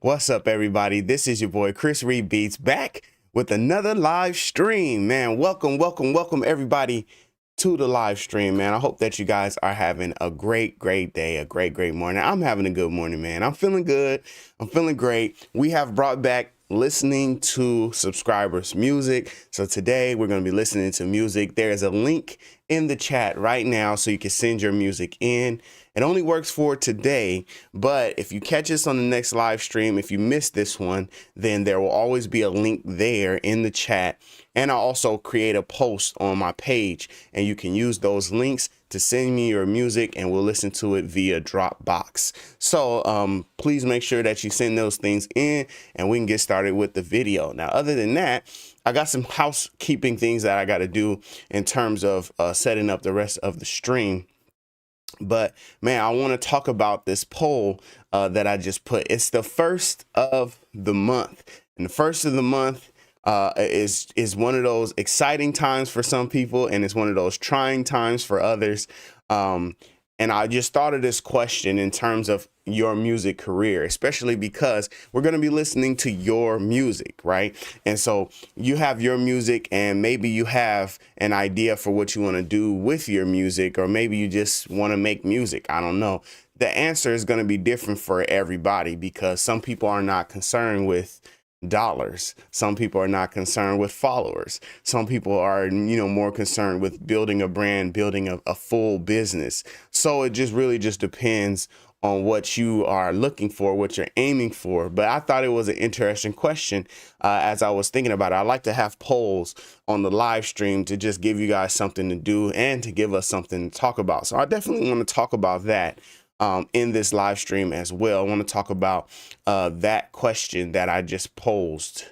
What's up, everybody? This is your boy Chris Reed Beats back with another live stream. Man, welcome everybody to the live stream, man. I hope that you guys are having a great day, a great morning. I'm having a good morning, man. I'm feeling good. I'm feeling great. We have brought back listening to subscribers music. So today we're going to be listening to music. There is a link in the chat right now so you can send your music in. It only works for today, but if you catch us on the next live stream, if you missed this one, then there will always be a link there in the chat. And I'll also create a post on my page, and you can use those links to send me your music, and we'll listen to it via Dropbox. So please make sure that you send those things in, and we can get started with the video. Now, other than that, I got some housekeeping things that I got to do in terms of setting up the rest of the stream. But man, I want to talk about this poll that I just put. It's the first of the month, and the first of the month is one of those exciting times for some people, and it's one of those trying times for others. And I just thought of this question in terms of your music career, especially because we're going to be listening to your music, right? And so you have your music, and maybe you have an idea for what you want to do with your music, or maybe you just want to make music. I don't know. The answer is going to be different for everybody, because some people are not concerned with dollars. Some people are not concerned with followers. Some people are, more concerned with building a brand, building a full business. So it really depends on what you are looking for, what you're aiming for. But I thought it was an interesting question as I was thinking about it. I like to have polls on the live stream to just give you guys something to do and to give us something to talk about. So I definitely want to talk about that in this live stream as well. I want to talk about that question that I just proposed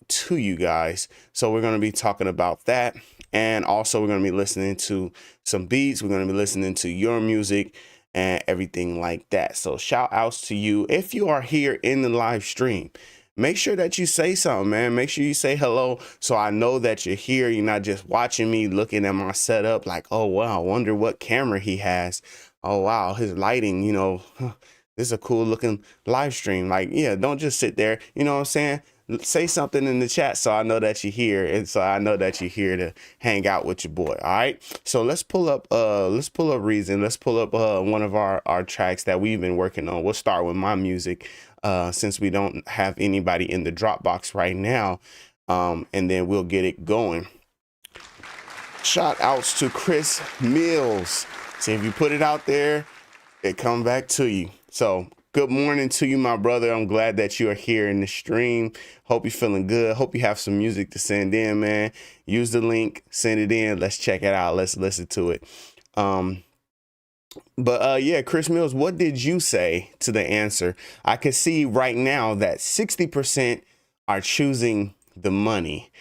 to you guys. So we're going to be talking about that. And also we're going to be listening to some beats. We're going to be listening to your music and everything like that. So shout outs to you. If you are here in the live stream, make sure that you say something, man. Make sure you say hello so I know that you're here. You're not just watching me looking at my setup like, oh, wow, I wonder what camera he has. Oh, wow, his lighting, this is a cool looking live stream. Like, yeah, don't just sit there. You know what I'm saying? Say something in the chat so I know that you're here, and so I know that you're here to hang out with your boy. All right. So let's pull up Reason. Let's pull up one of our tracks that we've been working on. We'll start with my music since we don't have anybody in the Dropbox right now. And then we'll get it going. Shout outs to Chris Mills. See, if you put it out there, it come back to you. So good morning to you, my brother. I'm glad that you are here in the stream. Hope you're feeling good. Hope you have some music to send in, man. Use the link, send it in. Let's check it out. Let's listen to it. Yeah, Chris Mills, what did you say to the answer? I can see right now that 60% are choosing the money.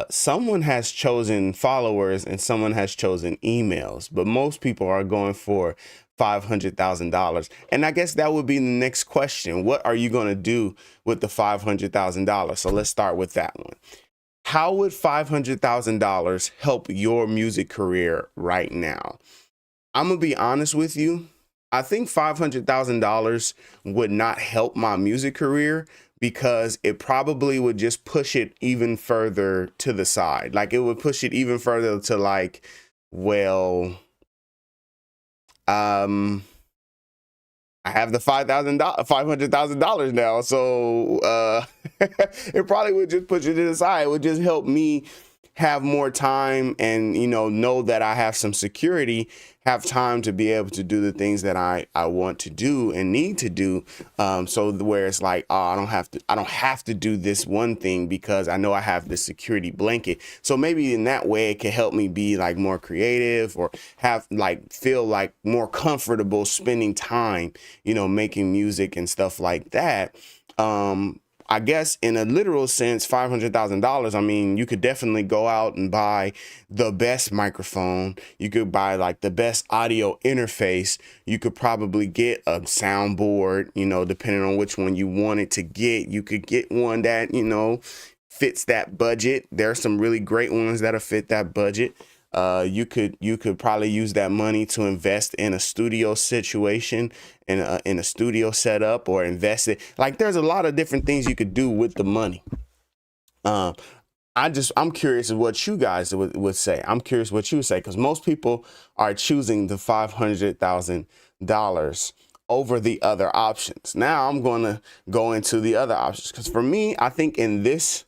Someone has chosen followers and someone has chosen emails, but most people are going for $500,000. And I guess that would be the next question. What are you going to do with the $500,000? So let's start with that one. How would $500,000 help your music career right now? I'm going to be honest with you. I think $500,000 would not help my music career, because it probably would just push it even further to the side. Like, it would push it even further to like, well, I have the $500,000 now. So it probably would just push it to the side. It would just help me have more time and, know that I have some security, have time to be able to do the things that I want to do and need to do. So where it's like, oh, I don't have to do this one thing because I know I have this security blanket. So maybe in that way it can help me be like more creative, or feel like more comfortable spending time, making music and stuff like that. I guess in a literal sense, $500,000, I mean, you could definitely go out and buy the best microphone. You could buy like the best audio interface. You could probably get a soundboard, depending on which one you wanted to get. You could get one that, fits that budget. There are some really great ones that'll fit that budget. You could probably use that money to invest in a studio situation, in a studio setup, or invest it. Like, there's a lot of different things you could do with the money. I'm curious of what you guys would say. I'm curious what you would say, because most people are choosing the $500,000 over the other options. Now I'm going to go into the other options, because for me, I think in this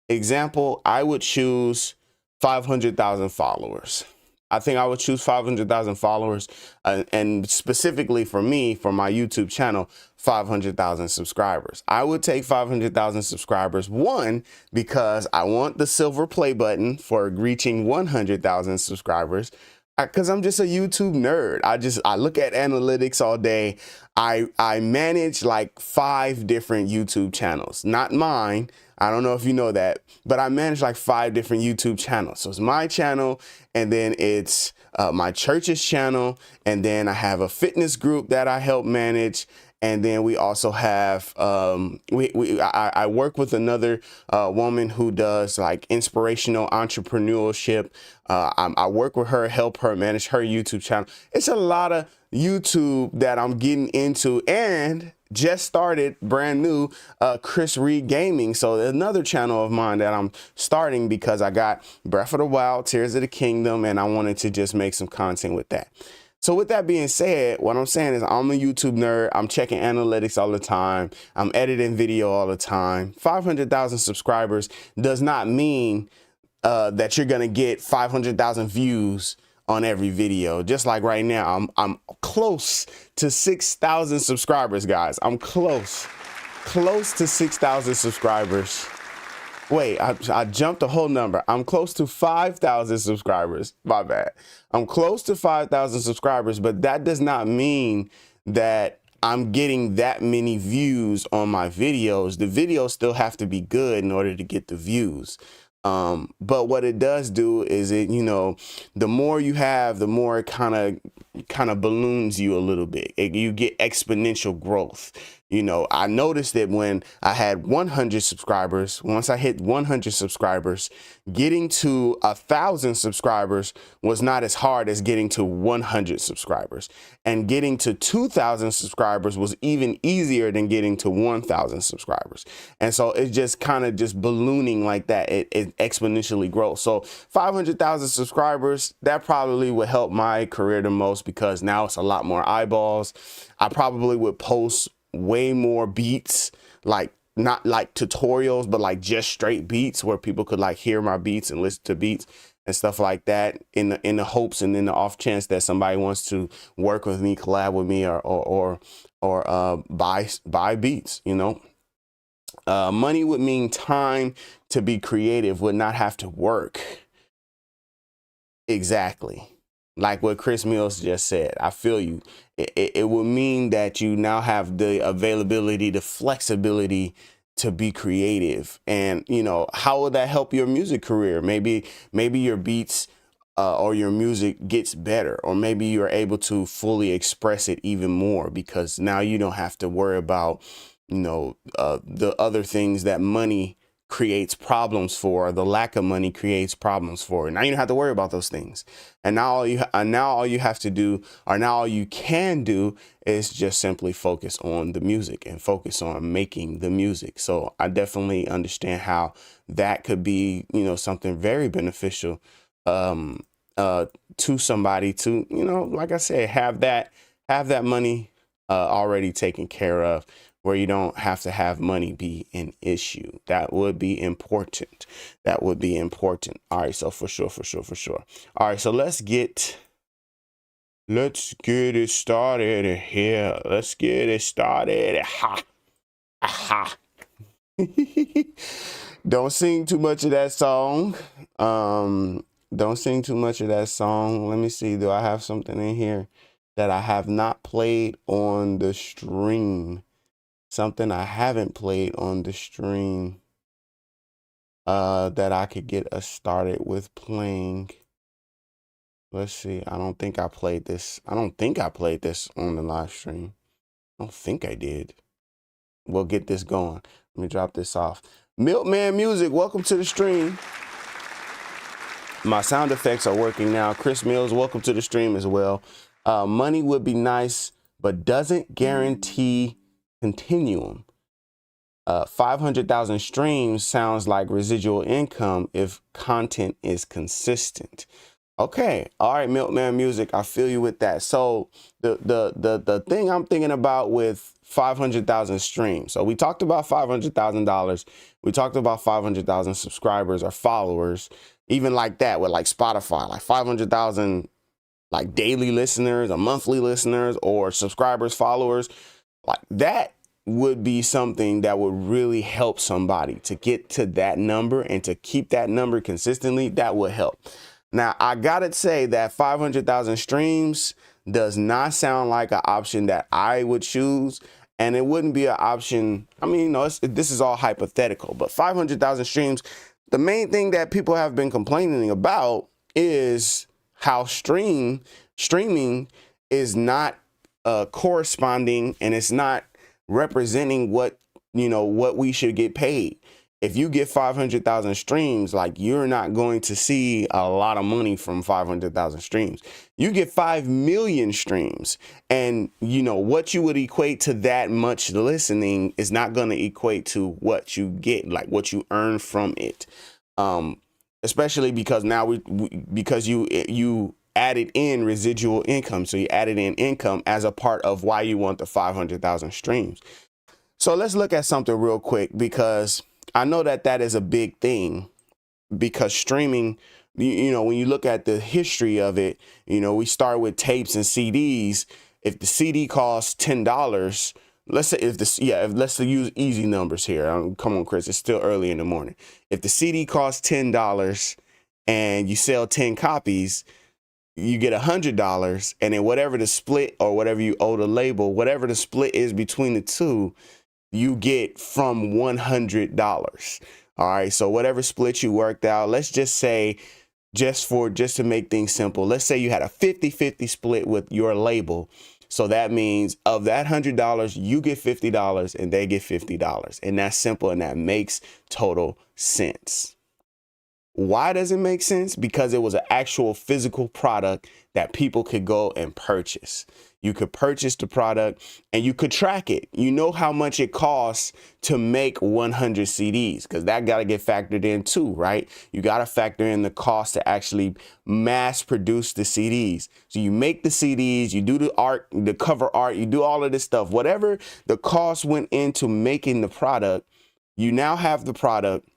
example, I would choose 500,000 followers. I think I would choose 500,000 followers, and specifically for me, for my YouTube channel, 500,000 subscribers. I would take 500,000 subscribers, one, because I want the silver play button for reaching 100,000 subscribers, because I'm just a YouTube nerd. I look at analytics all day. I manage like 5 different YouTube channels, not mine. I don't know if you know that, but I manage like 5 different YouTube channels. So it's my channel, and then it's my church's channel, and then I have a fitness group that I help manage. And then we also have, I work with another woman who does like inspirational entrepreneurship. I work with her, help her manage her YouTube channel. It's a lot of YouTube that I'm getting into, and just started brand new Chris Reed Gaming. So another channel of mine that I'm starting, because I got Breath of the Wild, Tears of the Kingdom, and I wanted to just make some content with that. So with that being said, what I'm saying is I'm a YouTube nerd. I'm checking analytics all the time. I'm editing video all the time. 500,000 subscribers does not mean that you're going to get 500,000 views on every video. Just like right now, I'm close to 6,000 subscribers, guys. I'm close to 6,000 subscribers. Wait, I jumped a whole number. I'm close to 5,000 subscribers. My bad. I'm close to 5,000 subscribers, but that does not mean that I'm getting that many views on my videos. The videos still have to be good in order to get the views. But what it does do is the more you have, the more it kind of balloons you a little bit. You get exponential growth. I noticed that when I had 100 subscribers, once I hit 100 subscribers, getting to 1,000 subscribers was not as hard as getting to 100 subscribers. And getting to 2,000 subscribers was even easier than getting to 1,000 subscribers. And so it's just kind of just ballooning like that. It exponentially grows. So 500,000 subscribers, that probably would help my career the most, because now it's a lot more eyeballs. I probably would post way more beats, like not like tutorials, but like just straight beats where people could like hear my beats and listen to beats and stuff like that, in the hopes and in the off chance that somebody wants to work with me, collab with me, or buy beats. Money would mean time to be creative, would not have to work. Exactly. Like what Chris Mills just said. I feel you. It would mean that you now have the availability, the flexibility to be creative. And, how would that help your music career? Maybe your beats or your music gets better, or maybe you're able to fully express it even more, because now you don't have to worry about, the other things that money creates problems for. The lack of money creates problems for. Now you don't have to worry about those things. And now all you have to do, or now all you can do, is just simply focus on the music and focus on making the music. So I definitely understand how that could be, something very beneficial to somebody to, like I said, have that money already taken care of, where you don't have to have money be an issue. That would be important. That would be important. All right, so for sure. All right, so let's get it started here. Let's get it started. Aha. Don't sing too much of that song. Don't sing too much of that song. Let me see. Do I have something in here that I have not played on the stream? Something I haven't played on the stream that I could get us started with playing. Let's see. I don't think I played this. I don't think I played this on the live stream. I don't think I did. We'll get this going. Let me drop this off. Milkman Music, welcome to the stream. My sound effects are working now. Chris Mills, welcome to the stream as well. Money would be nice, but doesn't guarantee continuum. 500,000 streams sounds like residual income if content is consistent. Okay, all right, Milkman Music, I feel you with that. So the thing I'm thinking about with 500,000 streams. So we talked about $500,000. We talked about 500,000 subscribers or followers, even like that with like Spotify, like 500,000 like daily listeners or monthly listeners or subscribers, followers. Like that would be something that would really help somebody to get to that number and to keep that number consistently. That would help. Now, I gotta say that 500,000 streams does not sound like an option that I would choose, and it wouldn't be an option. I mean, you know, this is all hypothetical, but 500,000 streams, the main thing that people have been complaining about is how streaming is not corresponding, and it's not representing what, you know, what we should get paid. If you get 500,000 streams, like you're not going to see a lot of money from 500,000 streams. You get 5 million streams, and you know what you would equate to that much listening is not going to equate to what you get, like what you earn from it. Especially because now because you added in residual income. So you added in income as a part of why you want the 500,000 streams. So let's look at something real quick, because I know that that is a big thing, because streaming, you know, when you look at the history of it, you know, we start with tapes and CDs. If the CD costs $10, let's say let's use easy numbers here. Come on, Chris, it's still early in the morning. If the CD costs $10 and you sell 10 copies, you get $100, and then whatever the split or whatever you owe the label, whatever the split is between the two, you get from $100. All right. So whatever split you worked out, let's just say, just to make things simple, let's say you had a 50-50 split with your label. So that means of that $100, you get $50 and they get $50. And that's simple, and that makes total sense. Why does it make sense? Because it was an actual physical product that people could go and purchase. You could purchase the product and you could track it. You know how much it costs to make 100 CDs, because that got to get factored in too, right? You got to factor in the cost to actually mass produce the CDs. So you make the CDs, you do the art, the cover art, you do all of this stuff. Whatever the cost went into making the product, you now have the product.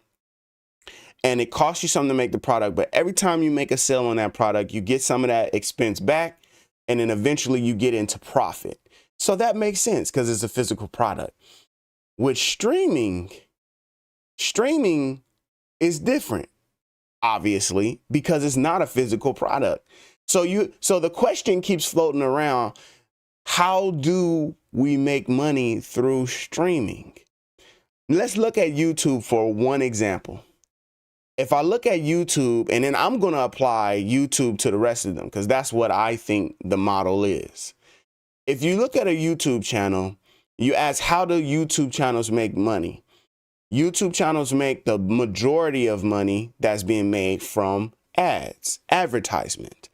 And it costs you something to make the product, but every time you make a sale on that product, you get some of that expense back, and then eventually you get into profit. So that makes sense because it's a physical product. With streaming is different, obviously, because it's not a physical product. So the question keeps floating around, how do we make money through streaming? Let's look at YouTube for one example. If I look at YouTube, and then I'm going to apply YouTube to the rest of them, because that's what I think the model is. If you look at a YouTube channel, you ask, how do YouTube channels make money? YouTube channels make the majority of money that's being made from ads, advertisement.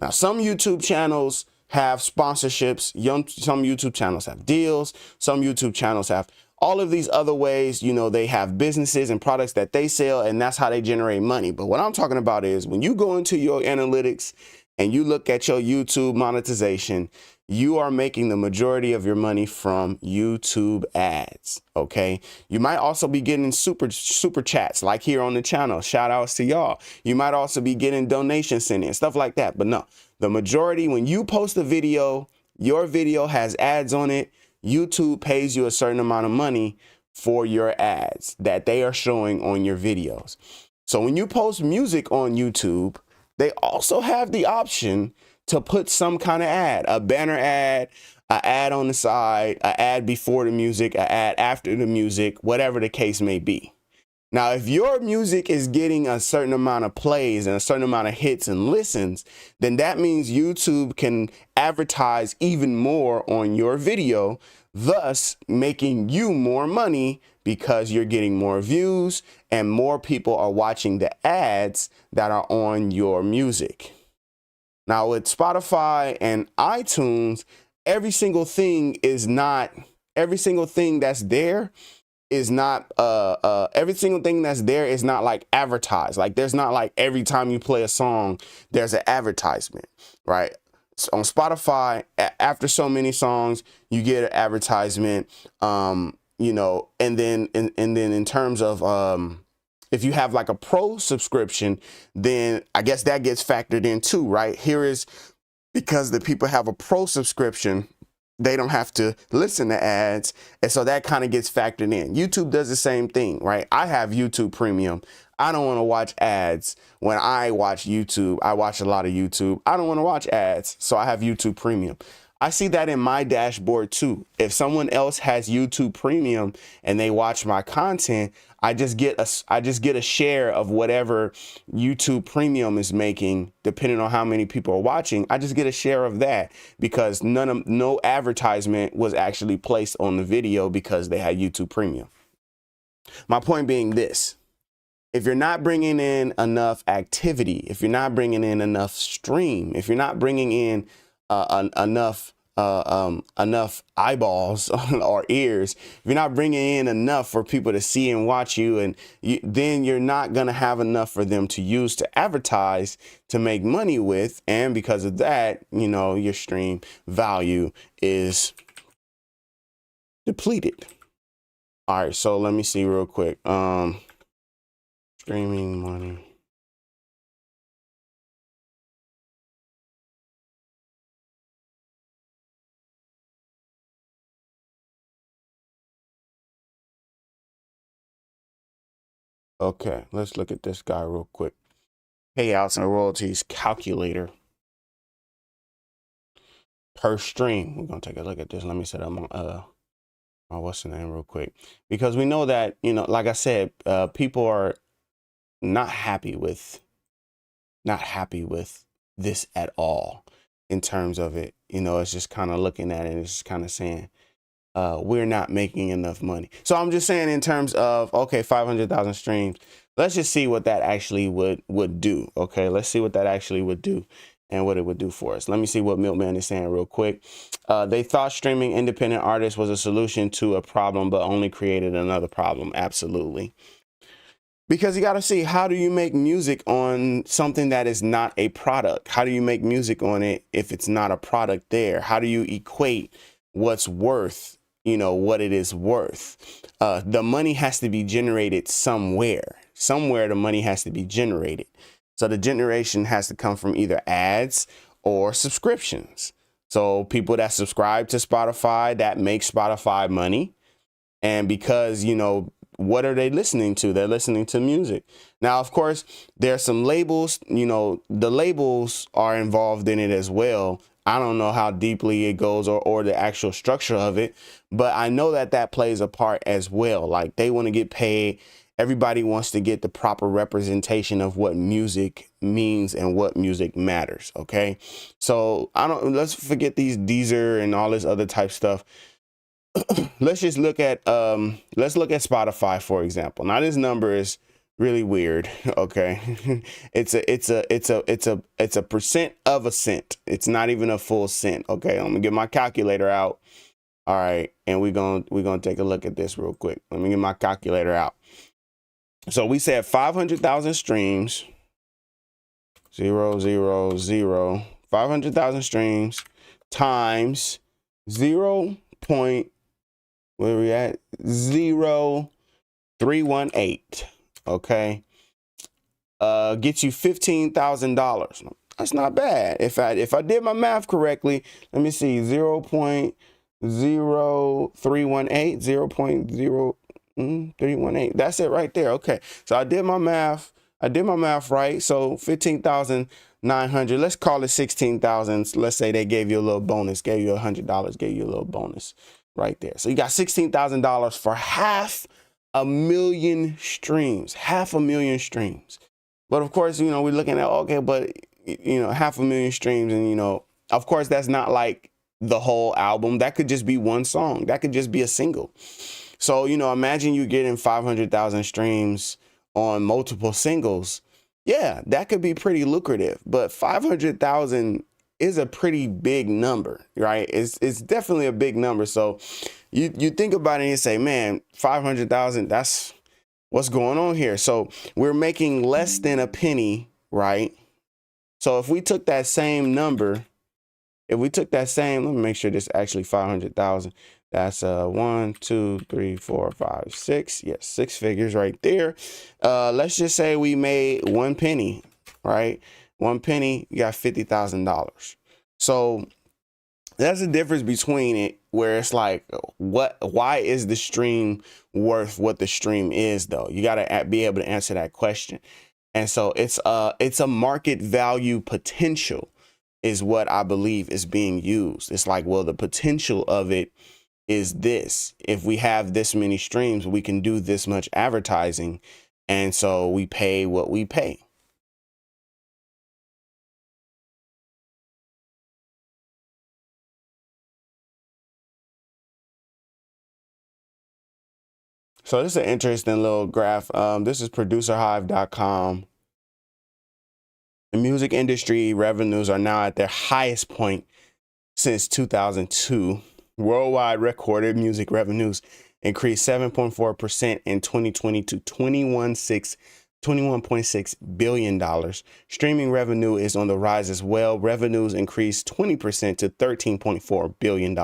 Now, some YouTube channels have sponsorships. Some YouTube channels have deals. Some YouTube channels have all of these other ways, you know, they have businesses and products that they sell, and that's how they generate money. But what I'm talking about is when you go into your analytics and you look at your YouTube monetization, you are making the majority of your money from YouTube ads. Okay. You might also be getting super chats like here on the channel. Shout outs to y'all. You might also be getting donations sent in, stuff like that. But no, the majority, when you post a video, your video has ads on it. YouTube pays you a certain amount of money for your ads that they are showing on your videos. So when you post music on YouTube, they also have the option to put some kind of ad, a banner ad, an ad on the side, an ad before the music, an ad after the music, whatever the case may be. Now, if your music is getting a certain amount of plays and a certain amount of hits and listens, then that means YouTube can advertise even more on your video, thus making you more money because you're getting more views and more people are watching the ads that are on your music. Now with Spotify and iTunes, every single thing that's there is not every single thing that's there is not like advertised. Like there's not like every time you play a song there's an advertisement, right? So on Spotify, after so many songs you get an advertisement, you know, and then in terms of if you have like a pro subscription, then I guess that gets factored in too, right? Here is because the people have a pro subscription, they don't have to listen to ads. And so that kind of gets factored in. YouTube does the same thing, right? I have YouTube Premium. I don't want to watch ads. When I watch YouTube, I watch a lot of YouTube. I don't want to watch ads. So I have YouTube Premium. I see that in my dashboard too. If someone else has YouTube Premium and they watch my content, I just get a share of whatever YouTube Premium is making, depending on how many people are watching. I just get a share of that because no advertisement was actually placed on the video because they had YouTube Premium. My point being this: if you're not bringing in enough activity, if you're not bringing in enough stream, if you're not bringing in enough eyeballs or ears, if you're not bringing in enough for people to see and watch you, and then you're not going to have enough for them to use to advertise to make money with. And because of that, you know, your stream value is depleted. All right, so let me see real quick. Streaming money. Okay, let's look at this guy real quick. Payouts and royalties calculator per stream. We're gonna take a look at this. Let me set up my what's the name real quick, because we know that, you know, like I said, people are not happy with this at all in terms of it. You know, it's just kind of looking at it and it's just kind of saying we're not making enough money. So I'm just saying in terms of, okay, 500,000 streams, let's just see what that actually would do. Okay, let's see what that actually would do and what it would do for us. Let me see what Milkman is saying real quick. They thought streaming independent artists was a solution to a problem, but only created another problem. Absolutely. Because you got to see, how do you make music on something that is not a product? How do you make music on it if it's not a product there? How do you equate what's worth, you know, what it is worth? The money has to be generated somewhere. Somewhere the money has to be generated. So the generation has to come from either ads or subscriptions. So people that subscribe to Spotify, that make Spotify money. And because, you know, what are they listening to? They're listening to music. Now, of course, there's some labels, you know, the labels are involved in it as well. I don't know how deeply it goes or the actual structure of it, but I know that that plays a part as well. Like, they want to get paid. Everybody wants to get the proper representation of what music means and what music matters. OK, so let's forget these Deezer and all this other type stuff. Let's just look at Spotify, for example. Now this number is really weird. Okay. it's a percent of a cent. It's not even a full cent. Okay. I'm gonna get my calculator out. All right. And we're gonna take a look at this real quick. Let me get my calculator out. So we said 500,000 streams, 500,000 streams times 0.0 where we at 0.318. Okay, gets you $15,000. That's not bad. If I did my math correctly, let me see, 0.0318, 0.0318. That's it right there. Okay, so I did my math right. So 15,900. Let's call it 16,000. Let's say they gave you a little bonus, gave you $100, gave you a little bonus right there. So you got $16,000 for 500,000 streams, 500,000 streams. But of course, you know, we're looking at, okay, but you know, 500,000 streams, and you know, of course, that's not like the whole album. That could just be one song. That could just be a single. So, you know, imagine you getting 500,000 streams on multiple singles. Yeah, that could be pretty lucrative, but 500,000 is a pretty big number, right? It's definitely a big number. So you think about it and you say, man, 500,000, that's what's going on here. So we're making less than a penny, right? So if we took that same number, if we took that same, let me make sure this is actually 500,000. That's 1, 2, 3, 4, 5, 6. Yes, 6 figures right there. Let's just say we made 1 penny, right? 1 penny, you got $50,000. So that's the difference between it, where it's like, why is the stream worth what the stream is, though? You got to be able to answer that question. And so it's a market value potential is what I believe is being used. It's like, well, the potential of it is this. If we have this many streams, we can do this much advertising. And so we pay what we pay. So this is an interesting little graph. This is producerhive.com. The music industry revenues are now at their highest point since 2002. Worldwide recorded music revenues increased 7.4% in 2020 to $21.6 billion. Streaming revenue is on the rise as well. Revenues increased 20% to $13.4 billion.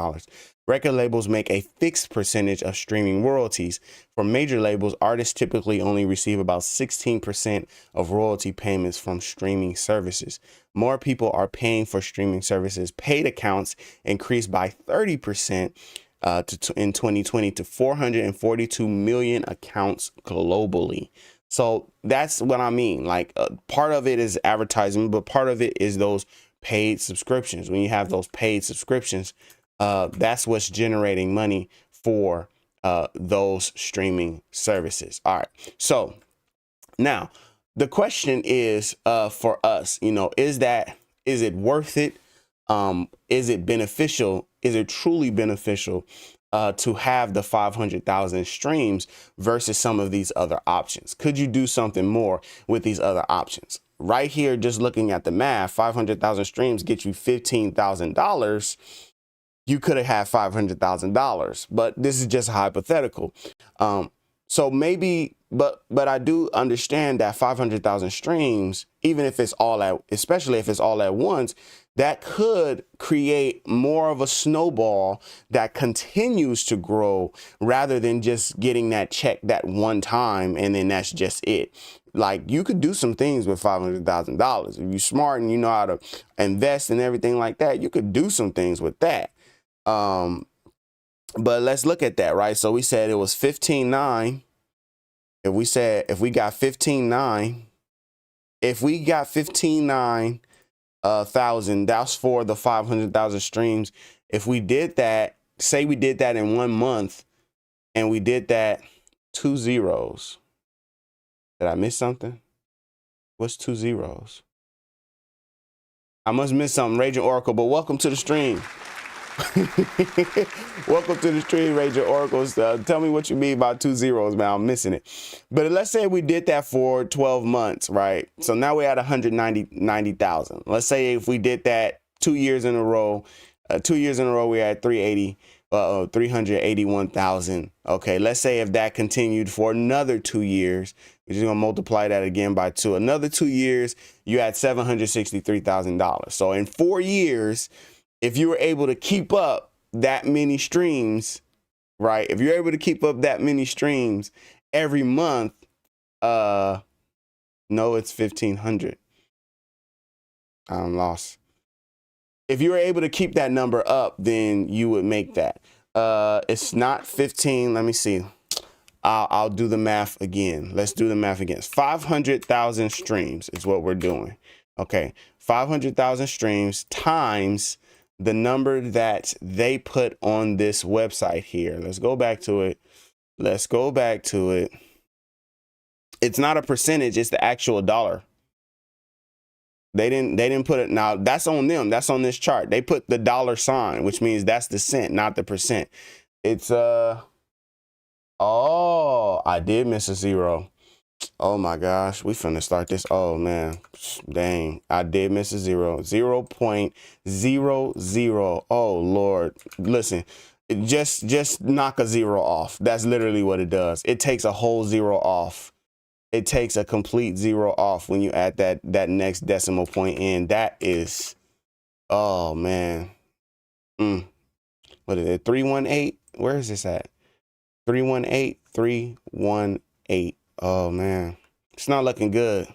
Record labels make a fixed percentage of streaming royalties. For major labels, artists typically only receive about 16% of royalty payments from streaming services. More people are paying for streaming services. Paid accounts increased by 30% in 2020 to 442 million accounts globally. So that's what I mean. Like part of it is advertising, but part of it is those paid subscriptions. When you have those paid subscriptions, that's what's generating money for those streaming services. All right. So now the question is for us, you know, is it worth it? Is it beneficial? Is it truly beneficial to have the 500,000 streams versus some of these other options? Could you do something more with these other options? Right here, just looking at the math, 500,000 streams get you $15,000. You could have had $500,000, but this is just hypothetical. So maybe, but I do understand that 500,000 streams, even if it's all at, especially if it's all at once, that could create more of a snowball that continues to grow rather than just getting that check that one time and then that's just it. Like you could do some things with $500,000. If you're smart and you know how to invest and everything like that, you could do some things with that. But let's look at that, right? So we said it was 15.9. If we got 15.9, if we got 15.9 thousand, that's for the 500,000 streams. If we did that, say we did that in 1 month and we did that 2 zeros. Did I miss something? What's 2 zeros? I must miss something, Raging Oracle, but welcome to the stream. Welcome to the stream, Raging Oracles. Tell me what you mean by 2 zeros, man. I'm missing it. But let's say we did that for 12 months, right? So now we're at 190,000. Let's say if we did that 2 years in a row, we're at 381,000. Okay, let's say if that continued for another 2 years, we're just gonna multiply that again by 2. Another 2 years, you had $763,000. So in 4 years, if you were able to keep up that many streams, right? If you're able to keep up that many streams every month, no, it's 1,500. I'm lost. If you were able to keep that number up, then you would make that. It's not 15. Let me see. I'll do the math again. Let's do the math again. 500,000 streams is what we're doing. Okay, 500,000 streams times the number that they put on this website here. Let's go back to it. Let's go back to it. It's not a percentage, it's the actual dollar. They didn't put it. Now that's on them. That's on this chart. They put the dollar sign, which means that's the cent, not the percent. It's Oh, I did miss a zero. Oh my gosh, we finna start this. Oh man, dang, I did miss a zero. 0.00. Oh Lord, listen, just knock a zero off. That's literally what it does. It takes a whole zero off. It takes a complete zero off when you add that next decimal point in. That is, oh man. What is it? 318? Where is this at? 318, 318. Oh man. It's not looking good.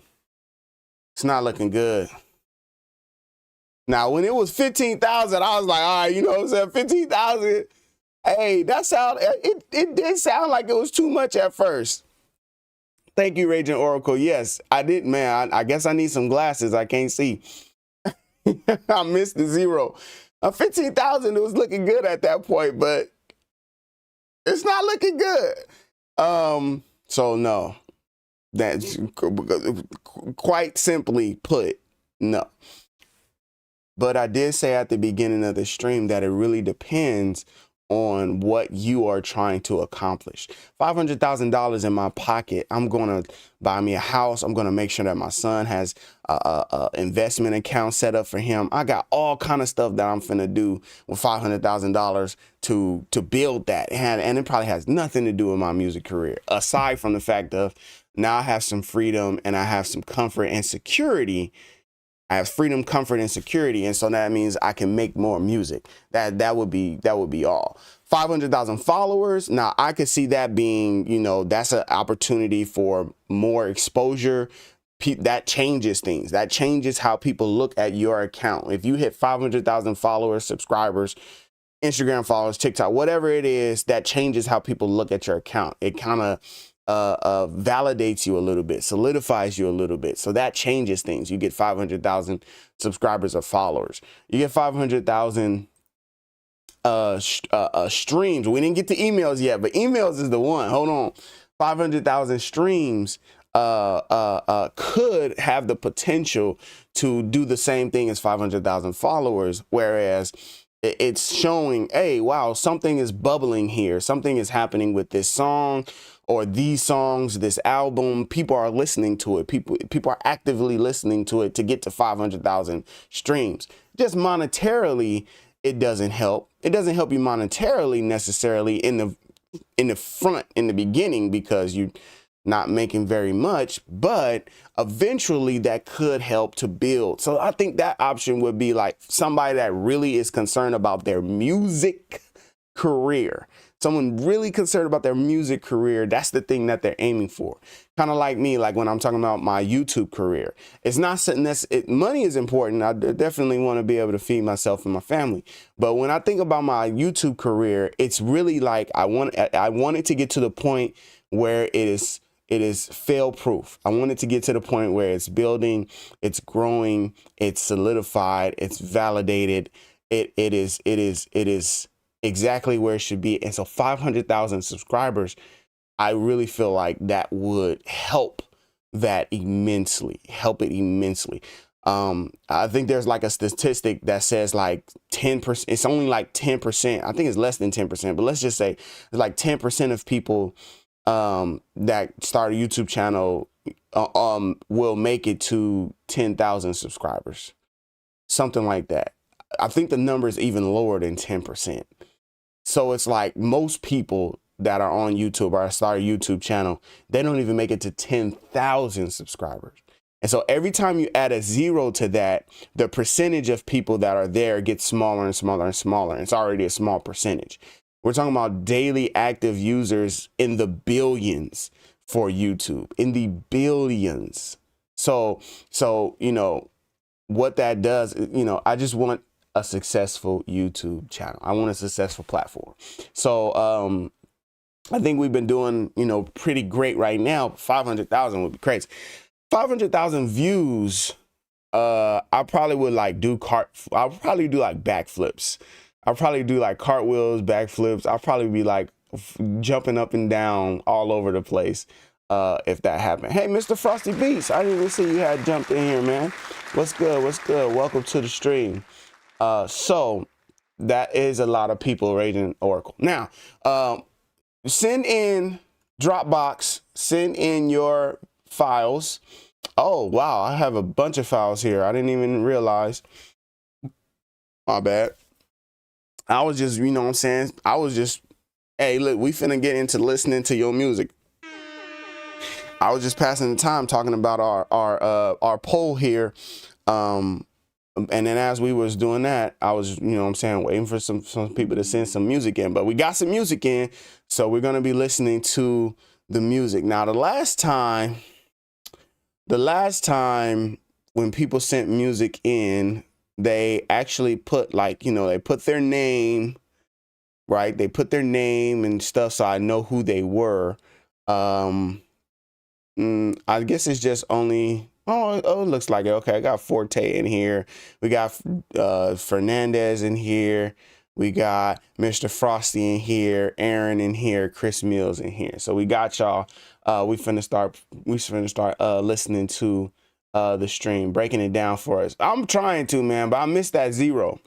It's not looking good. Now, when it was 15,000, I was like, all right, you know what I'm saying? 15,000. Hey, it did sound like it was too much at first. Thank you, Raging Oracle. Yes, I did, man. I guess I need some glasses. I can't see. I missed the zero. 15,000, it was looking good at that point, but it's not looking good. So no. That's quite simply put, no. But I did say at the beginning of the stream that it really depends on what you are trying to accomplish. $500,000 in my pocket. I'm going to buy me a house. I'm going to make sure that my son has a investment account set up for him. I got all kind of stuff that I'm finna do with $500,000 to build that. And it probably has nothing to do with my music career, aside from the fact of now I have some freedom and I have some comfort and security. I have freedom, comfort, and security, and so that means I can make more music. That would be all. 500,000 followers. Now I could see that being, you know, that's an opportunity for more exposure. That changes things. That changes how people look at your account. If you hit 500,000 followers, subscribers, Instagram followers, TikTok, whatever it is, that changes how people look at your account. It kind of validates you a little bit, solidifies you a little bit. So that changes things. You get 500,000 subscribers or followers. You get 500,000 streams. We didn't get to emails yet, but emails is the one. Hold on. 500,000 streams could have the potential to do the same thing as 500,000 followers, whereas it's showing, hey, wow, something is bubbling here. Something is happening with this song or these songs, this album. People are listening to it. People are actively listening to it to get to 500,000 streams. Just monetarily, it doesn't help. It doesn't help you monetarily necessarily in the beginning, because you're not making very much, but eventually that could help to build. So I think that option would be like somebody that really is concerned about their music career. Someone really concerned about their music career. That's the thing that they're aiming for. Kind of like me, like when I'm talking about my YouTube career. It's not something money is important. I definitely want to be able to feed myself and my family. But when I think about my YouTube career, it's really like I want it to get to the point where it is fail proof. I want it to get to the point where it's building, it's growing, it's solidified, it's validated. It is exactly where it should be. And so 500,000 subscribers, I really feel like that would help that immensely, I think there's like a statistic that says like 10%, it's only like 10%. I think it's less than 10%, but let's just say it's like 10% of people that start a YouTube channel will make it to 10,000 subscribers, something like that. I think the number is even lower than 10%. So it's like most people that are on YouTube or start a YouTube channel, they don't even make it to 10,000 subscribers. And so every time you add a zero to that, the percentage of people that are there gets smaller and smaller and smaller. It's already a small percentage. We're talking about daily active users in the billions for YouTube, in the billions. So, you know, what that does, you know, I just want a successful YouTube channel. I want a successful platform. So, I think we've been doing, you know, pretty great right now. 500,000 would be crazy. 500,000 views. I probably would like I'll probably do like backflips. I'll probably do like cartwheels, backflips. I'll probably be like jumping up and down all over the place if that happened. Hey, Mr. Frosty Beats, I didn't even see you had jumped in here, man. What's good? What's good? Welcome to the stream. So that is a lot of people rating Oracle. Now, send in Dropbox, send in your files. Oh, wow. I have a bunch of files here. I didn't even realize. My bad. I was just, you know what I'm saying? I was just, hey, look, we finna get into listening to your music. I was just passing the time talking about our poll here. And then as we was doing that, I was, you know what I'm saying, waiting for some people to send some music in. But we got some music in, so we're going to be listening to the music. Now, the last time when people sent music in, they actually put, like, you know, they put their name, right? They put their name and stuff so I know who they were. I guess it's just only, oh, it looks like it. Okay, I got Forte in here. We got Fernandez in here. We got Mr. Frosty in here, Aaron in here, Chris Mills in here. So we got y'all. We finna start listening to the stream, breaking it down for us. I'm trying to, man, but I missed that zero.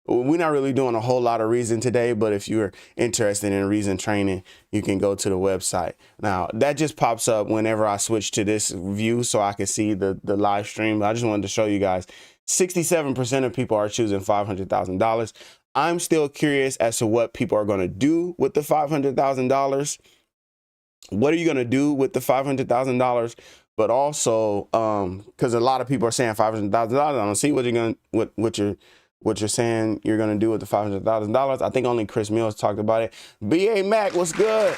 We're not really doing a whole lot of Reason today, but if you're interested in Reason training, you can go to the website. Now, that just pops up whenever I switch to this view so I can see the live stream. I just wanted to show you guys, 67% of people are choosing $500,000. I'm still curious as to what people are going to do with the $500,000. What are you going to do with the $500,000? But also, because a lot of people are saying $500,000. I don't see what you're saying you're going to do with the $500,000. I think only Chris Mills talked about it. B.A. Mac, what's good?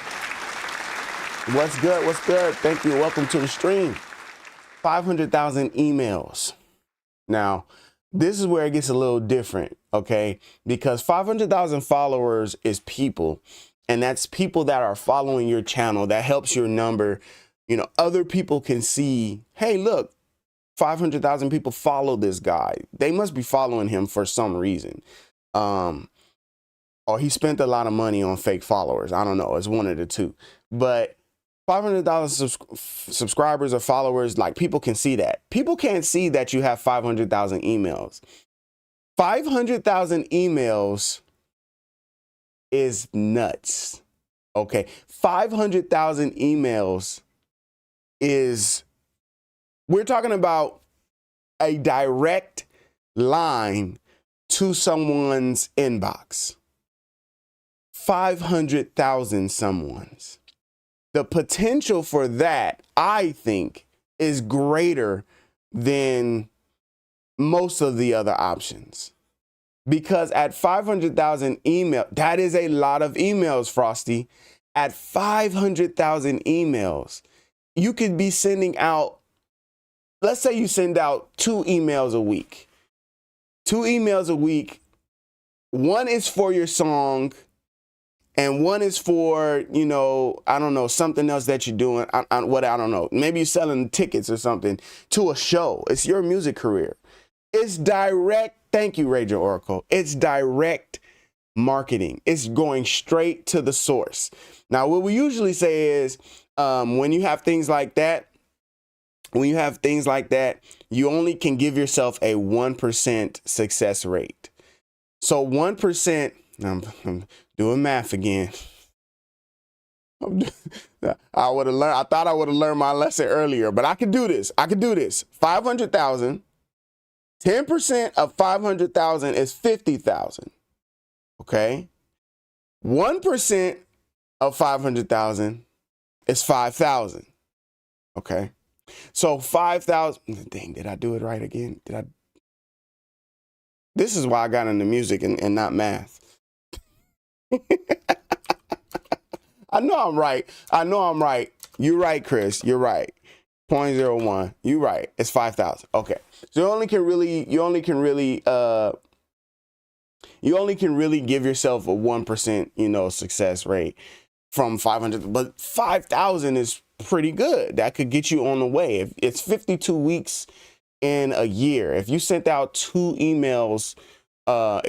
What's good? What's good? Thank you. Welcome to the stream. 500,000 emails. Now, this is where it gets a little different, okay? Because 500,000 followers is people, and that's people that are following your channel. That helps your number. You know, other people can see, hey, look, 500,000 people follow this guy. They must be following him for some reason. Or he spent a lot of money on fake followers. I don't know. It's one of the two. But 500,000 subscribers or followers, like, people can see that. People can't see that you have 500,000 emails. 500,000 emails is nuts. Okay. 500,000 emails is, we're talking about a direct line to someone's inbox. 500,000 someone's. The potential for that, I think, is greater than most of the other options. Because at 500,000 email, that is a lot of emails, Frosty. At 500,000 emails, you could be sending out, let's say you send out 2 emails a week. 2 emails a week. One is for your song, and one is for, you know, I don't know, something else that you're doing. I don't know. Maybe you're selling tickets or something to a show. It's your music career. It's direct. Thank you, Ranger Oracle. It's direct marketing. It's going straight to the source. Now, what we usually say is when you have things like that, you only can give yourself a 1% success rate. So 1%, I'm doing math again. I thought I would have learned my lesson earlier, but I could do this. 500,000. 10% of 500,000 is 50,000. Okay. 1% of 500,000 is 5,000. Okay. So 5,000. Dang, did I do it right again? This is why I got into music and not math. I know I'm right. You're right, Chris. You're right. 0.01. You're right. It's 5,000. Okay. So you only can really give yourself a 1%, you know, success rate from 500, but 5,000 is pretty good. That could get you on the way. If it's 52 weeks in a year, if you sent out 2 emails, a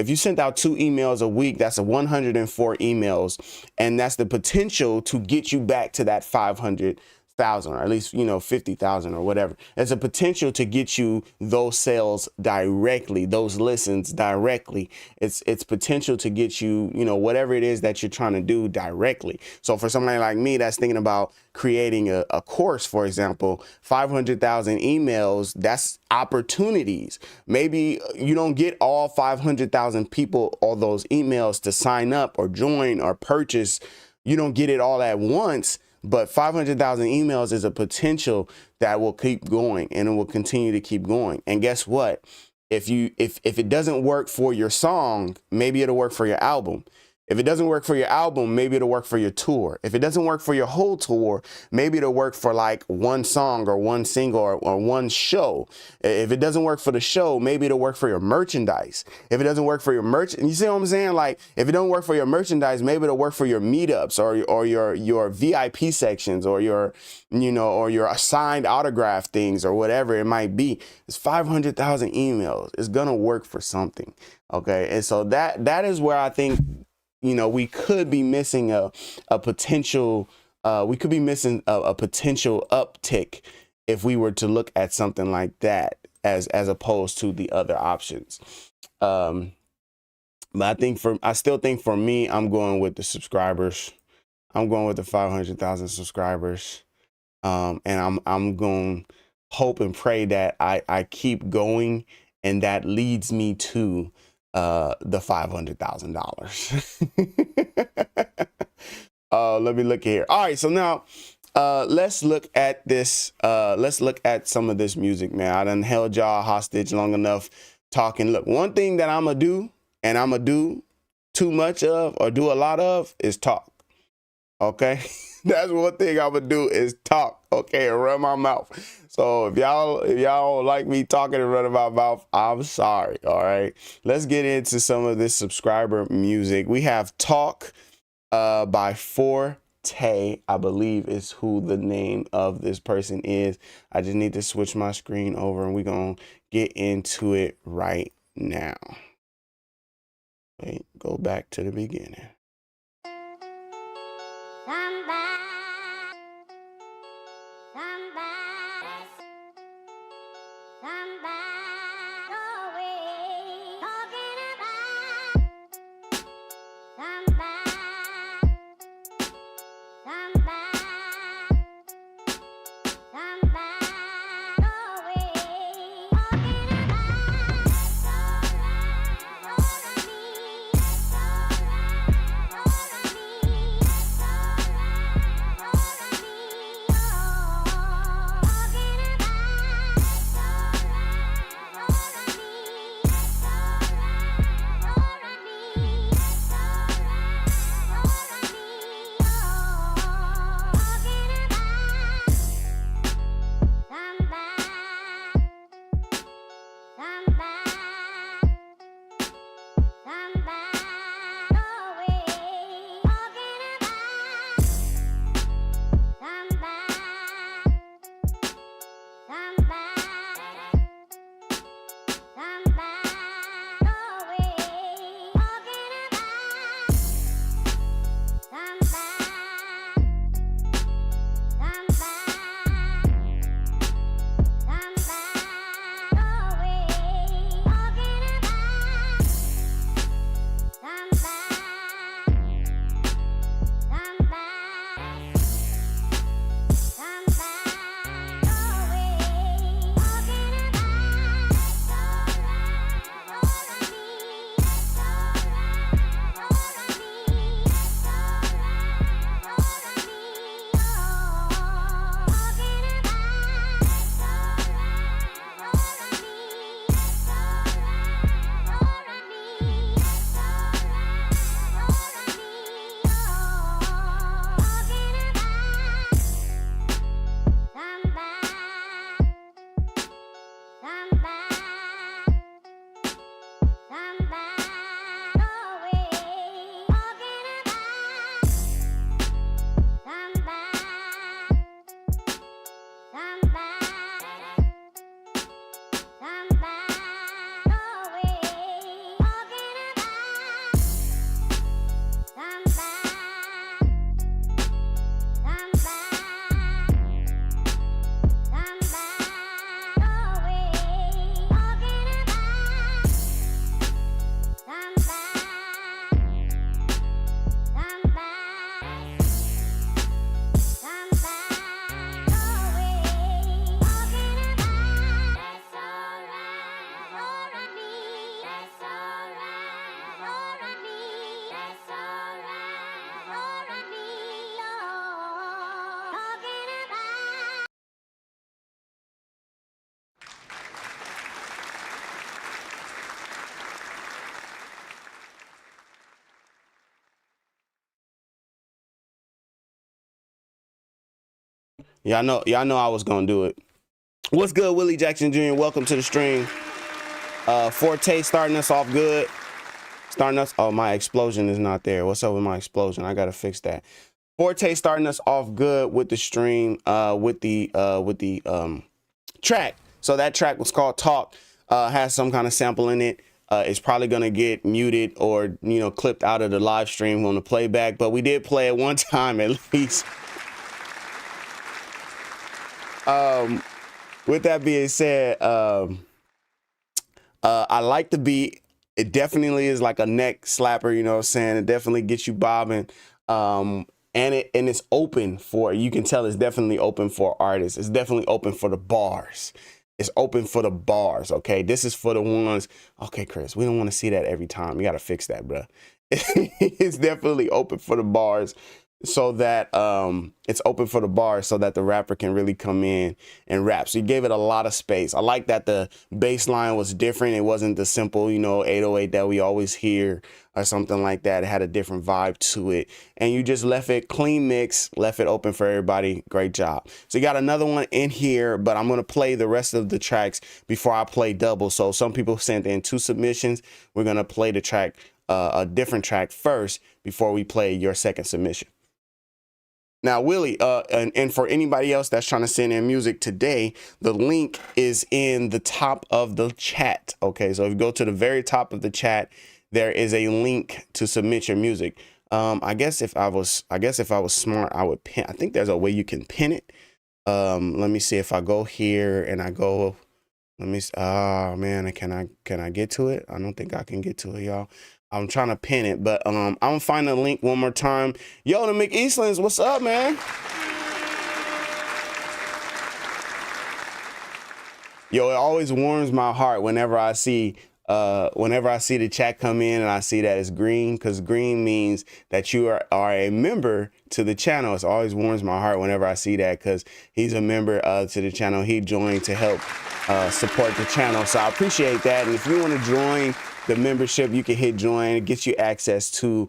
week, that's 104 emails. And that's the potential to get you back to that $500,000 100,000 or at least, 50,000 or whatever. There's a potential to get you those sales directly, those listens directly. It's potential to get you, whatever it is that you're trying to do directly. So for somebody like me that's thinking about creating a course, for example, 500,000 emails, that's opportunities. Maybe you don't get all 500,000 people, all those emails to sign up or join or purchase. You don't get it all at once, but 500,000 emails is a potential that will keep going, and it will continue to keep going. And guess what? If it doesn't work for your song, maybe it'll work for your album. If it doesn't work for your album, maybe it'll work for your tour. If it doesn't work for your whole tour, maybe it'll work for like one song or one single or one show. If it doesn't work for the show, maybe it'll work for your merchandise. If it doesn't work for your you see what I'm saying? Like, if it don't work for your merchandise, maybe it'll work for your meetups or your VIP sections or your assigned autograph things or whatever it might be. It's 500,000 emails. It's gonna work for something. Okay, and so that is where I think, we could be missing a potential, we could be missing a potential uptick if we were to look at something like that as opposed to the other options. But I still think for me, I'm going with the subscribers. I'm going with the 500,000 subscribers. And I'm going to hope and pray that I keep going, and that leads me to the $500,000. Let me look here. All right, so now let's look at this. Let's look at some of this music, man. I done held y'all hostage long enough talking. Look, one thing that I'm gonna do, and I'm gonna do too much of or do a lot of, is talk. Okay. That's one thing I'm gonna do, is talk, okay, and run my mouth. So if y'all don't like me talking and running my mouth, I'm sorry. All right, let's get into some of this subscriber music. We have Talk by Forte, I believe is who the name of this person is. I just need to switch my screen over, and we're gonna get into it right now. Wait, go back to the beginning. Y'all know I was gonna do it. What's good, Willie Jackson Jr.? Welcome to the stream. Forte starting us off good. Oh, my explosion is not there. What's up with my explosion? I gotta fix that. Forte starting us off good with the stream, with the track. So that track was called Talk, has some kind of sample in it. It's probably gonna get muted or, you know, clipped out of the live stream on the playback, but we did play it one time at least. With that being said, I like the beat. It definitely is like a neck slapper, you know what I'm saying? It definitely gets you bobbing. And it's open for, you can tell it's definitely open for artists. It's definitely open for the bars. It's open for the bars, okay? This is for the ones, okay, Chris, we don't want to see that every time. You got to fix that, bro. It's definitely open for the bars, so that it's open for the bars so that the rapper can really come in and rap. So you gave it a lot of space. I like that the bass line was different. It wasn't the simple, you know, 808 that we always hear or something like that. It had a different vibe to it. And you just left it clean mix, left it open for everybody. Great job. So you got another one in here, but I'm going to play the rest of the tracks before I play double. So some people sent in 2 submissions. We're going to play the track, a different track first before we play your second submission. Now, Willie, and for anybody else that's trying to send in music today, the link is in the top of the chat. Okay, so if you go to the very top of the chat, there is a link to submit your music. I guess if I was smart, I would pin. I think there's a way you can pin it. Let me see if I go here and I go. Let me. Oh man, can I get to it? I don't think I can get to it, y'all. I'm trying to pin it, but I'm gonna find the link one more time. Yo, the McEastlands, what's up, man? Yo, it always warms my heart whenever I see the chat come in and I see that it's green, because green means that you are a member to the channel. It always warms my heart whenever I see that, because he's a member to the channel. He joined to help support the channel, so I appreciate that. And if you want to join the membership, you can hit join. It gets you access to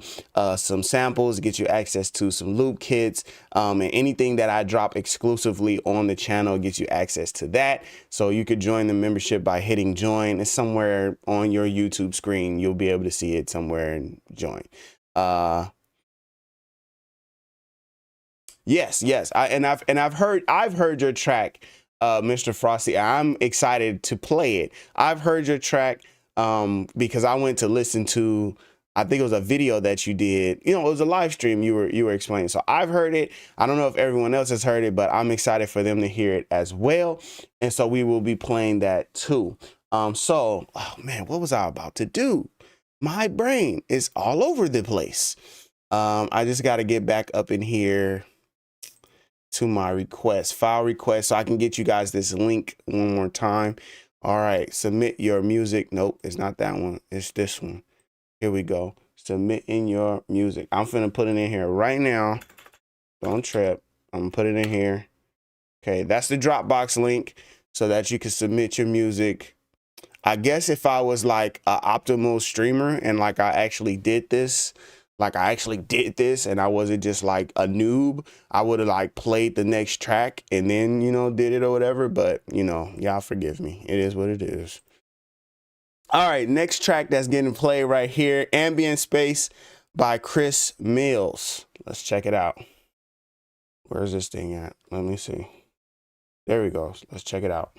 some samples, it gets you access to some loop kits, and anything that I drop exclusively on the channel gets you access to that. So you could join the membership by hitting join. It's somewhere on your YouTube screen. You'll be able to see it somewhere and join. Yes. I've heard your track, Mr. Frosty. I'm excited to play it. I've heard your track because I went to listen to, I think it was a video that you did. You know, it was a live stream you were explaining. So I've heard it. I don't know if everyone else has heard it, but I'm excited for them to hear it as well. And so we will be playing that too. Oh man, what was I about to do? My brain is all over the place. I just got to get back up in here to my file request, so I can get you guys this link one more time. All right, submit your music. Nope, it's not that one. It's this one. Here we go. Submit in your music. I'm finna put it in here right now. Don't trip. I'm gonna put it in here. Okay, that's the Dropbox link so that you can submit your music. I guess if I was like an optimal streamer and like I actually did this, and I wasn't just like a noob, I would have like played the next track and then, you know, did it or whatever. But, you know, y'all forgive me. It is what it is. All right, next track that's getting played right here, Ambient Space by Chris Mills. Let's check it out. Where's this thing at? Let me see. There we go. Let's check it out.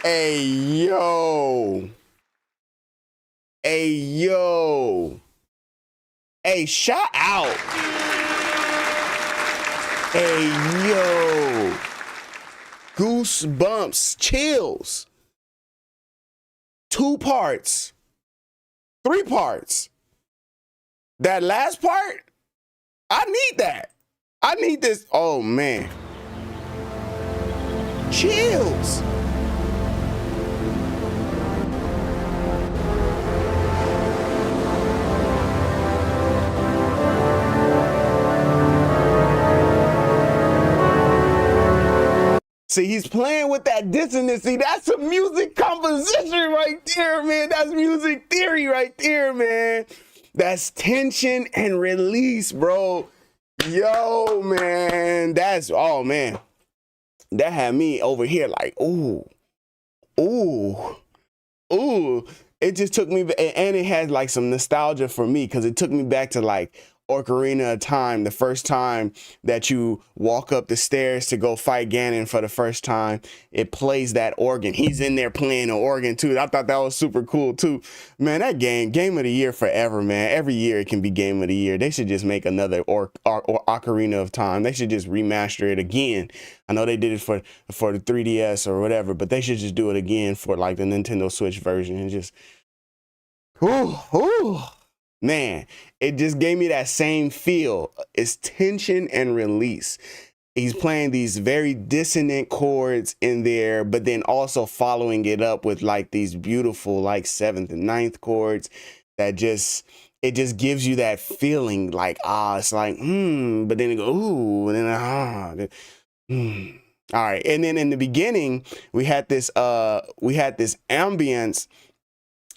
Hey, yo. Hey, yo. Hey, shout out. Hey, yo. Goosebumps, chills. 2 parts. 3 parts. That last part, I need that. I need this. Oh, man. Chills. See, he's playing with that dissonance. See, that's a music composition right there, man. That's music theory right there, man. That's tension and release, bro. Yo, man. That's, oh, man. That had me over here like, ooh, ooh, ooh. It just took me, and it had like some nostalgia for me because it took me back to like Ocarina of Time, the first time that you walk up the stairs to go fight Ganon for the first time. It plays that organ. He's in there playing the organ too. I thought that was super cool too. Man, that game of the year forever, man. Every year it can be game of the year. They should just make another Ocarina of Time. They should just remaster it again. I know they did it for the 3DS or whatever, but they should just do it again for like the Nintendo Switch version and just, ooh. Man, it just gave me that same feel. It's tension and release. He's playing these very dissonant chords in there, but then also following it up with like these beautiful like 7th and 9th chords that it just gives you that feeling like, it's like, but then it goes, ooh, and then, All right. And then in the beginning, we had this ambience.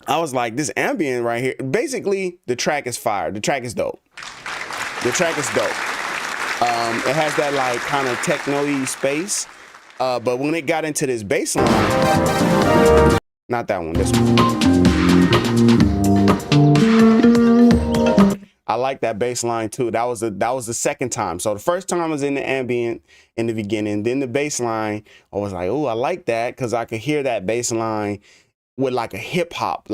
I was like, this ambient right here, basically the track is fire. The track is dope. The track is dope. It has that like kind of techno-y space. But when it got into this bass line, not that one, this one. I like that bass line too. That was the second time. So the first time I was in the ambient in the beginning, then the bass line, I was like, oh, I like that because I could hear that bass line with like a hip hop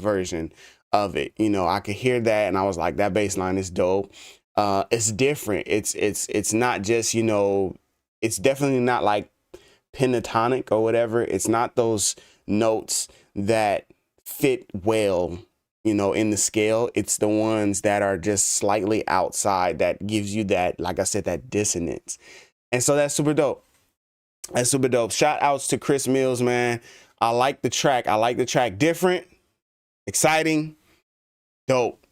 version of it. You know, I could hear that and I was like, that bass line is dope. It's different. It's not just, you know, it's definitely not like pentatonic or whatever. It's not those notes that fit well, you know, in the scale. It's the ones that are just slightly outside that gives you that, like I said, that dissonance. And so that's super dope. That's super dope. Shout outs to Chris Mills, man. I like the track. I like the track. Different, exciting, dope,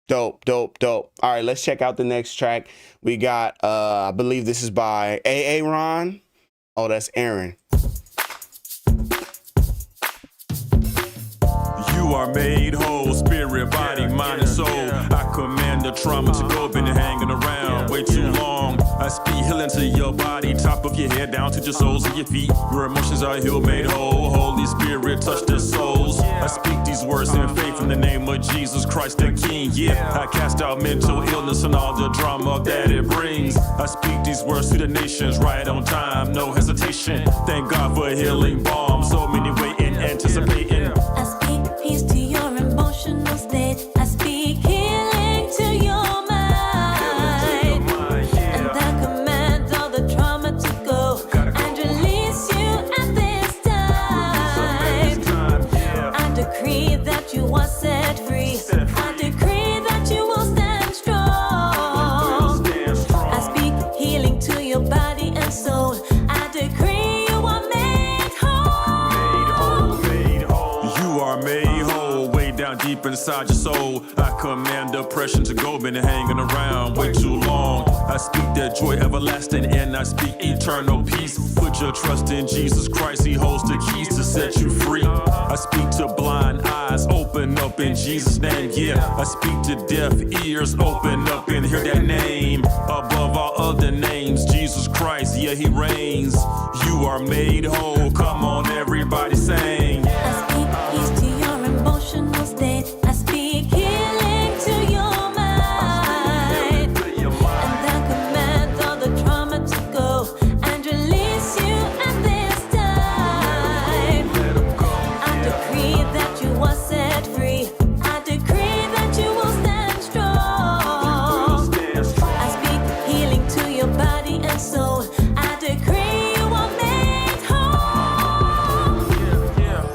dope, dope, dope. All right, let's check out the next track. We got, I believe this is by Aaron. Oh, that's Aaron. You are made whole, spirit, body, mind, and soul. I command the trauma to go, been hanging around way too long. I speak healing to your body, top of your head down to your soles of your feet. Your emotions are healed, made whole. Holy Spirit, touch their souls. I speak these words in faith in the name of Jesus Christ the King. Yeah, I cast out mental illness and all the drama that it brings. I speak these words to the nations right on time, no hesitation. Thank God for healing balm. So many waiting, anticipating. I speak peace to your emotional state. I speak healing to your mind. inside your soul. I command depression to go, been hanging around way too long. I speak that joy everlasting and I speak eternal peace. Put your trust in Jesus Christ, he holds the keys to set you free. I speak to blind eyes, open up in Jesus' name, yeah. I speak to deaf ears, open up and hear that name. Above all other names, Jesus Christ, yeah, he reigns. You are made whole, come on everybody sing. I speak peace to your emotional state. I speak healing to your mind. And I command all the trauma to go and release you at this time. I decree that you are set free. I decree that you will stand strong. I speak healing to your body and soul. I decree you are made whole.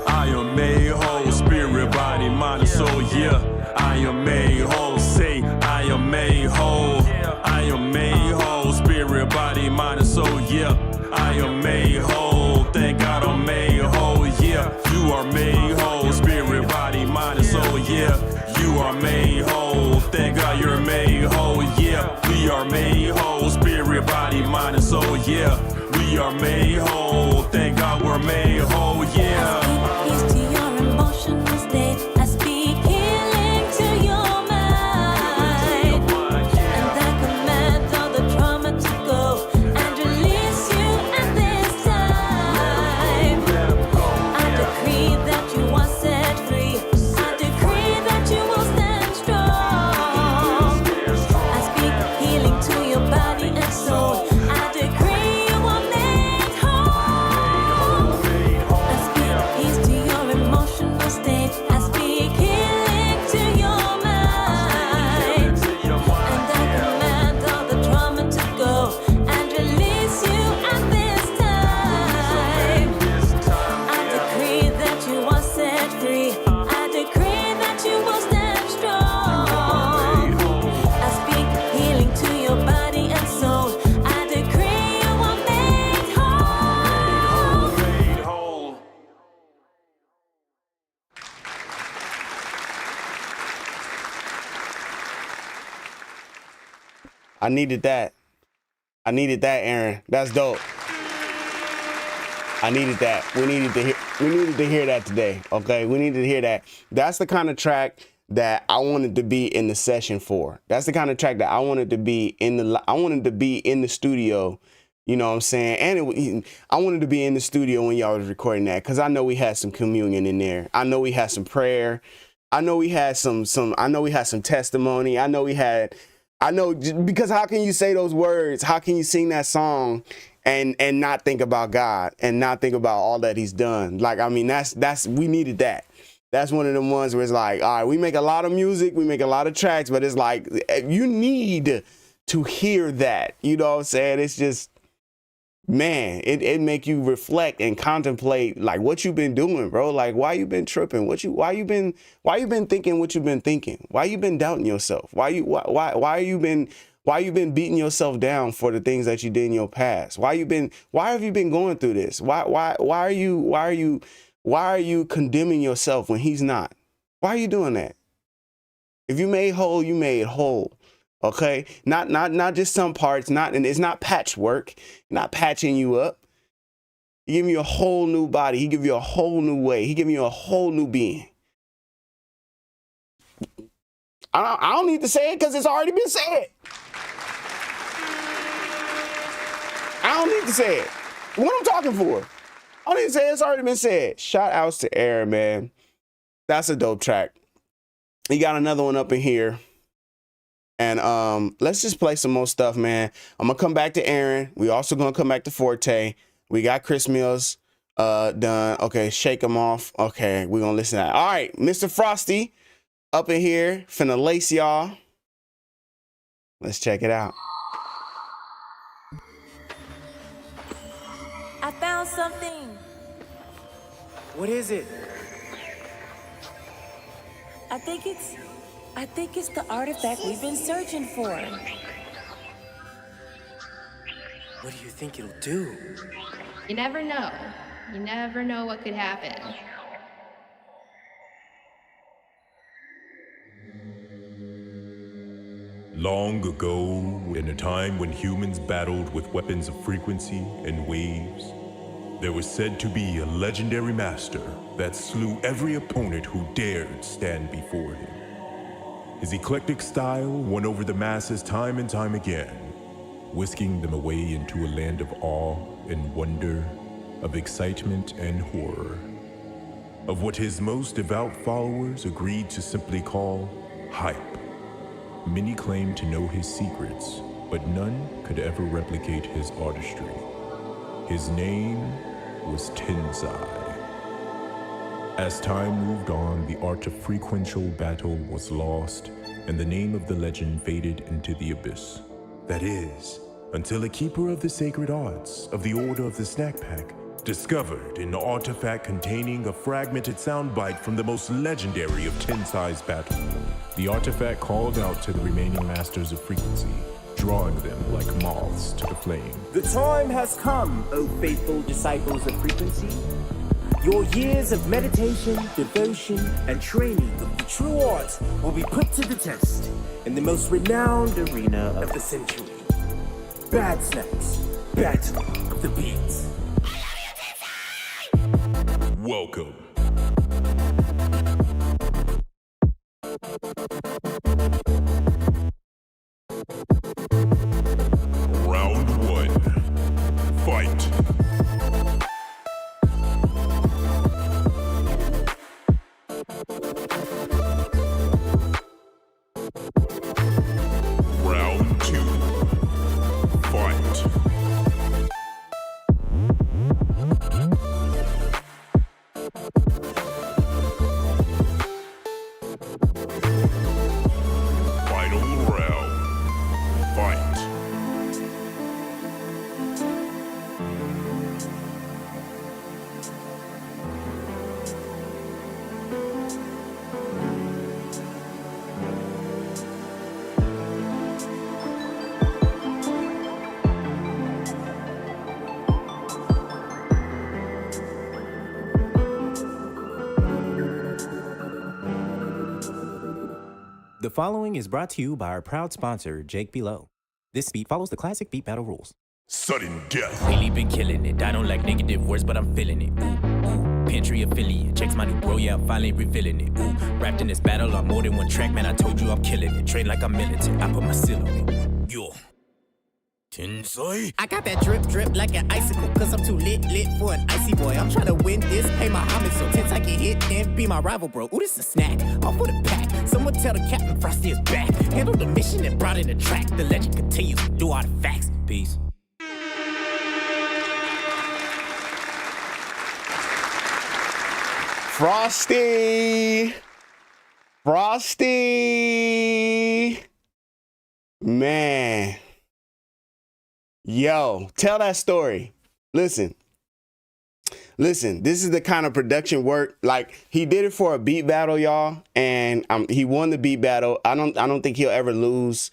I am made whole, spirit, body, mind, and soul, yeah. I am made whole, say, I am made whole. I am made whole, spirit, body, mind, and soul, yeah. I am made whole, thank God I'm made whole, yeah. You are made whole, spirit, body, mind, and soul, yeah. You are made whole, thank God you're made whole, yeah. We are made whole, spirit, body, mind, and soul, yeah. We are made whole, thank God we're made whole, yeah. I speak peace to your emotional state. I speak healing to your mind. And I command all the trauma to go and release you at this time. I decree that you are set free. I decree that you will stand strong. I speak healing to your body and soul. I decree you are made whole. I speak peace to your emotional state. I speak healing to your mind. And I command all the trauma to go and release you at this time. I decree that you are set free. I decree that you will stand strong. I speak healing to your body and soul. I decree you are made whole. Made whole. I needed that. I needed that, Aaron. That's dope. I needed that. We needed to hear that today. Okay, we needed to hear that. That's the kind of track that I wanted to be in the session for. That's the kind of track that I wanted to be in the studio. You know what I'm saying? And I wanted to be in the studio when y'all was recording that, because I know we had some communion in there. I know we had some prayer. I know we had some testimony. Because how can you say those words? How can you sing that song and not think about God and not think about all that he's done? Like, I mean, we needed that. That's one of them ones where it's like, all right, we make a lot of music, we make a lot of tracks, but it's like, you need to hear that. You know what I'm saying? It's just, man, it make you reflect and contemplate like what you've been doing, bro. Like, why you been tripping? Why you been thinking what you've been thinking? Why you been doubting yourself? Why you been beating yourself down for the things that you did in your past? Why have you been going through this? Why are you condemning yourself when he's not? Why are you doing that? If you made whole, you made whole. Okay, not just some parts. And it's not patchwork. Not patching you up. He giving you a whole new body. He give you a whole new way. He giving you a whole new being. I don't need to say it because it's already been said. I don't need to say it. What I'm talking for? I don't need to say it. It's already been said. Shout outs to Aaron, man. That's a dope track. He got another one up in here. And let's just play some more stuff, man. I'm gonna come back to Aaron. We also gonna come back to Forte. We got Chris Mills done. Okay, shake him off. Okay, we're gonna listen to that. All right, Mr. Frosty up in here, finna lace y'all. Let's check it out. I found something. What is it? I think it's the artifact we've been searching for. What do you think it'll do? You never know. You never know what could happen. Long ago, in a time when humans battled with weapons of frequency and waves, there was said to be a legendary master that slew every opponent who dared stand before him. His eclectic style won over the masses time and time again, whisking them away into a land of awe and wonder, of excitement and horror, of what his most devout followers agreed to simply call hype. Many claimed to know his secrets, but none could ever replicate his artistry. His name was Tensai. As time moved on, the art of frequential battle was lost, and the name of the legend faded into the abyss. That is, until a keeper of the sacred arts of the Order of the Snack Pack discovered an artifact containing a fragmented soundbite from the most legendary of Tensai's battles. The artifact called out to the remaining masters of frequency, drawing them like moths to the flame. The time has come, O faithful disciples of frequency. Your years of meditation, devotion, and training of the true art will be put to the test in the most renowned arena of the century. Bad Snacks, Battle of the Beats. Welcome. Round 1. Fight. Round 2. Fight. Final round. Fight. The following is brought to you by our proud sponsor, Jake Below. This beat follows the classic beat battle rules. Sudden death. Lately been killing it. I don't like negative words, but I'm feeling it. Ooh, ooh. Pantry affiliate. Checks my new bro, yeah, I'm finally revealing it. Ooh, wrapped in this battle on more than one track, man. I told you I'm killing it. Train like I'm militant. I put my seal on it. Yo. Tensai. I got that drip like an icicle, cause I'm too lit for an icy boy. I'm trying to win this, pay my homage, so Tensai get hit and be my rival, bro. Ooh, this a snack, all for the pack. Someone tell the Captain Frosty is back. Handle the mission and brought in the track. The legend continues through all the facts. Peace. Frosty, man, yo, tell that story. Listen, this is the kind of production work, like, he did it for a beat battle, y'all, and he won the beat battle. I don't think he'll ever lose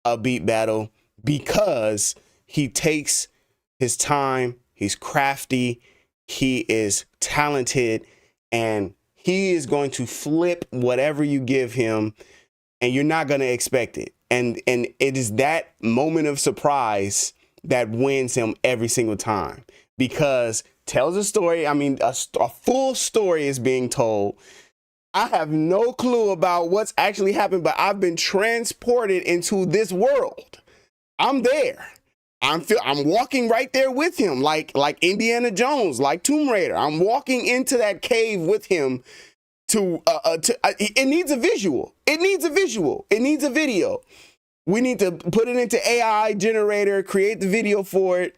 a beat battle because he takes his time, he's crafty, he is talented, and he is going to flip whatever you give him, and you're not going to expect it. And it is that moment of surprise that wins him every single time, because tells a story. I mean, a full story is being told. I have no clue about what's actually happened, but I've been transported into this world. I'm there. I'm walking right there with him, like Indiana Jones, like Tomb Raider. I'm walking into that cave with him. It needs a visual. It needs a visual. It needs a video. We need to put it into AI generator, create the video for it.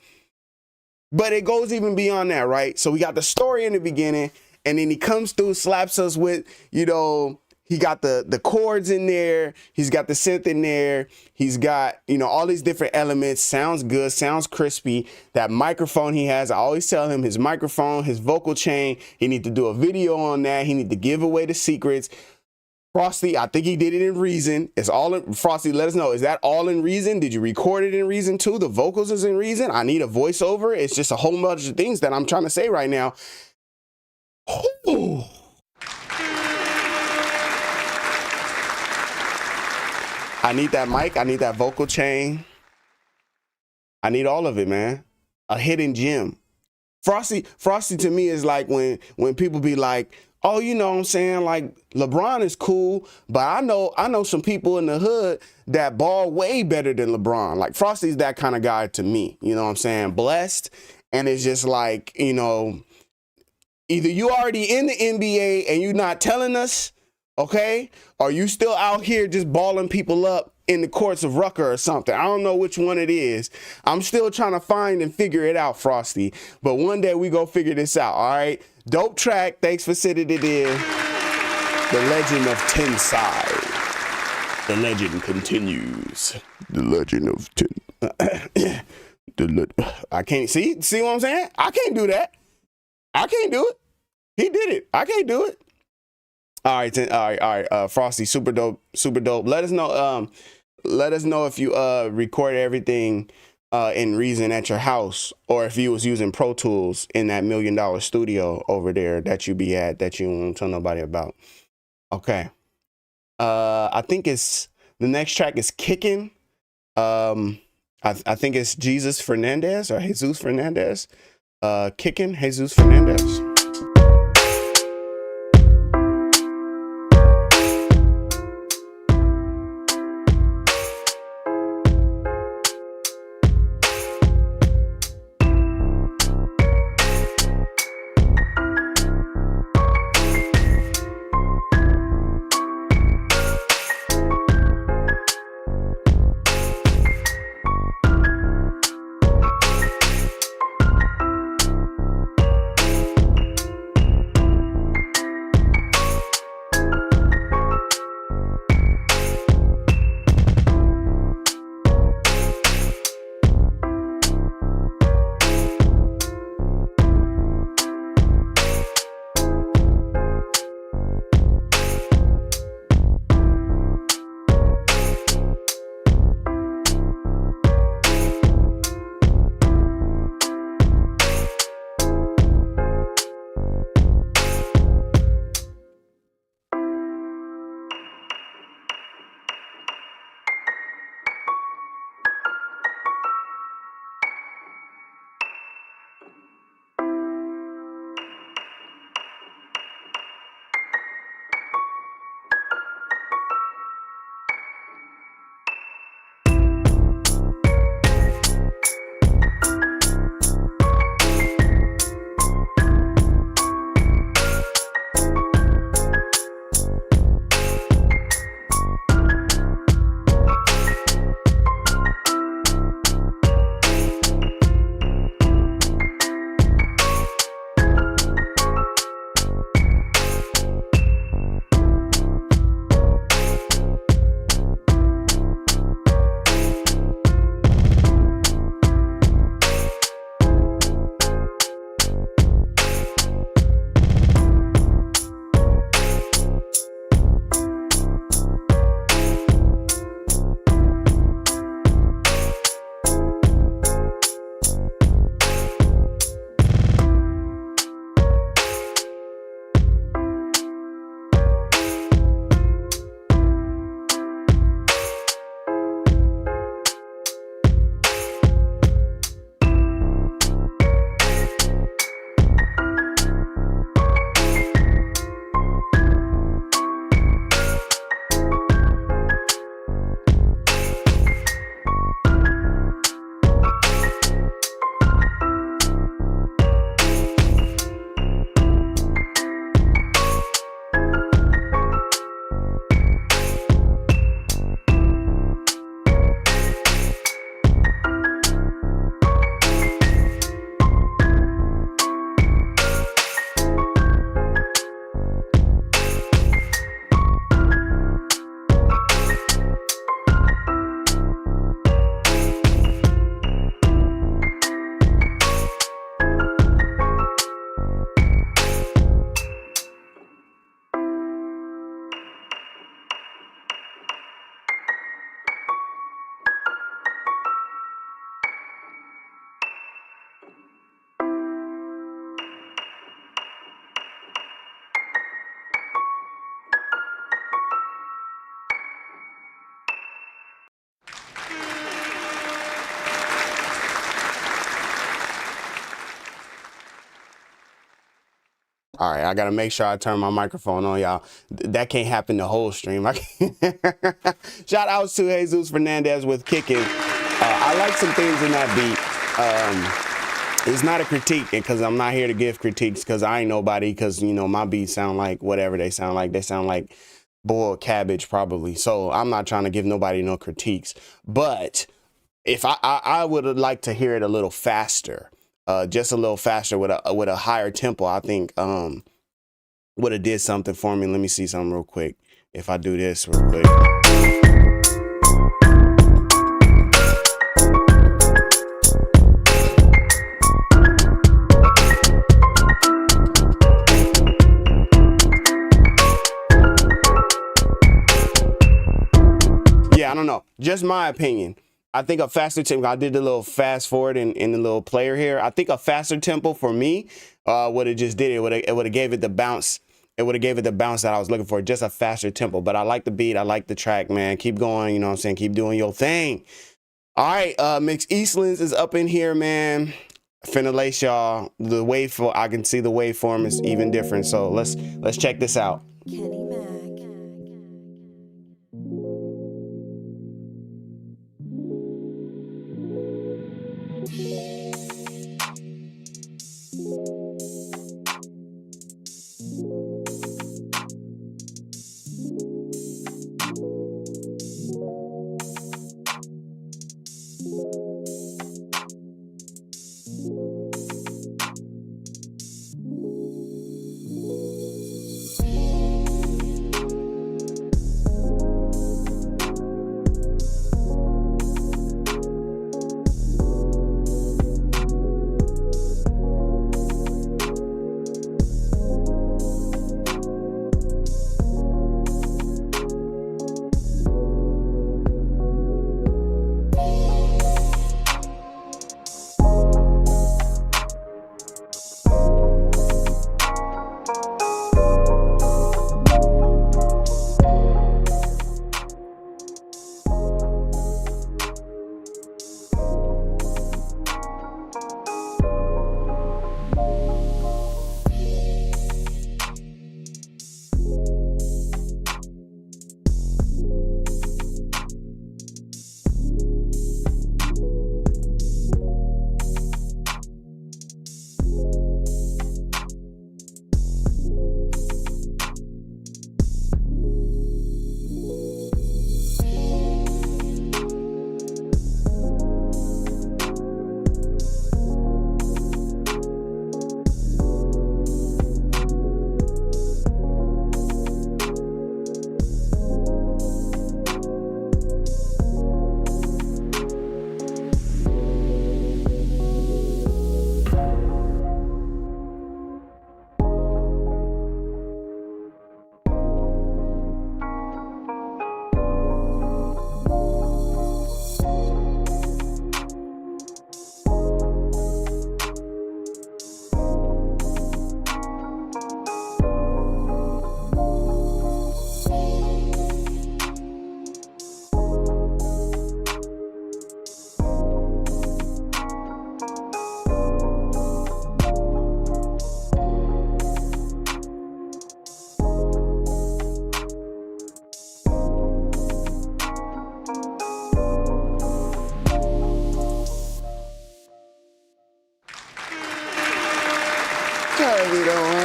But it goes even beyond that, right? So we got the story in the beginning, and then he comes through, slaps us with, you know, he got the chords in there. He's got the synth in there. He's got, you know, all these different elements. Sounds good, sounds crispy. That microphone he has, I always tell him his microphone, his vocal chain, he need to do a video on that. He need to give away the secrets. Frosty, I think he did it in Reason. It's all in, Frosty, let us know. Is that all in Reason? Did you record it in Reason too? The vocals is in Reason. I need a voiceover. It's just a whole bunch of things that I'm trying to say right now. Ooh. I need that mic. I need that vocal chain. I need all of it, man. A hidden gem. Frosty to me is like when people be like, oh, you know what I'm saying? Like LeBron is cool, but I know some people in the hood that ball way better than LeBron. Like Frosty's that kind of guy to me. You know what I'm saying? Blessed. And it's just like, you know, either you already in the NBA and you not telling us, okay? Or you still out here just balling people up in the courts of Rucker or something. I don't know which one it is. I'm still trying to find and figure it out, Frosty. But one day we go figure this out, all right? Dope track. Thanks for sending it in. The Legend of Tensai. The legend continues. The Legend of I can't see what I'm saying? I can't do that. I can't do it. He did it. I can't do it. All right. Frosty, super dope. Let us know if you record everything in Reason at your house, or if you was using Pro Tools in that $1 million studio over there that you be at that you won't tell nobody about. Okay. I think it's the next track is Kicking. I think it's Jesus Fernandez. Kicking, Jesus Fernandez. All right, I gotta make sure I turn my microphone on, y'all. That can't happen the whole stream. Shout out to Jesus Fernandez with kicking. I like some things in that beat. It's not a critique because I'm not here to give critiques because I ain't nobody, because, you know, my beats sound like whatever they sound like. They sound like boiled cabbage probably. So I'm not trying to give nobody no critiques. But if I would like to hear it a little faster. Just a little faster with a higher tempo, I think would have did something for me. Let me see something real quick. If I do this real quick. Yeah, I don't know. Just my opinion. I think a faster tempo, I did the little fast forward in the little player here. I think a faster tempo for me would have just did it. It would have gave it the bounce. It would have gave it the bounce that I was looking for, just a faster tempo. But I like the beat. I like the track, man. Keep going, you know what I'm saying? Keep doing your thing. All right, Mix Eastlands is up in here, man. Finna lace y'all. The waveform, I can see the waveform is even different. So let's check this out.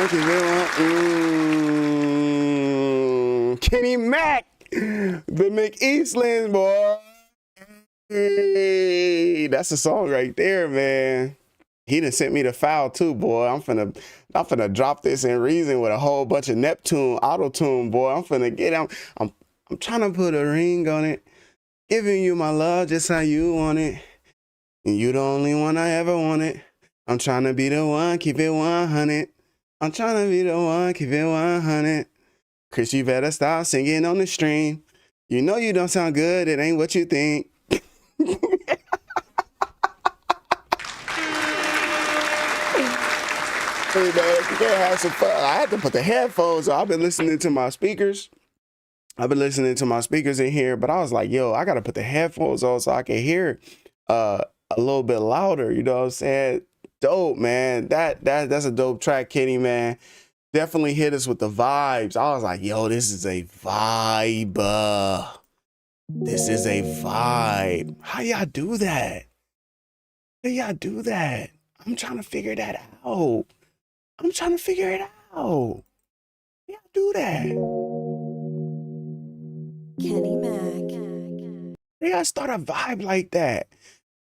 Kenny Mac. Kenny Mac, the McEastlands, boy. Hey, that's a song right there, man. He done sent me the file too, boy. I'm finna drop this in Reason with a whole bunch of Neptune auto tune, boy. I'm finna get him. I'm trying to put a ring on it, giving you my love just how you want it. And you the only one I ever wanted. I'm trying to be the one, keep it 100. I'm trying to be the one, keep it 100. Chris, you better stop singing on the stream. You know you don't sound good, it ain't what you think. Hey man, you can't have some fun. I had to put the headphones on. I've been listening to my speakers. In here, but I was like, yo, I gotta put the headphones on so I can hear a little bit louder. You know what I'm saying? Dope, man. That's a dope track, Kenny, man. Definitely hit us with the vibes. I was like, yo, this is a vibe. This is a vibe. How y'all do that? How y'all do that? I'm trying to figure that out. I'm trying to figure it out. How y'all do that? Kenny Mac. They gotta start a vibe like that.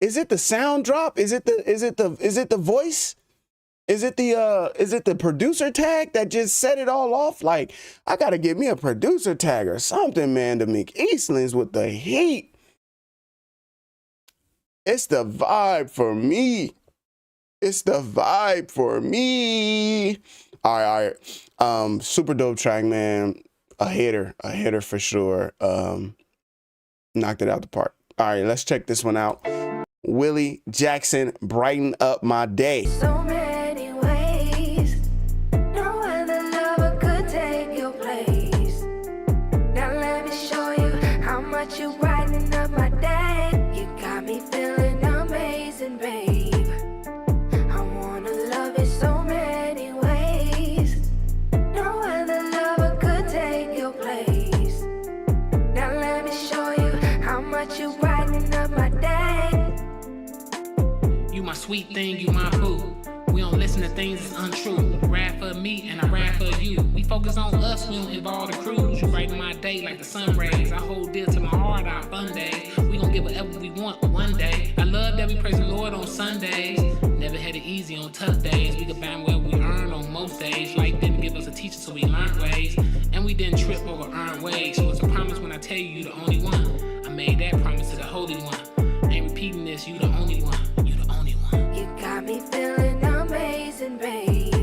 Is it the sound drop? Is it the voice? Is it the producer tag that just set it all off? Like, I gotta get me a producer tag or something, man, to make Eastlands with the heat. It's the vibe for me. It's the vibe for me. All right. Super dope track, man. A hitter for sure. Knocked it out the park. All right, let's check this one out. Willie Jackson, Brighten Up My Day. So many ways. No other lover could take your place. Now let me show you how much you brighten up my day. You got me feeling amazing, babe. I wanna love you so many ways. No other lover could take your place. Now let me show you how much you brighten up my day. You my sweet thing, you my boo. We don't listen to things that's untrue. You rap for me and I rap for you. We focus on us, we don't involve the crews. You brighten my day like the sun rays. I hold dear to my heart our fun day. We gon' get whatever we want one day. I love that we praise the Lord on Sundays. Never had it easy on tough days. We could find what we earn on most days. Life didn't give us a teacher, so we learned ways. And we didn't trip over earned ways. So it's a promise when I tell you, you the only one. I made that promise to the Holy One. Ain't repeating this, you the only one. You the only one. You got me feeling amazing, babe.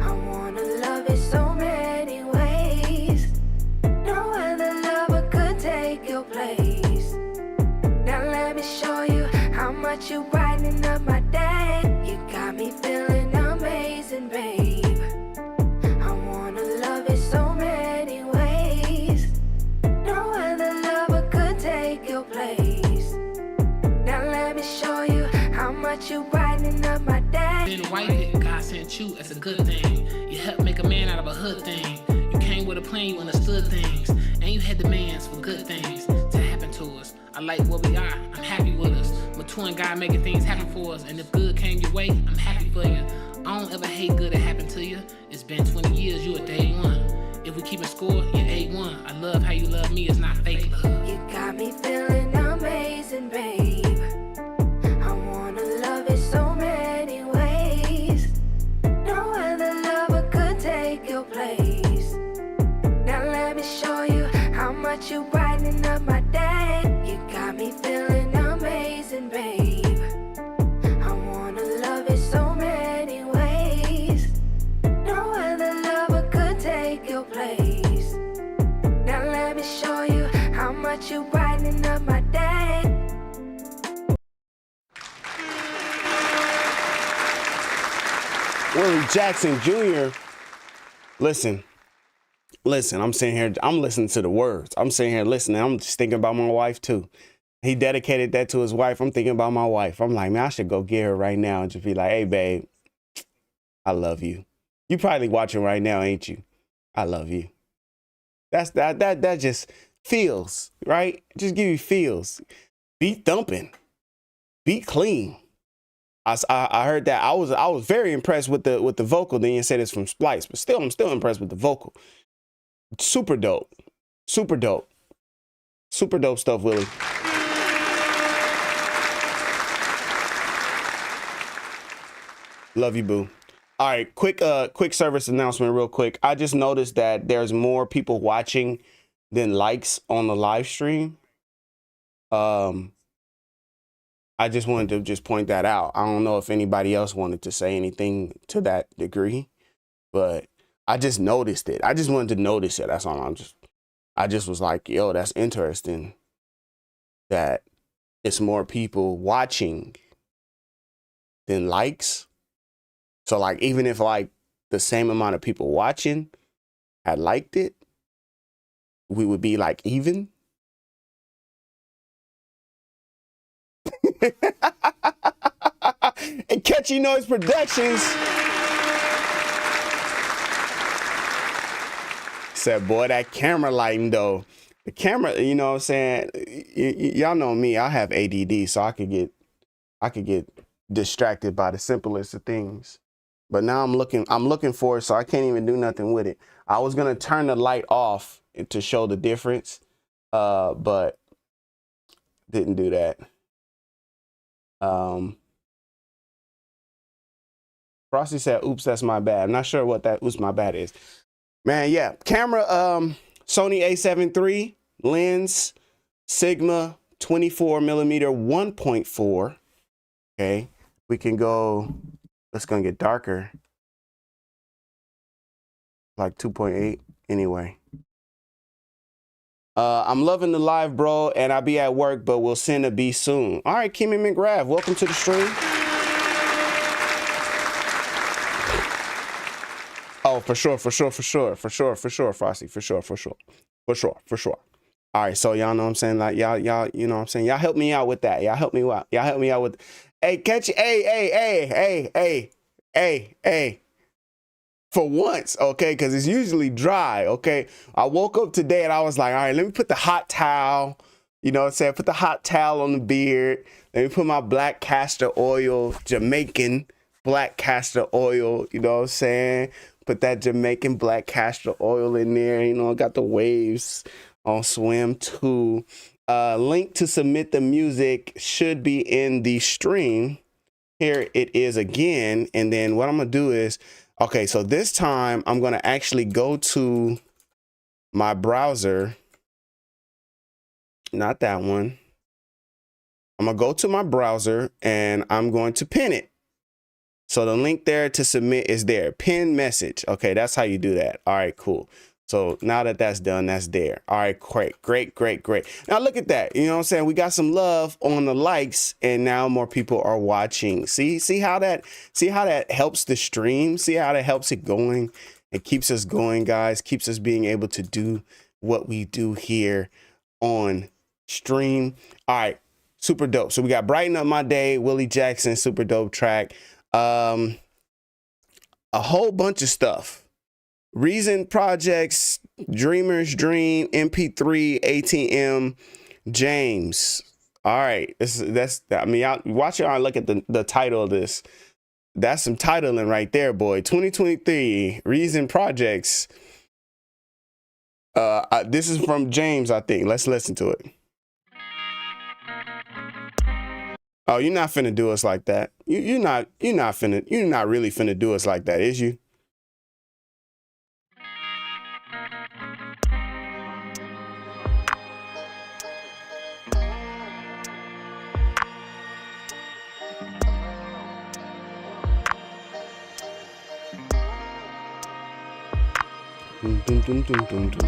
I wanna love you so many ways. No other lover could take your place. Now let me show you how much you brighten up my day. You got me feeling amazing, babe. I wanna love you so many ways. No other lover could take your place. Now let me show you how much you brighten up my day. Didn't wipe it, God sent you, that's a good thing. You helped make a man out of a hood thing. You came with a plan, you understood things. And you had demands for good things to happen to us. I like what we are, I'm happy with us. Maturing God making things happen for us. And if good came your way, I'm happy for you. I don't ever hate good that happened to you. It's been 20 years, you a day one. If we keep a score, you're A1. I love how you love me, it's not fake love. You got me feeling amazing, babe. I wanna love you so many ways. No other lover could take your place. Now let me show you how much you brighten up my day. You got me feeling amazing, babe. I wanna love you so many ways. No other lover could take your place. Now let me show you how much you brighten up my day. Willie Jackson Jr. Listen, I'm sitting here, I'm listening to the words. I'm sitting here listening. I'm just thinking about my wife too. He dedicated that to his wife. I'm thinking about my wife. I'm like, man, I should go get her right now and just be like, hey, babe, I love you. You probably watching right now, ain't you? I love you. That just feels, right? Just give you feels. Beat thumping. Beat clean. I heard that. I was very impressed with the vocal. Then you said it's from Splice, but still, I'm still impressed with the vocal. Super dope. Super dope. Super dope stuff, Willie. Love you, boo. All right, quick service announcement real quick. I just noticed that there's more people watching than likes on the live stream. I just wanted to just point that out. I don't know if anybody else wanted to say anything to that degree, but I just noticed it. I just wanted to notice it. That's all. I just was like, yo, that's interesting that it's more people watching than likes. So like, even if like the same amount of people watching had liked it, we would be like even. And Catchy Noise Productions said, boy, that camera lighting though. The camera, you know what I'm saying? Y'all know me, I have ADD, so I could get distracted by the simplest of things. But now I'm looking for it, so I can't even do nothing with it. I was gonna turn the light off to show the difference, but didn't do that. Frosty said, oops, that's my bad. I'm not sure what that oops my bad is. Man, yeah. Camera, Sony A7 III, lens, Sigma 24mm 1.4. Okay. We can go, it's gonna get darker. Like 2.8 anyway. I'm loving the live, bro, and I'll be at work, but we'll send a B soon. All right, Kimmy McGrath, welcome to the stream. Oh, for sure, Frosty, for sure. All right, so y'all know what I'm saying, like y'all, you know what I'm saying, y'all help me out with that. Y'all help me out with. Hey, catch it. Hey. For once, okay, because it's usually dry, okay? I woke up today and I was like, all right, let me put the hot towel, you know what I'm saying? Put the hot towel on the beard. Let me put my black castor oil, Jamaican black castor oil, you know what I'm saying? Put that Jamaican black castor oil in there, you know, got the waves on Swim too. Link to submit the music should be in the stream. Here it is again, and then what I'm gonna do is, okay, so this time I'm going to actually go to my browser. Not that one. I'm going to go to my browser and I'm going to pin it. So the link there to submit is there. Pin message. Okay, that's how you do that. All right, cool. So now that that's done, that's there. All right, great. Now look at that. You know what I'm saying? We got some love on the likes and now more people are watching. See how that helps the stream? See how that helps it going? It keeps us going, guys. Keeps us being able to do what we do here on stream. All right, super dope. So we got Brighten Up My Day, Willie Jackson, super dope track. A whole bunch of stuff. Reason Projects, Dreamers Dream, MP3, ATM, James. All right, I mean, y'all watch y'all look at the title of this. That's some titling right there, boy. 2023 Reason Projects. This is from James, I think. Let's listen to it. Oh, you're not finna do us like that. You're not really finna do us like that, is you? Dum, dum, dum, dum, dum.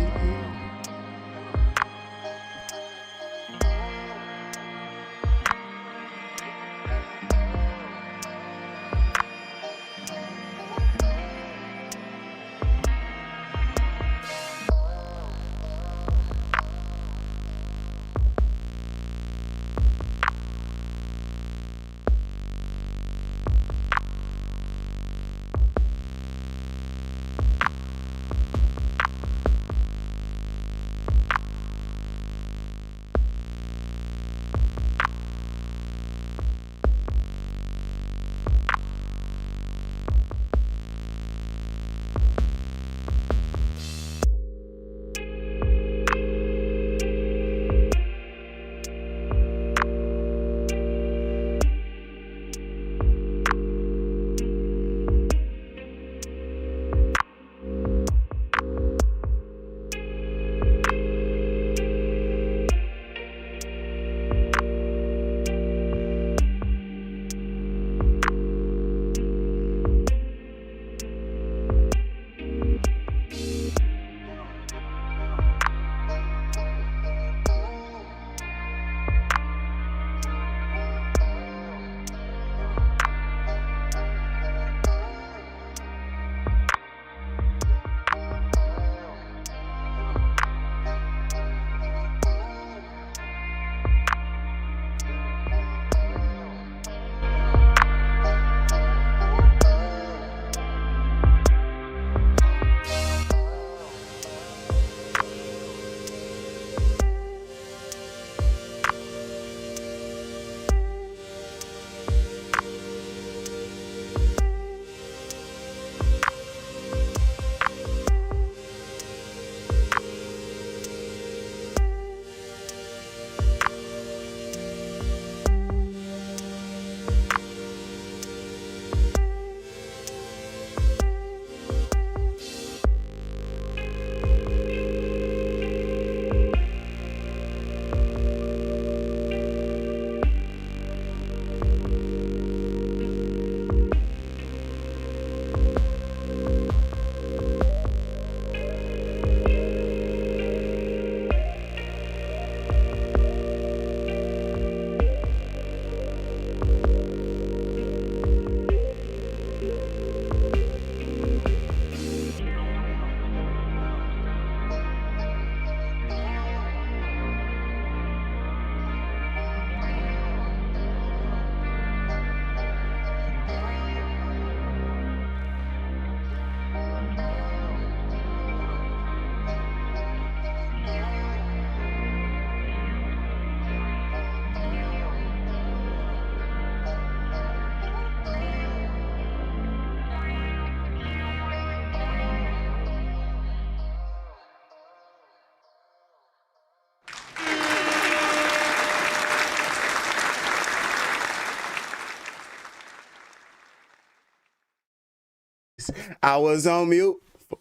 I was on mute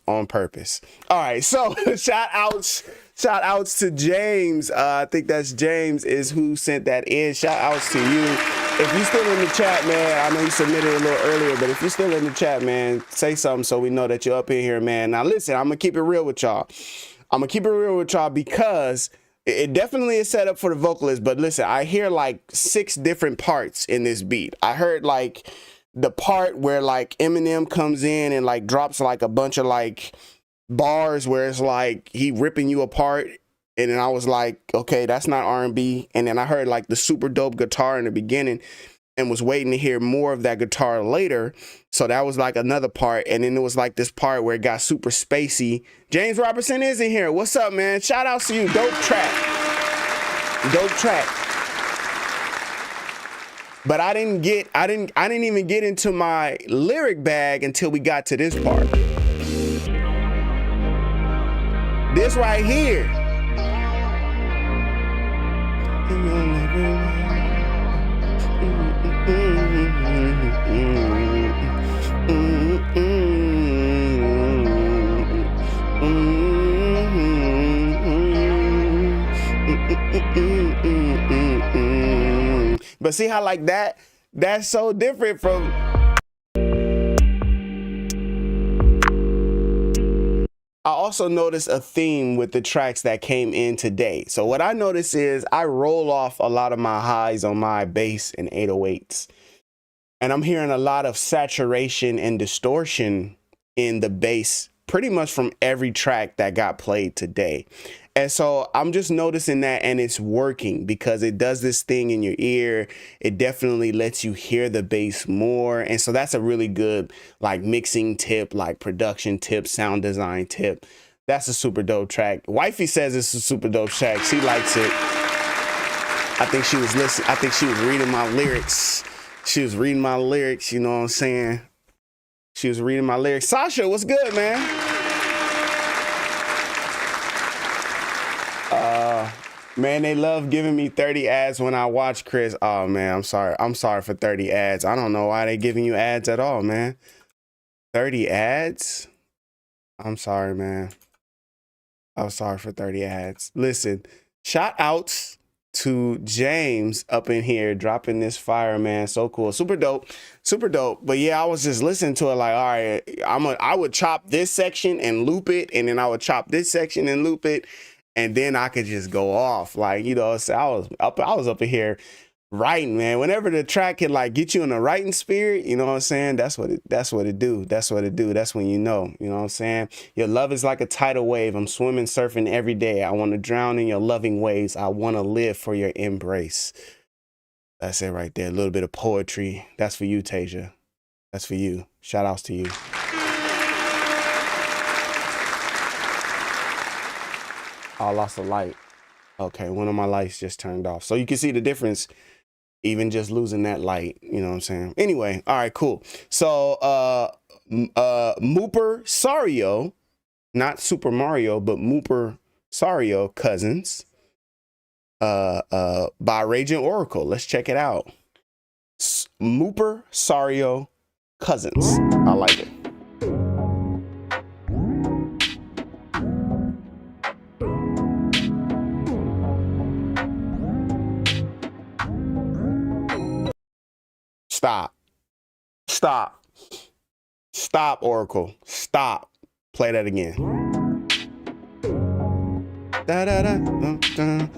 on purpose. All right, so shout outs to James. I think that's James is who sent that in. Shout outs to you. If you're still in the chat, man, I know you submitted a little earlier, but if you're still in the chat, man, say something so we know that you're up in here, man. Now listen, I'm gonna keep it real with y'all. Because it definitely is set up for the vocalist, but listen, I hear like 6 different parts in this beat. I heard like the part where like Eminem comes in and like drops like a bunch of like bars where it's like he ripping you apart, and then I was like, okay, that's not R&B. And then I heard like the super dope guitar in the beginning and was waiting to hear more of that guitar later. So that was like another part. And then it was like this part where it got super spacey. James Robertson is in here. What's up, man? Shout outs to you. Dope track. But I didn't even get into my lyric bag until we got to this part. This right here. But see how like that's so different from I also noticed a theme with the tracks that came in today. So what I noticed is I roll off a lot of my highs on my bass and 808s. And I'm hearing a lot of saturation and distortion in the bass pretty much from every track that got played today. And so I'm just noticing that, and it's working because it does this thing in your ear. It definitely lets you hear the bass more. And so that's a really good like mixing tip, like production tip, sound design tip. That's a super dope track. Wifey says it's a super dope track. She likes it. I think she was listening. I think she was reading my lyrics. She was reading my lyrics. You know what I'm saying? She was reading my lyrics. Sasha, what's good, man? Man, they love giving me 30 ads when I watch Chris. Oh man, I'm sorry. I'm sorry for 30 ads. I don't know why they giving you ads at all, man. 30 ads? I'm sorry, man. I'm sorry for 30 ads. Listen, shout outs to James up in here dropping this fire, man. So cool. Super dope. Super dope. But yeah, I was just listening to it like, all right, I would chop this section and loop it, and then I would chop this section and loop it. And then I could just go off, like, you know. So I was up in here writing, man. Whenever the track can like get you in the writing spirit, you know what I'm saying? That's what it do. That's when you know what I'm saying? Your love is like a tidal wave. I'm swimming, surfing every day. I want to drown in your loving waves. I want to live for your embrace. That's it right there. A little bit of poetry. That's for you, Tasia. That's for you. Shout outs to you. I lost a light. Okay, one of my lights just turned off. So you can see the difference, even just losing that light. You know what I'm saying? Anyway, all right, cool. So Mooper Sario, not Super Mario, but Mooper Sario Cousins, by Raging Oracle. Let's check it out. Mooper Sario Cousins. I like it. Stop, Oracle. Stop. Play that again. Da, da, da, da, da.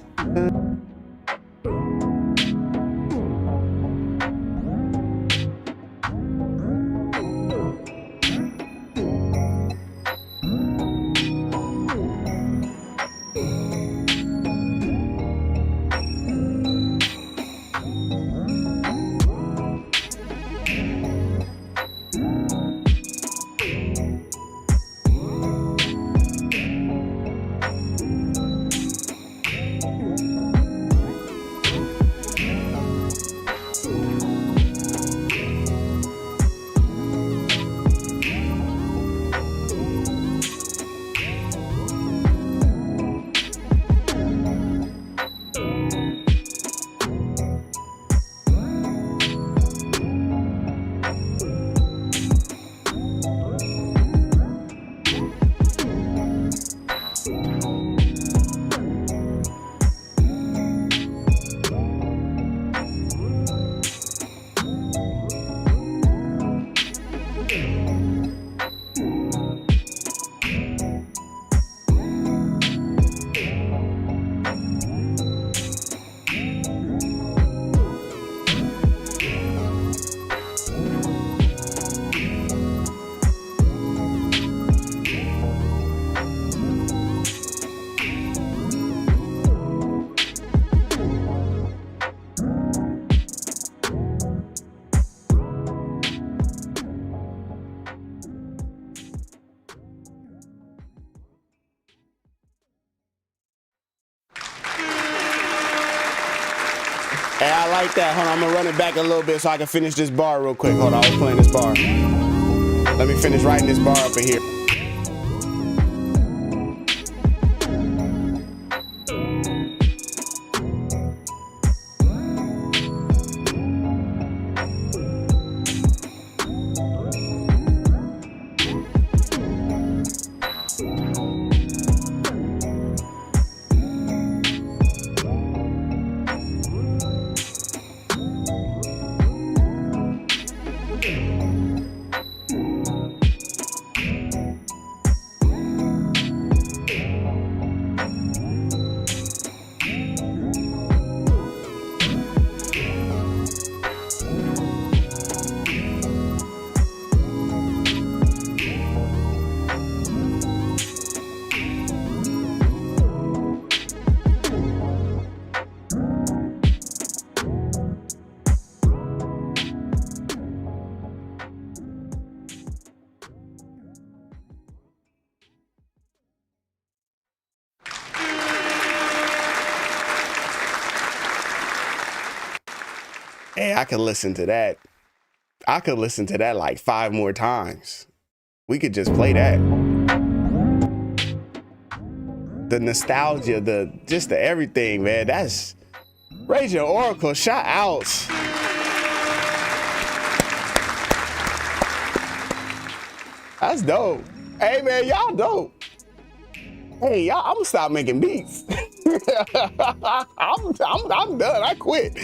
Hey, I like that. Hold on, I'm gonna run it back a little bit so I can finish this bar real quick. Hold on, I was playing this bar. Let me finish writing this bar up in here. Hey, I could listen to that. I could listen to that like 5 more times. We could just play that. The nostalgia, just the everything, man. That's Raging Oracle. Shout outs. That's dope. Hey, man, y'all dope. Hey, y'all, I'm gonna stop making beats. I'm done. I quit.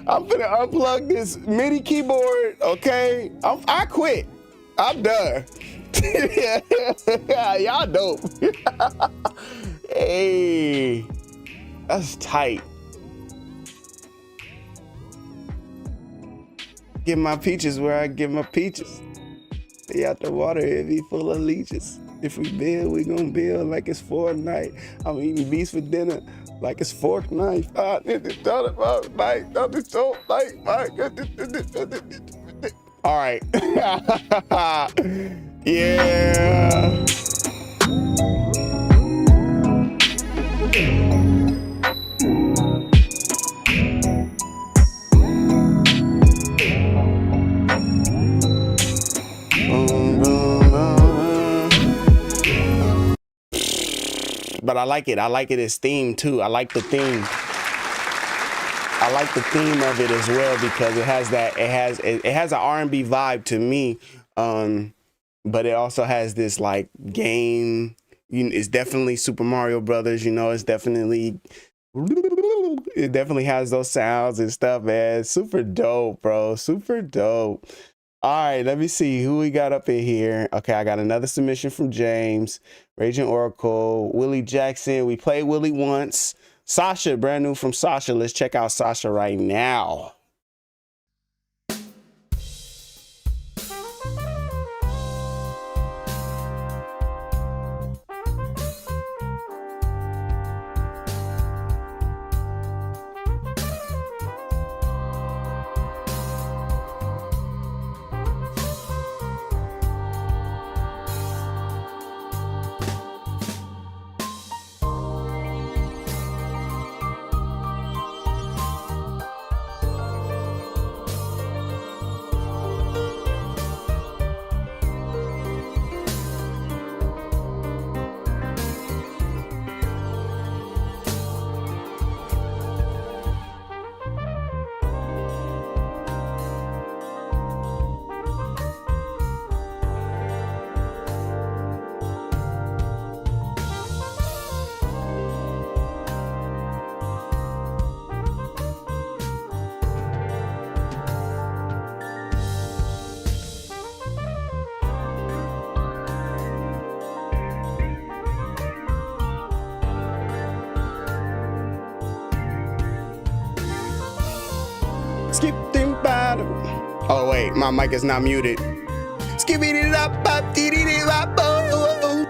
I'm gonna unplug this MIDI keyboard. Okay, I quit. I'm done. Y'all dope. Hey, that's tight. Get my peaches where I get my peaches. Stay out the water, it be full of leeches. If we build, we gon' build like it's Fortnite. I'm eating beats for dinner like it's fork knife. All right. Yeah. But I like it. I like it as theme too. I like the theme. I like the theme of it as well because it has that. It has an R&B vibe to me. But it also has this like game. It's definitely Super Mario Brothers. You know, it definitely has those sounds and stuff, man. Super dope, bro. Super dope. All right, let me see who we got up in here. Okay, I got another submission from James, Raging Oracle, Willie Jackson. We played Willie once. Sasha, brand new from Sasha. Let's check out Sasha right now. Skip them bottom. Oh wait, my mic is not muted. Skippity it up, up, dee dee dee up, oh, oh, oh.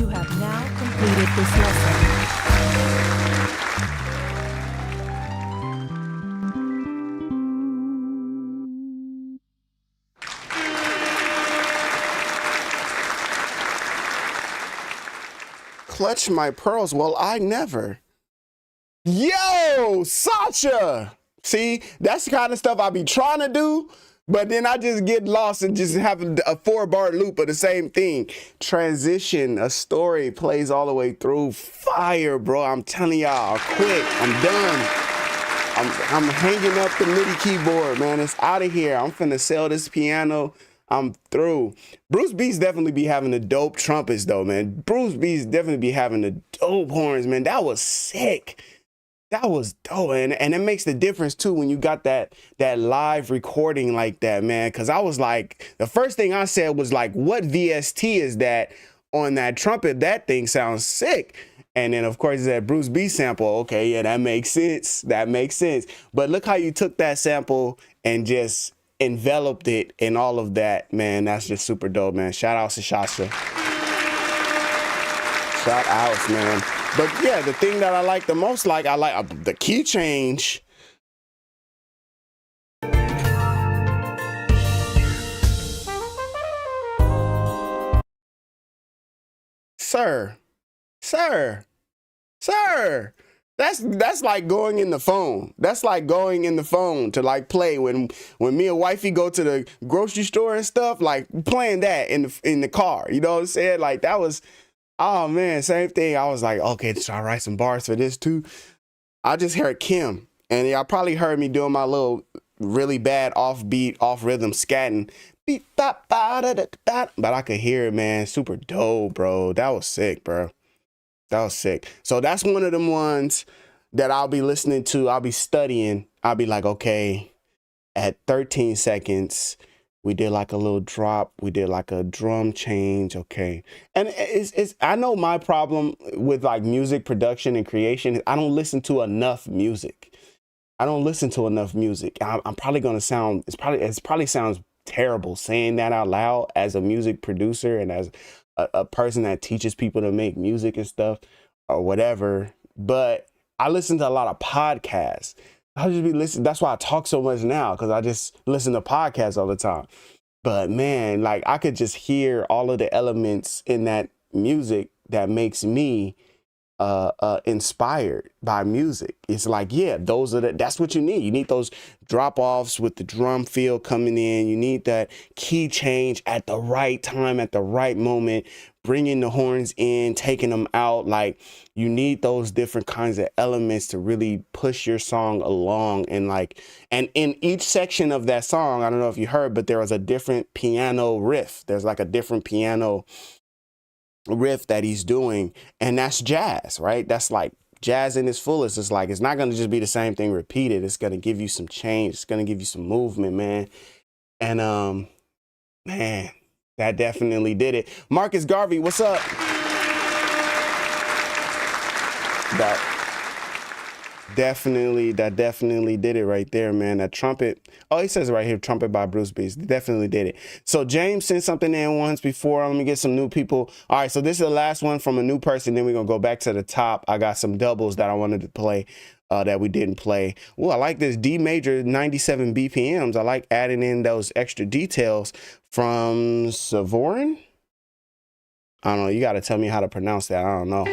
You have now completed this lesson. Clutch my pearls. Well, I never. Yo, Sasha. See, that's the kind of stuff I be trying to do, but then I just get lost and just have a 4-bar loop of the same thing. Transition, a story plays all the way through. Fire, bro. I'm telling y'all, quick. I'm done. I'm hanging up the MIDI keyboard, man. It's out of here. I'm finna sell this piano. I'm through. Bruce B's definitely be having the dope trumpets though, man. Bruce B's definitely be having the dope horns, man. That was sick. That was dope, and it makes the difference too when you got that live recording like that, man. Cause I was like, the first thing I said was like, what VST is that on that trumpet? That thing sounds sick. And then of course that Bruce B sample. Okay, yeah, that makes sense. That makes sense. But look how you took that sample and just enveloped it in all of that, man. That's just super dope, man. Shout out to Shasha. Shout outs, man. But yeah, the thing that I like the most, I like the key change. Sir. That's like going in the phone. That's like going in the phone to like play when me and wifey go to the grocery store and stuff, like playing that in the car. You know what I'm saying? Like that was, oh man, same thing. I was like, okay, should I write some bars for this too? I just heard Kim, and y'all probably heard me doing my little really bad offbeat, off rhythm scatting. But I could hear it, man. Super dope, bro. That was sick, bro. That was sick. So that's one of them ones that I'll be listening to. I'll be studying. I'll be like, okay, at 13 seconds, we did like a little drop. We did like a drum change. Okay. And it's I know my problem with like music production and creation is I don't listen to enough music. I'm probably going to sound, it probably sounds terrible saying that out loud as a music producer and as a person that teaches people to make music and stuff or whatever. But I listen to a lot of podcasts. I'll just be listening. That's why I talk so much now, because I just listen to podcasts all the time. But man, like I could just hear all of the elements in that music that makes me inspired by music. It's like, yeah, that's what you need. You need those drop offs with the drum feel coming in. You need that key change at the right time, at the right moment, bringing the horns in, taking them out. Like you need those different kinds of elements to really push your song along. And in each section of that song, I don't know if you heard, but there was a different piano riff. There's like a different piano riff that he's doing, and that's jazz, right? That's like jazz in its fullest. It's like, it's not going to just be the same thing repeated. It's going to give you some change. It's going to give you some movement, man. And man, that definitely did it. Marcus Garvey, what's up? That definitely did it right there, man. That trumpet. Oh, he says right here, trumpet by Bruce Beats. Definitely did it. So James sent something in once before. Let me get some new people. All right, so this is the last one from a new person. Then we're gonna go back to the top. I got some doubles that I wanted to play that we didn't play. Oh, I like this D major 97 BPMs. I like adding in those extra details from Savorin. I don't know. You got to tell me how to pronounce that. I don't know.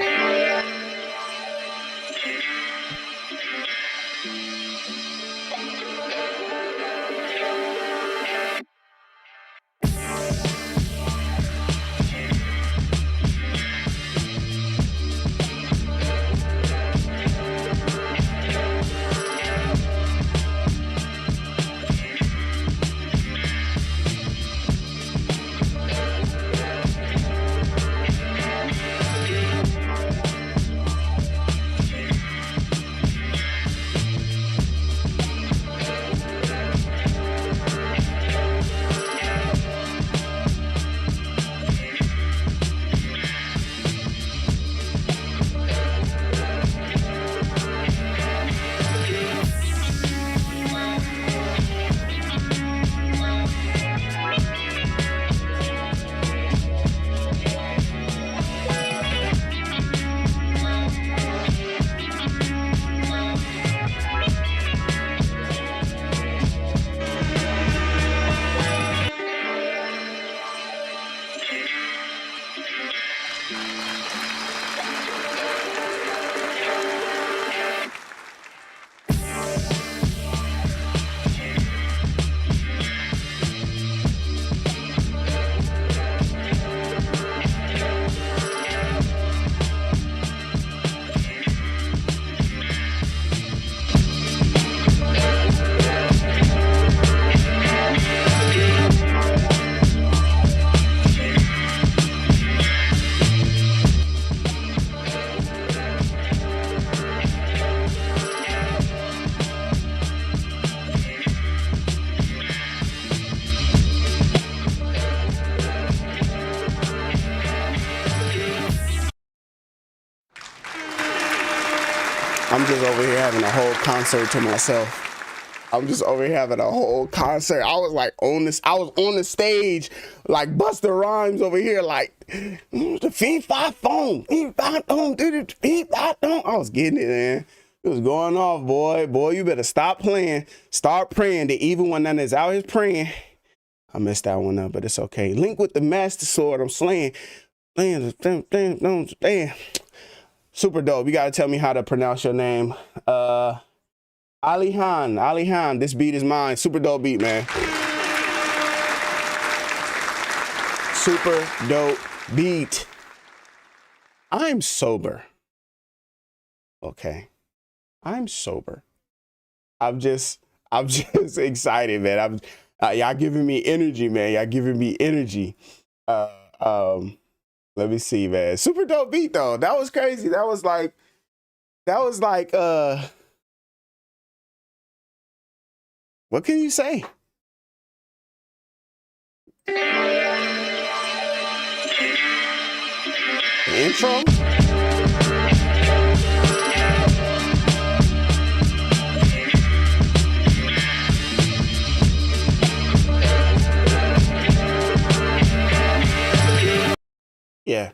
I'm just over here having a whole concert to myself. I'm just over here having a whole concert. I was like on this, I was on the stage, like Busta Rhymes over here, like the fee fi phone, fee fi phone, fee fi phone. I was getting it, man. It was going off, boy. Boy, you better stop playing. Start praying. The evil one that is out here praying. I messed that one up, but it's okay. Link with the master sword. I'm slaying. Super dope. You gotta tell me how to pronounce your name. Alihan, this beat is mine. Super dope beat, man. Super dope beat. I'm sober. Okay. I'm sober. I'm just excited, man. Y'all giving me energy, man. Y'all giving me energy. Let me see, man. Super dope beat though. That was crazy. That was like what can you say? The intro? Yeah.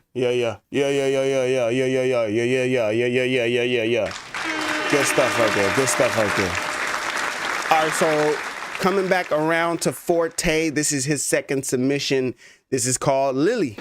Good stuff right there. Good stuff right there. All right, so coming back around to Forte, this is his second submission. This is called Lily.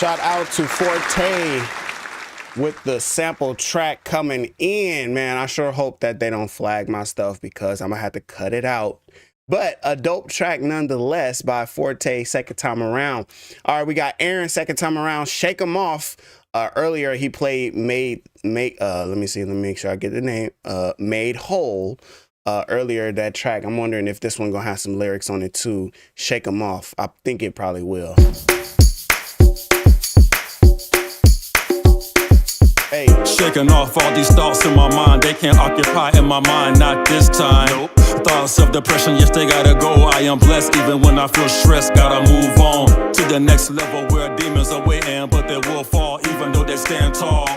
Shout out to Forte with the sample track coming in, man. I sure hope that they don't flag my stuff because I'm gonna have to cut it out. But a dope track nonetheless by Forte, second time around. All right, we got Aaron, second time around, Shake 'Em Off. Earlier he played let me see, let me make sure I get the name, Made Whole. Earlier that track, I'm wondering if this one gonna have some lyrics on it too. Shake 'Em Off, I think it probably will. Hey. Shaking off all these thoughts in my mind. They can't occupy in my mind, not this time. Nope. Thoughts of depression, yes, they gotta go. I am blessed even when I feel stressed. Gotta move on to the next level where demons are waiting, but they will fall even though they stand tall.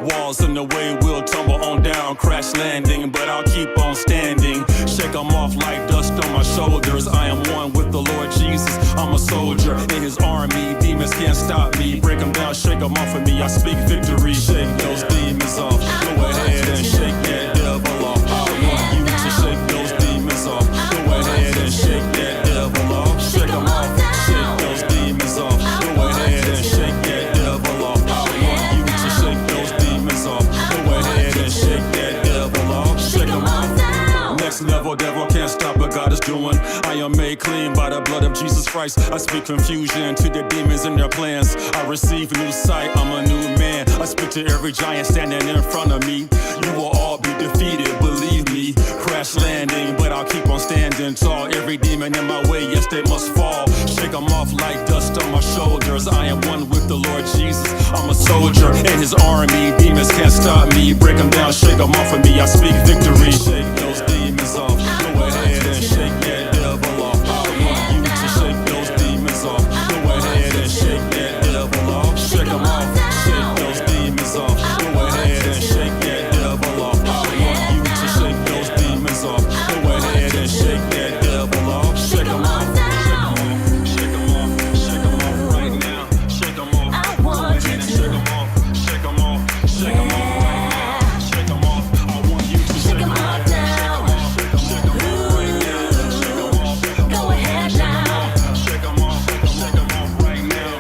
Walls in the way will tumble on down, crash landing, but I'll keep on standing. Shake 'em off like dust on my shoulders. I am one with the Lord Jesus. I'm a soldier in his army. Demons can't stop me. Break 'em down, shake 'em off of me. I speak victory. Shake those demons off. Go ahead and shake that devil off. I want you to shake those demons off. Go ahead and shake that devil off. Shake 'em off. Shake those demons off. Go ahead and shake that devil off. I want you to shake those demons off. Go ahead and shake that devil off. Shake 'em off. Next level, devil can't stop what God is doing. I am made clean by the blood of Jesus Christ. I speak confusion to the demons and their plans. I receive new sight, I'm a new man. I speak to every giant standing in front of me. You will all be defeated, believe me. Crash landing, but I'll keep on standing tall. Every demon in my way, yes, they must fall. Shake 'em off like dust on my shoulders. I am one with the Lord Jesus. I'm a soldier in his army. Demons can't stop me. Break 'em down, shake 'em off of me. I speak victory. Shake those demons off. Go ahead and shake that devil off. I want you to shake those demons off. Go ahead and shake that devil off. Shake 'em off. Shake those demons off. Go ahead and shake that devil off. I want you to shake those demons off. Go ahead and shake that devil off. Shake 'em off. Shake 'em off. Shake 'em off right now. Shake 'em off. I want you to Shake 'em off. Shake 'em off. Shake 'em off right now. Shake 'em off. I want you to shake 'em off. Shake 'em off right now. Shake 'em off. Go ahead now. Shake 'em off. Shake 'em off right now.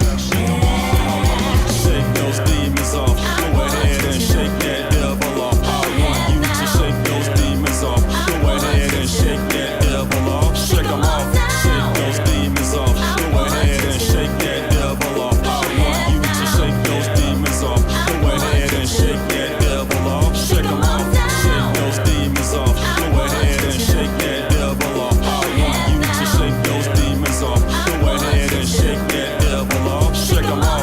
Shake those demons off. Go ahead and shake that devil off. I want you to shake those demons off. Go ahead and shake that devil off. Shake 'em off. Shake those demons off. Go ahead and shake that devil off. I want you to shake those demons off. Go ahead and shake that devil off. Shake 'em off. Shake those demons off. Go ahead and shake that devil off. I want you to shake those demons off. Go ahead and shake that devil off. Shake 'em off.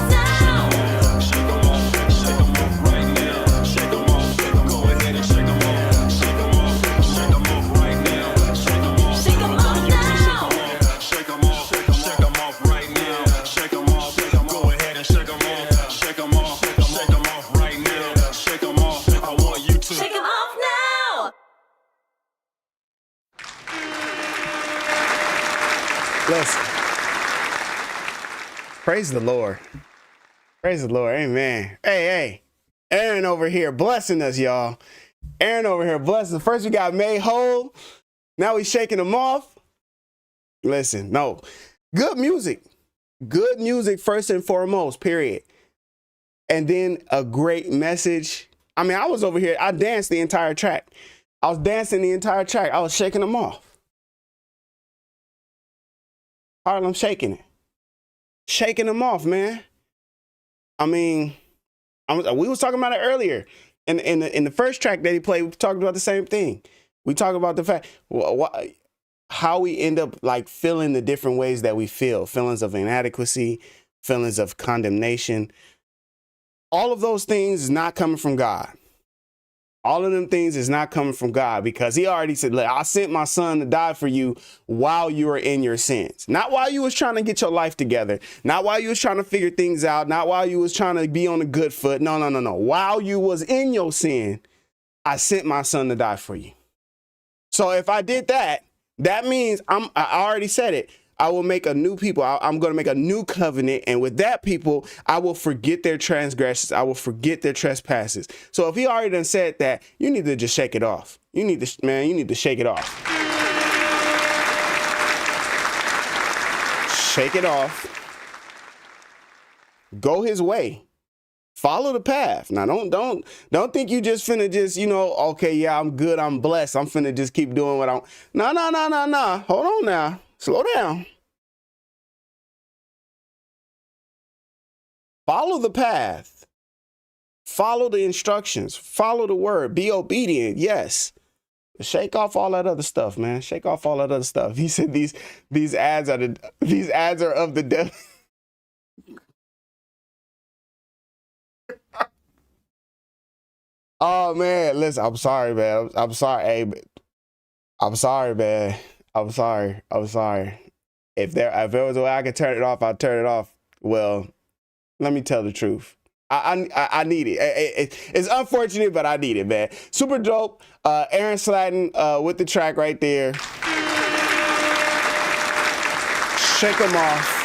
Shake 'em off. Shake 'em off right now. Shake 'em off. Go ahead and shake 'em off. Shake 'em off. Shake 'em off right now. Shake 'em off. Shake 'em off now. Shake 'em off. Shake 'em off right now. Shake 'em off. Go ahead and shake 'em off. Shake 'em off. Shake 'em off right now. Shake 'em off. I want you to Shake 'em off now. Listen. Praise the Lord. Praise the Lord. Amen. Hey. Aaron over here blessing us, y'all. Aaron over here blessing. First we got Made Whole. Now we shaking them off. Listen, no. Good music. Good music first and foremost, period. And then a great message. I mean, I was over here. I danced the entire track. I was dancing the entire track. I was shaking them off. Harlem shaking it. Shaking them off, man. I mean, we was talking about it earlier. In the first track that he played, we talked about the same thing. We talked about the fact, how we end up like feeling the different ways that we feel. Feelings of inadequacy, feelings of condemnation. All of those things is not coming from God. All of them things is not coming from God because he already said, look, I sent my son to die for you while you were in your sins. Not while you was trying to get your life together. Not while you was trying to figure things out. Not while you was trying to be on a good foot. No. While you was in your sin, I sent my son to die for you. So if I did that, that means I already said it. I will make a new people. I'm going to make a new covenant. And with that people, I will forget their transgressions. I will forget their trespasses. So if he already done said that, you need to just shake it off. You need to shake it off. Shake it off. Go his way. Follow the path. Now, don't think you just finna just, you know, okay, yeah, I'm good, I'm blessed, I'm finna just keep doing what I'm. No. Hold on now. Slow down. Follow the path. Follow the instructions. Follow the word. Be obedient. Yes. Shake off all that other stuff, man. Shake off all that other stuff. He said these ads are of the devil. Oh man, listen, I'm sorry, man. I'm sorry. Hey, I'm sorry, man. I'm sorry. If there was a way I could turn it off, I'd turn it off. Well, let me tell the truth. I need it. It's unfortunate, but I need it, man. Super dope. Aaron Slatton with the track right there. Shake them off.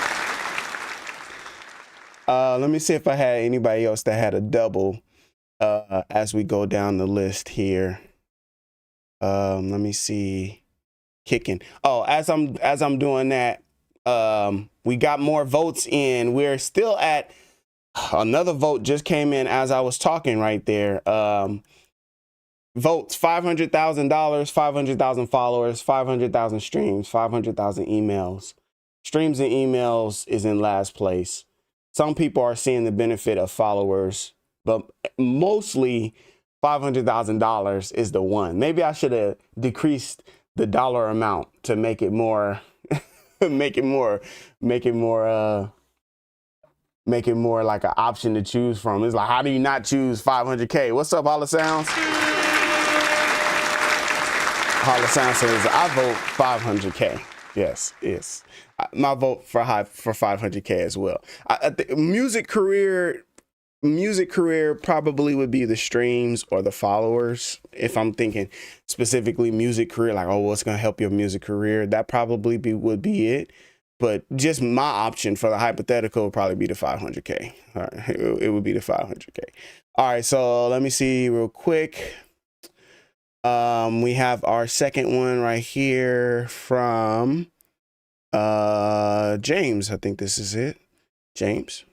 Let me see if I had anybody else that had a double as we go down the list here. Let me see. Kicking. Oh, as I'm doing that, we got more votes in. We're still at another vote just came in as I was talking right there. Votes, $500,000, 500,000 followers, 500,000 streams, 500,000 emails. Streams and emails is in last place. Some people are seeing the benefit of followers, but mostly $500,000 is the one. Maybe I should have decreased the dollar amount to make it more, make it more like an option to choose from. It's like, how do you not choose 500K? What's up, Holla Sounds? Holla Sounds says, I vote 500K. Yes. My vote for 500K as well. Music career probably would be the streams or the followers. If I'm thinking specifically music career, like, oh, what's going to help your music career? That probably would be it. But just my option for the hypothetical would probably be the 500K. All right, it would be the 500K. All right, so let me see real quick. We have our second one right here from James. I think this is it. James.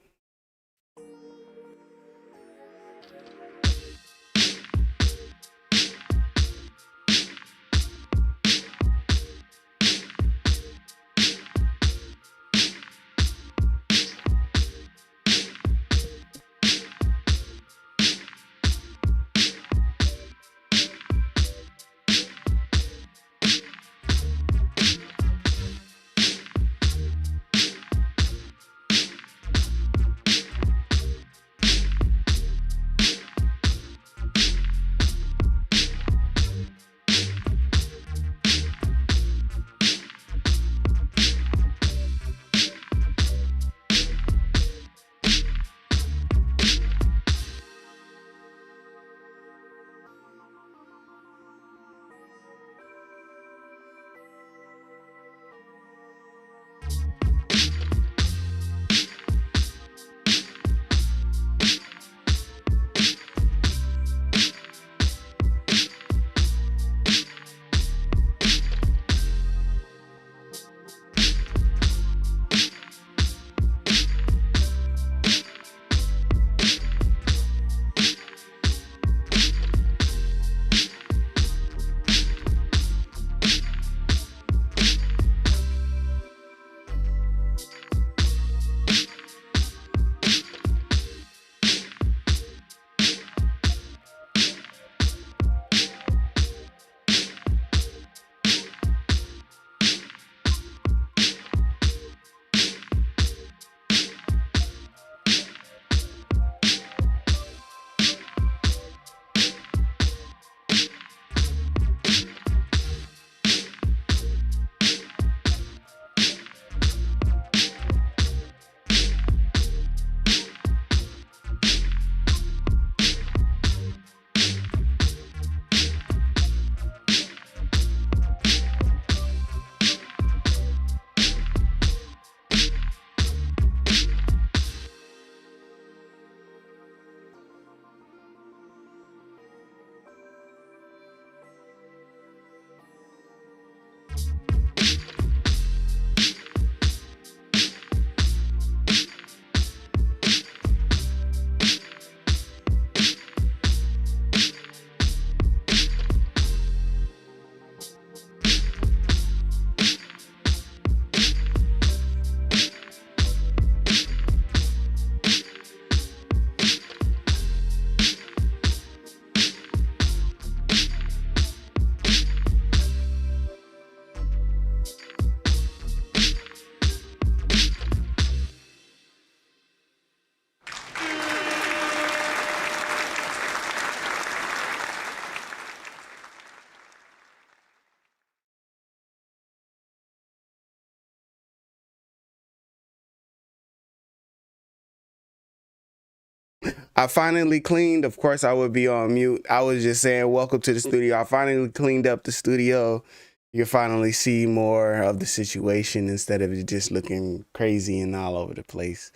I finally cleaned. Of course, I would be on mute. I was just saying, welcome to the studio. I finally cleaned up the studio. You finally see more of the situation instead of it just looking crazy and all over the place.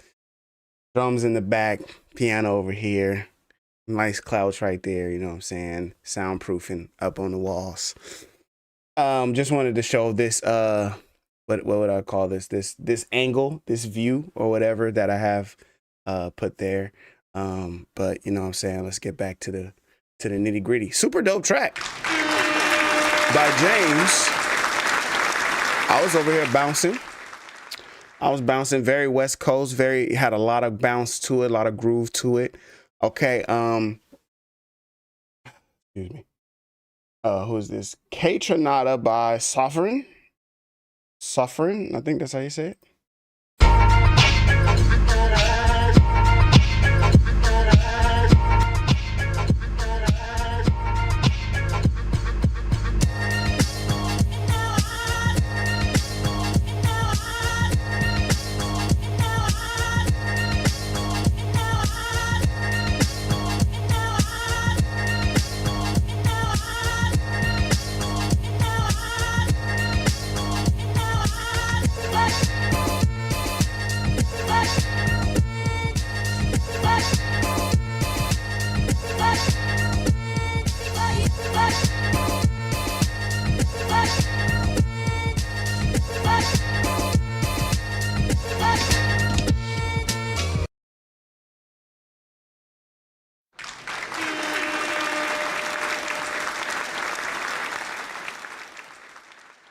Drums in the back, piano over here, nice couch right there. You know what I'm saying? Soundproofing up on the walls. Just wanted to show this. What would I call this? This angle, this view, or whatever that I have put there. But you know what I'm saying? Let's get back to the nitty gritty. Super dope track by James. I was over here bouncing. I was bouncing, very West Coast, had a lot of bounce to it, a lot of groove to it. Okay, excuse me. Who's this? K Tronada by Suffering, I think that's how you say it.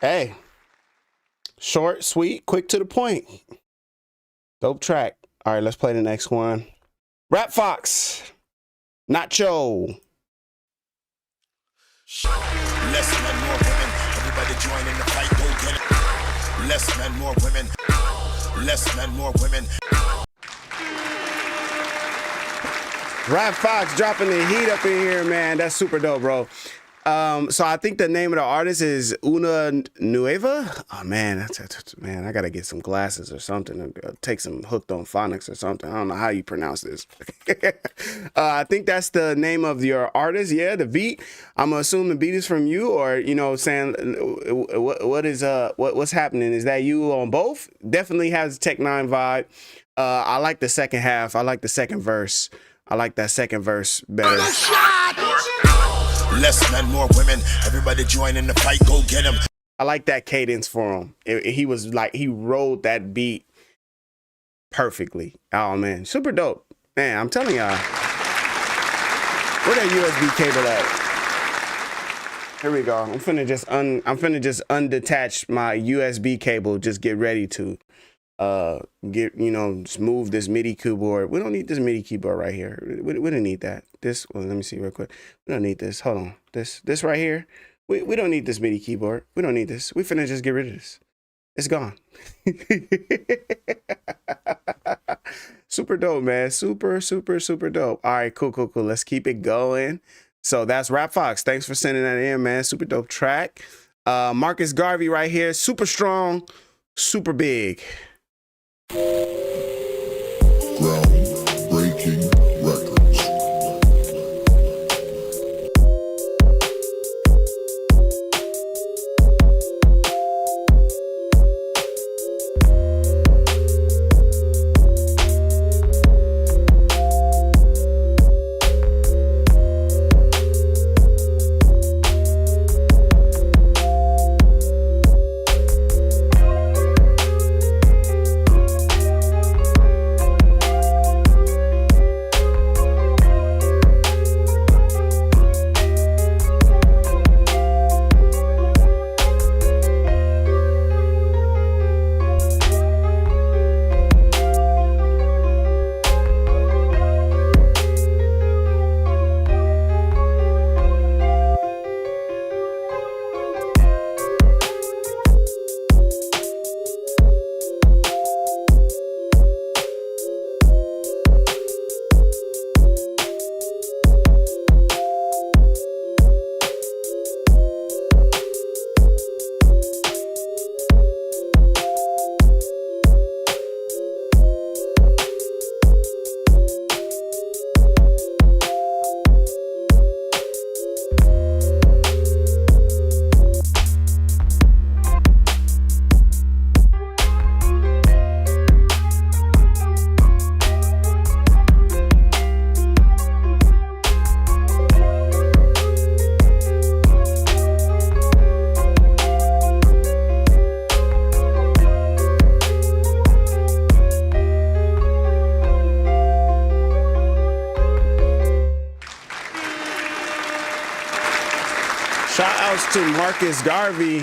Hey, short, sweet, quick to the point. Dope track. All right, let's play the next one. Rap Fox, Nacho. Less men, more women. Everybody join in the fight, go get it. Less men, more women. Less men, more women. Rap Fox dropping the heat up in here, man. That's super dope, bro. So I think the name of the artist is Una Nueva. Oh man, man, I gotta get some glasses or something. Take some Hooked on Phonics or something. I don't know how you pronounce this. I think that's the name of your artist. Yeah, the beat. I'm gonna assume the beat is from you, or you know, saying what's happening? Is that you on both? Definitely has Tech 9 vibe. I like the second half. I like the second verse. I like that second verse better. Less men, more women. Everybody join in the fight, go get him. I like that cadence for him. He was like, he rode that beat perfectly. Oh man, super dope. Man, I'm telling y'all. Where that USB cable at? Here we go. I'm finna just undetach my USB cable. Just get ready to just move this MIDI keyboard. We don't need this MIDI keyboard right here. We don't need that. This, well, let me see real quick. We don't need this. Hold on. This right here. We don't need this MIDI keyboard. We don't need this. We finna just get rid of this. It's gone. Super dope, man. Super dope. All right, cool. Let's keep it going. So that's Rap Fox. Thanks for sending that in, man. Super dope track. Marcus Garvey right here. Super strong, super big. Groundbreaking records. Milton Marcus Garvey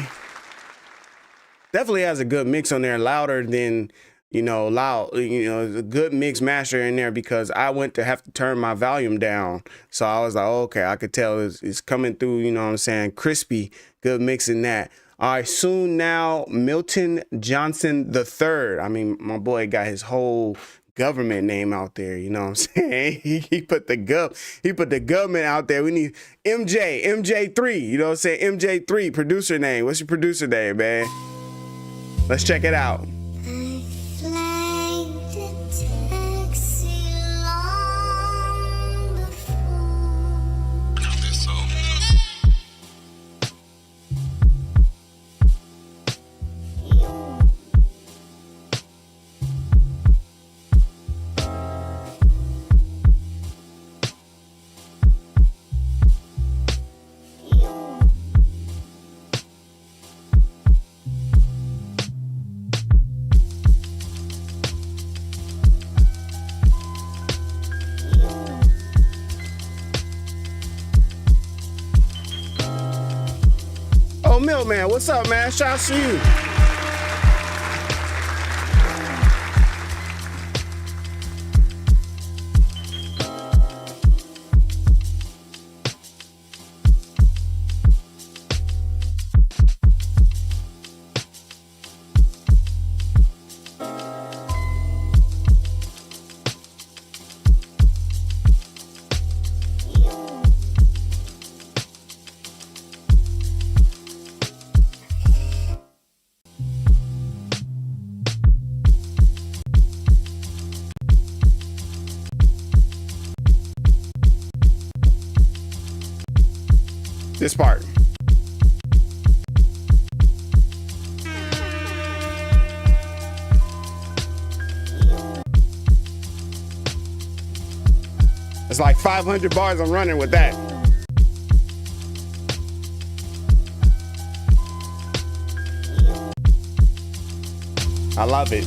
definitely has a good mix on there, louder than, a good mix master in there, because I went to have to turn my volume down. So I was like, okay, I could tell it's coming through, you know what I'm saying? Crispy, good mix in that. All right, soon now, Milton Johnson III. I mean, my boy got his whole government name out there, you know what I'm saying? He put the government out there. We need MJ3, you know what I'm saying? MJ3, producer name. What's your producer name, man? Let's check it out. Oh, Milkman, what's up, man? Shouts to you. This part. It's like 500 bars I'm running with that. I love it.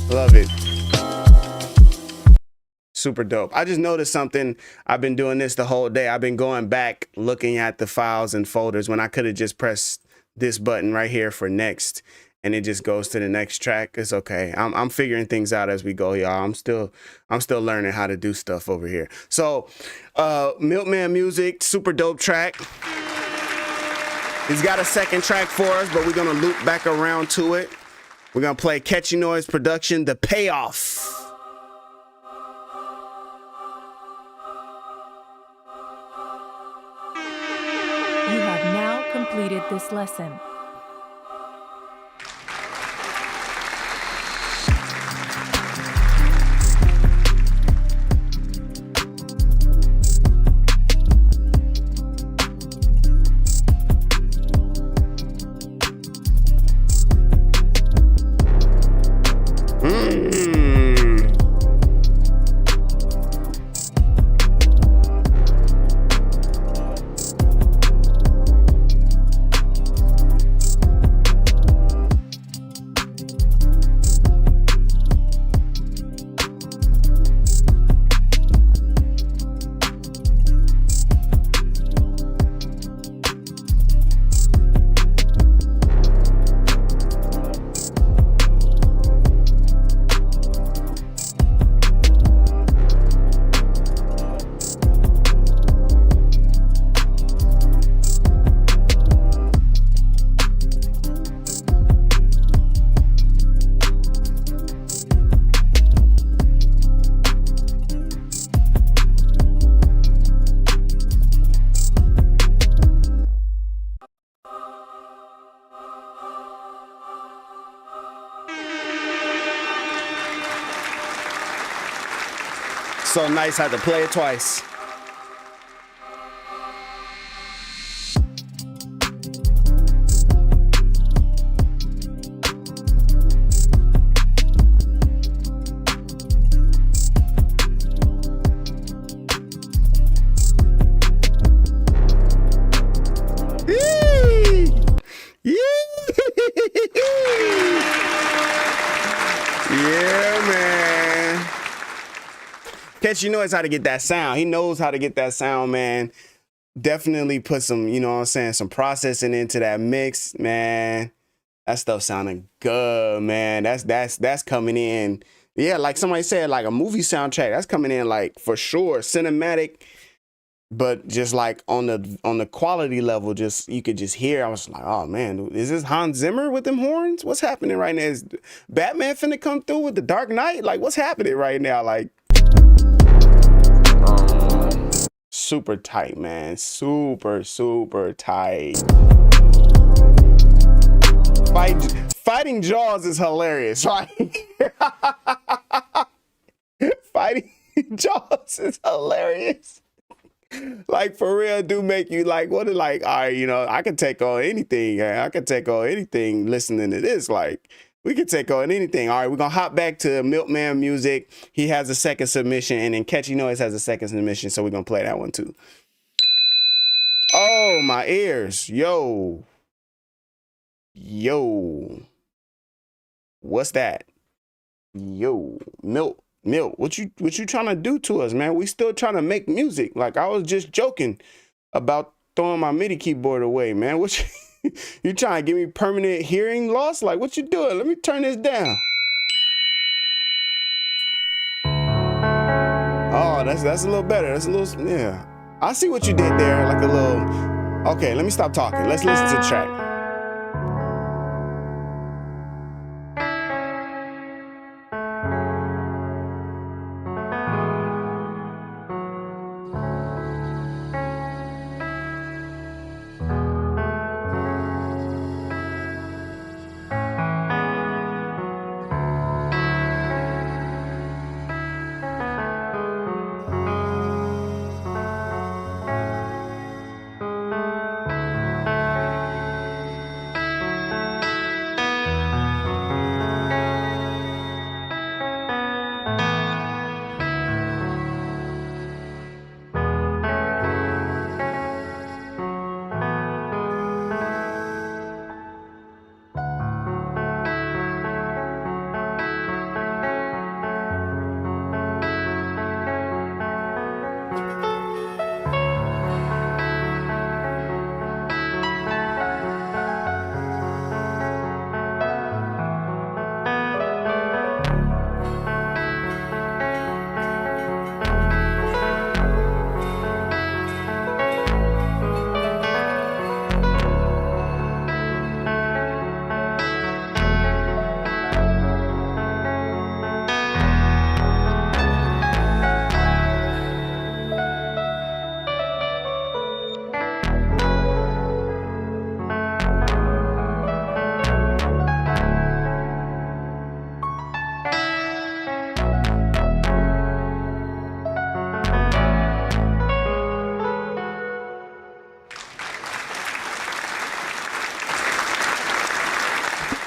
Love it. Super dope. I just noticed something. I've been doing this the whole day. I've been going back looking at the files and folders when I could have just pressed this button right here for next, and it just goes to the next track. It's okay. I'm figuring things out as we go, y'all. I'm still learning how to do stuff over here. So Milkman Music, super dope track. He's got a second track for us, but we're gonna loop back around to it. We're going to play Catchy Noise Production, The Payoff. You have now completed this lesson. So nice, I had to play it twice. Catchy knows how to get that sound. He knows how to get that sound, man. Definitely put some, you know what I'm saying, some processing into that mix, man. That stuff sounding good, man. That's coming in. Yeah, like somebody said, like a movie soundtrack. That's coming in like for sure. Cinematic, but just like on the quality level, just you could just hear. I was like, oh man, is this Hans Zimmer with them horns? What's happening right now? Is Batman finna come through with the Dark Knight? Like, what's happening right now? Like, super tight, man. Super tight. Fighting Jaws is hilarious, right? Fighting Jaws is hilarious. Like, for real, do make you like, what it like, all right, you know, I can take on anything. I can take on anything listening to this. Like, we can take on anything. All right, we're going to hop back to Milkman Music. He has a second submission, and then Catchy Noise has a second submission, so we're going to play that one too. Oh, my ears. Yo. What's that? Yo, Milk, what you trying to do to us, man? We still trying to make music. Like, I was just joking about throwing my MIDI keyboard away, man. What you trying to give me permanent hearing loss? Like, what you doing? Let me turn this down. Oh, that's a little better. That's a little, yeah. I see what you did there, like a little. Okay, let me stop talking. Let's listen to the track.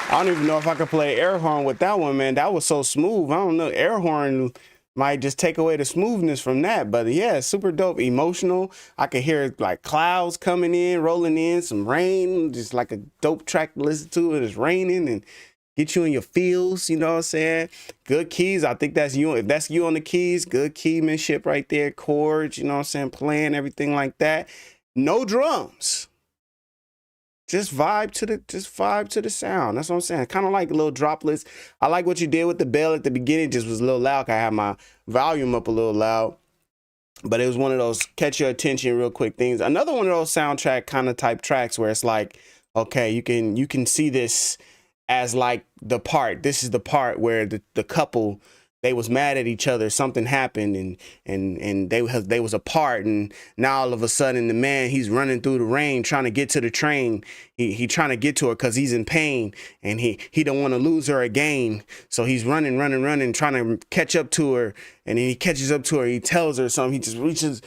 I don't even know if I could play air horn with that one, man. That was so smooth. I don't know. Air horn might just take away the smoothness from that. But yeah, super dope. Emotional. I could hear like clouds coming in, rolling in, some rain, just like a dope track to listen to. It's raining and get you in your feels, you know what I'm saying? Good keys. I think that's you. If that's you on the keys, good keymanship right there. Chords, you know what I'm saying? Playing, everything like that. No drums. Just vibe to the sound. That's what I'm saying. Kind of like little droplets. I like what you did with the bell at the beginning. Just was a little loud. I had my volume up a little loud. But it was one of those catch your attention real quick things. Another one of those soundtrack kind of type tracks where it's like, okay, you can see this as like the part. This is the part where the couple, they was mad at each other. Something happened and they was apart. And now all of a sudden the man, he's running through the rain trying to get to the train. He trying to get to her because he's in pain and he don't want to lose her again. So he's running, trying to catch up to her. And then he catches up to her. He tells her something. He just reaches,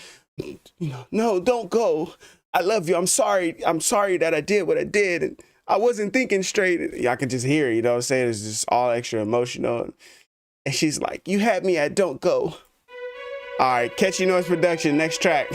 no, don't go. I love you. I'm sorry that I did what I did. And I wasn't thinking straight. Y'all can just hear it, you know what I'm saying? It's just all extra emotional. And she's like, you had me at don't go. All right, Catchy Noise Production, next track.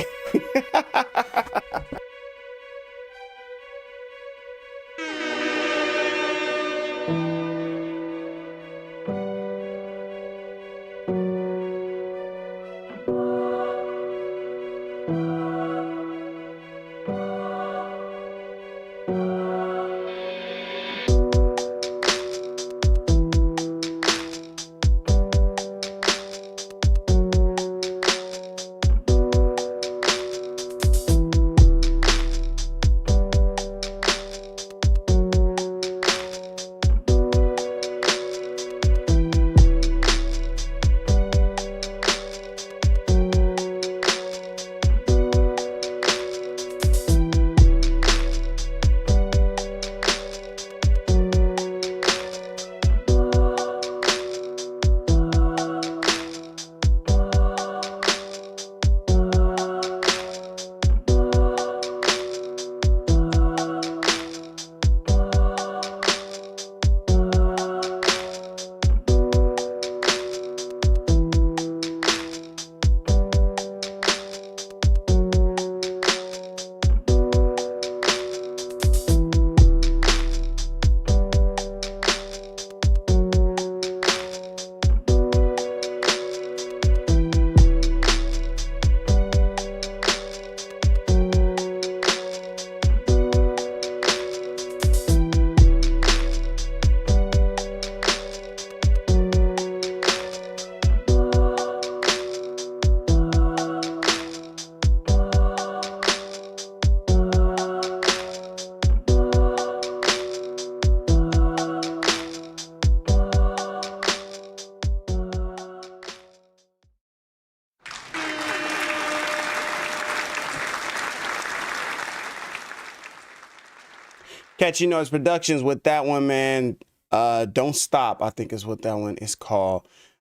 Catchy Noise Productions with that one, man. Don't Stop, I think is what that one is called.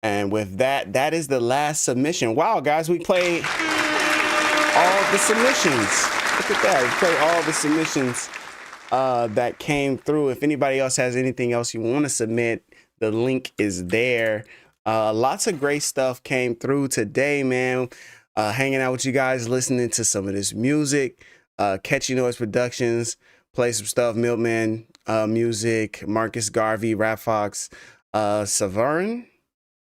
And with that, that is the last submission. Wow, guys, we played all the submissions. Look at that. We played all the submissions that came through. If anybody else has anything else you want to submit, the link is there. Lots of great stuff came through today, man. Hanging out with you guys, listening to some of this music. Catchy Noise Productions, play some stuff. Milkman music, Marcus Garvey, Rap Fox, Savern.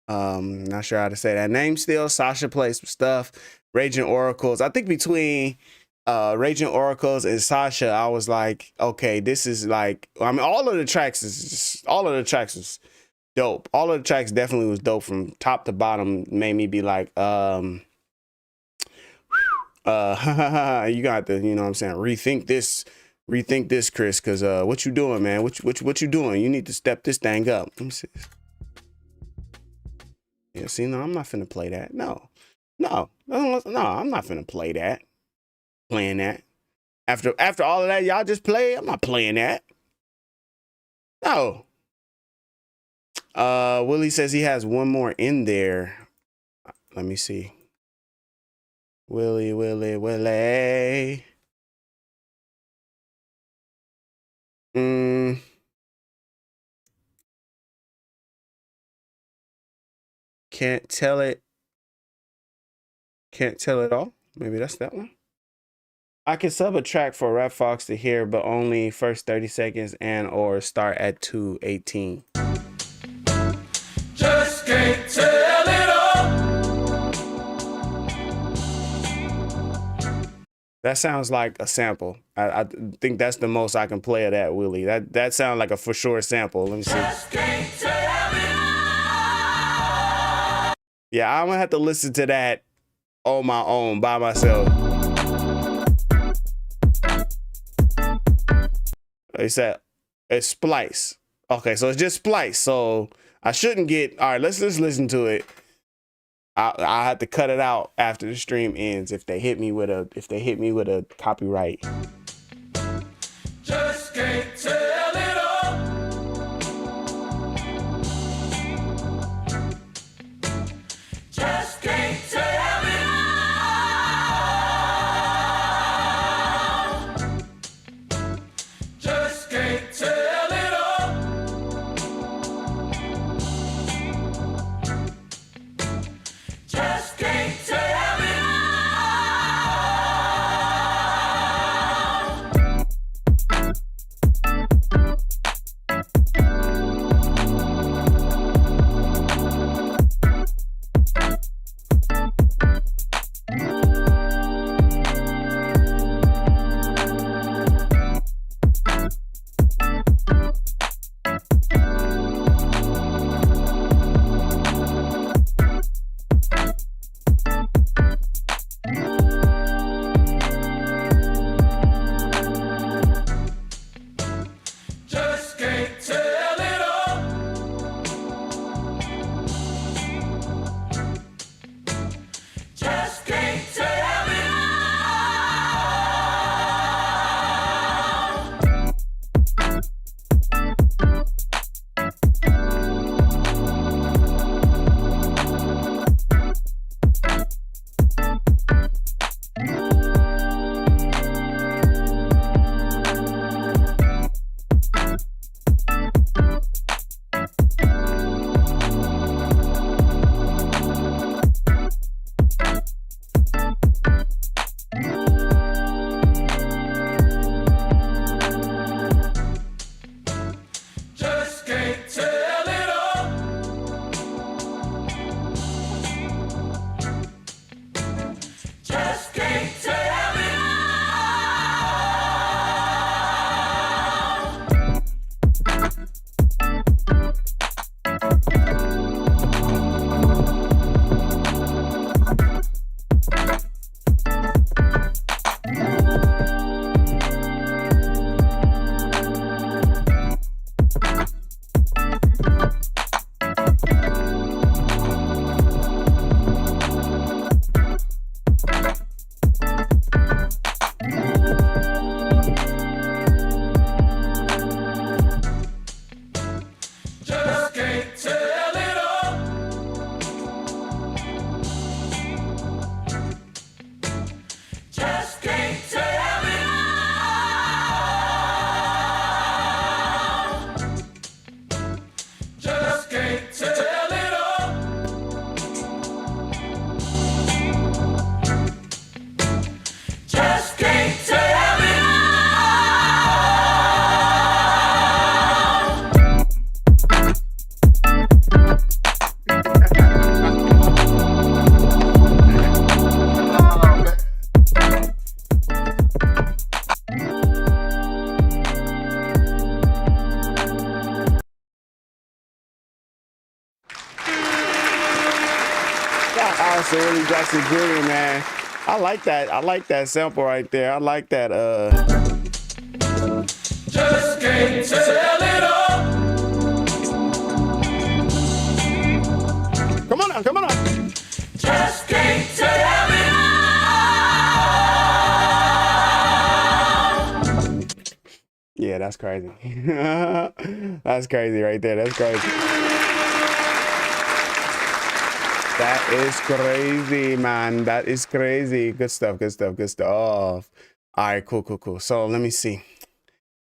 Not sure how to say that name still. Sasha plays some stuff. Raging Oracles. I think between Raging Oracles and Sasha, I was like, okay, this is like, I mean, all of the tracks was dope. All of the tracks definitely was dope from top to bottom. Made me be like, you got to, you know what I'm saying, rethink this, Chris, because what you doing, man? What you doing? You need to step this thing up. Let me see. Yeah, see, no, I'm not finna play that. No, I'm not finna play that. Playing that. After all of that, y'all just play. I'm not playing that. No. Willie says he has one more in there. Let me see. Willie. Can't tell it all. Maybe that's that one. I can sub a track for Rap Fox to hear, but only first 30 seconds and or start at 2:18. Just can't tell it all. That sounds like a sample. I think that's the most I can play of that, Willie. That sounds like a for sure sample. Let me see. Just can't tell it all. Yeah, I'm gonna have to listen to that on my own by myself. They said it's Splice. Okay, so it's just Splice. So I shouldn't get. All right, let's just listen to it. I have to cut it out after the stream ends if they hit me with a copyright. Just can't tell it all. Just can't tell it all. Just can't tell it all. Just can't tell it all. Russell, Willie Jackson Jr., man. I like that. I like that sample right there. I like that. Just can't tell it all. Come on now, come on now. Just can't tell it all. Yeah, that's crazy. That's crazy right there. That's crazy. That is crazy, man. That is crazy. Good stuff, good stuff, good stuff. All right, cool, cool, cool. So let me see.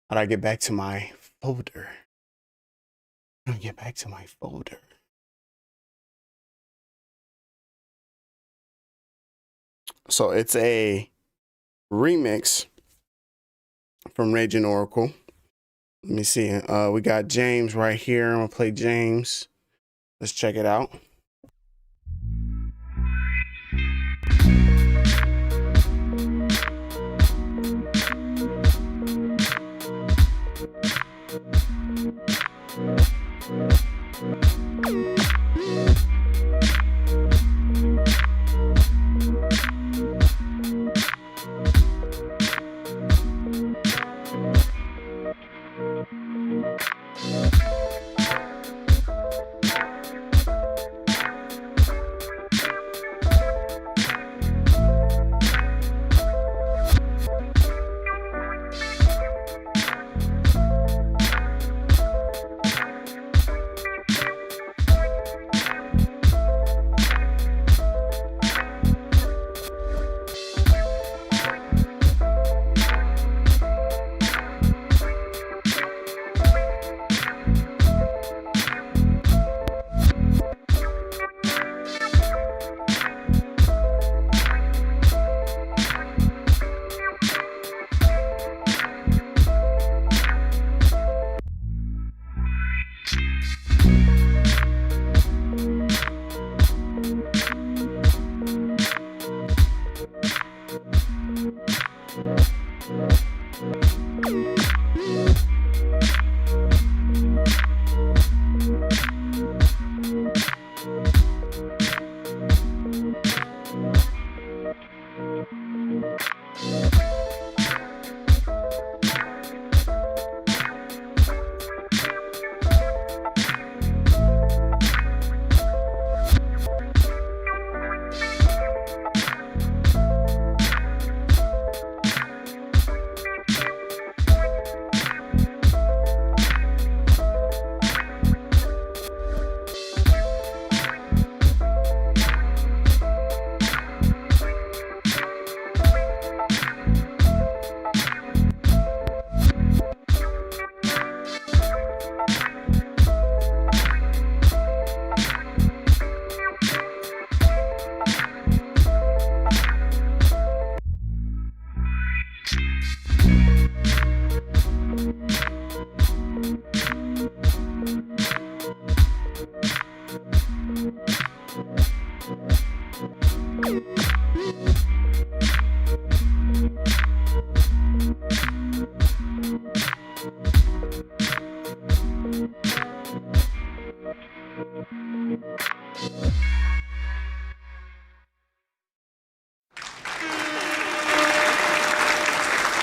How do I get back to my folder? How do I get back to my folder? So it's a remix from Raging Oracle. Let me see. We got James right here. I'm gonna play James. Let's check it out.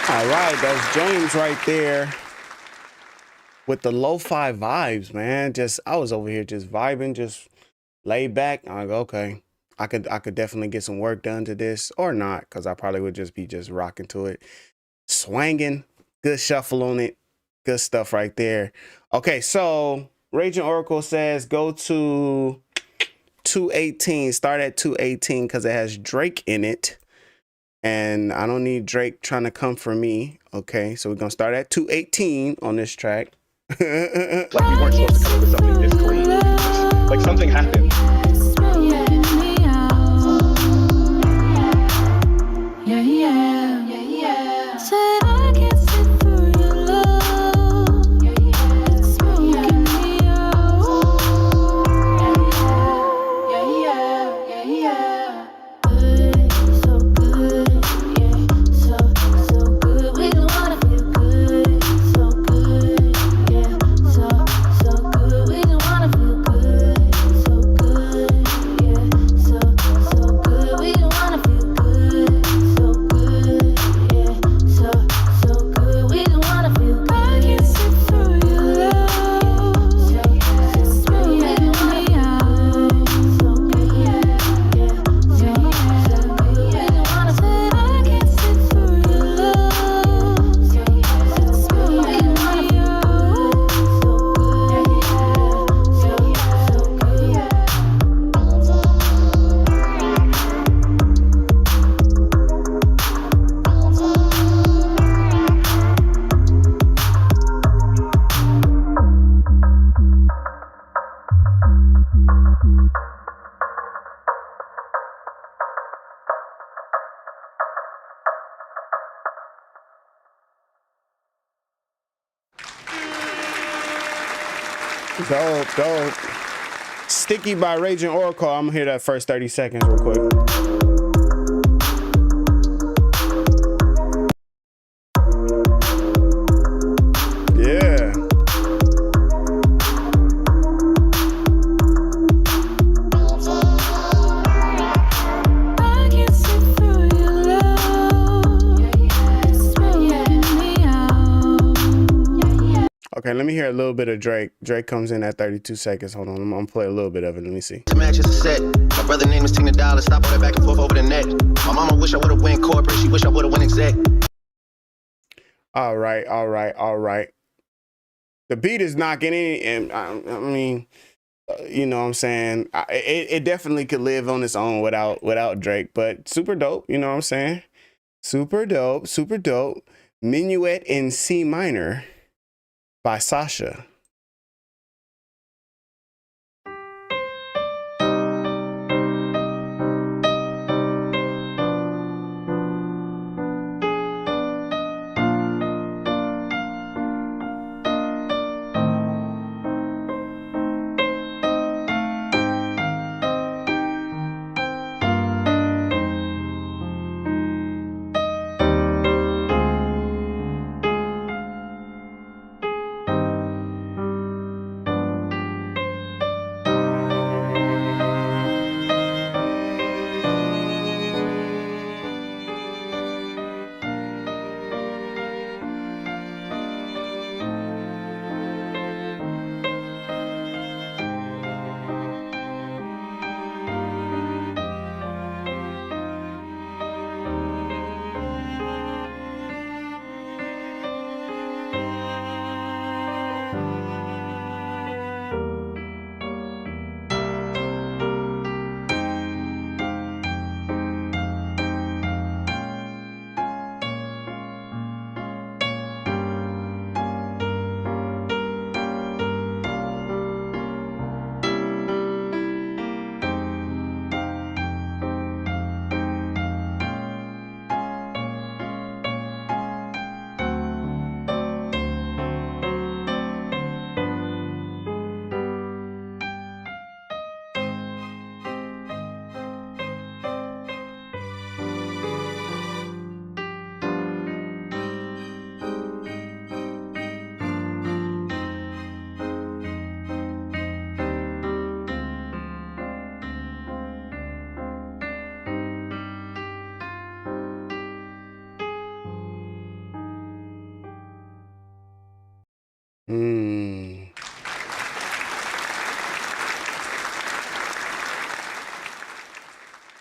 All right, that's James right there with the lo-fi vibes, man. I was over here just vibing, just laid back. I'm like, okay, I could definitely get some work done to this, or not, because I probably would just be rocking to it, swanging, good shuffle on it, good stuff right there. Okay, so Raging Oracle says go to 218, start at 218 because it has Drake in it. And I don't need Drake trying to come for me. Okay, so we're gonna start at 218 on this track. Like we weren't supposed to come up with something this clean. Like something happened. Yeah, yeah, yeah, yeah. Said I can't sit through your love. Yeah, yeah. It's smoking me out. Yeah, yeah, yeah, yeah. Good, so good, yeah, so good. We don't wanna feel good, so good, yeah, so good. We Dope. Sticky by Raging Oracle. I'm gonna hear that first 30 seconds real quick. Yeah. I can see through your love. It's smoking me out. Okay, let me hear a little bit of Drake. Drake comes in at 32 seconds. Hold on, I'm gonna play a little bit of it. Let me see. To match is a set. My brother name is Tina Dollar. Stop all that back and forth over the net. My mama wish I would have went corporate. She wish I would have went exec. All right. The beat is knocking in, and I mean, you know what I'm saying? It definitely could live on its own without Drake, but super dope, you know what I'm saying? Super dope. Minuet in C minor by Sasha.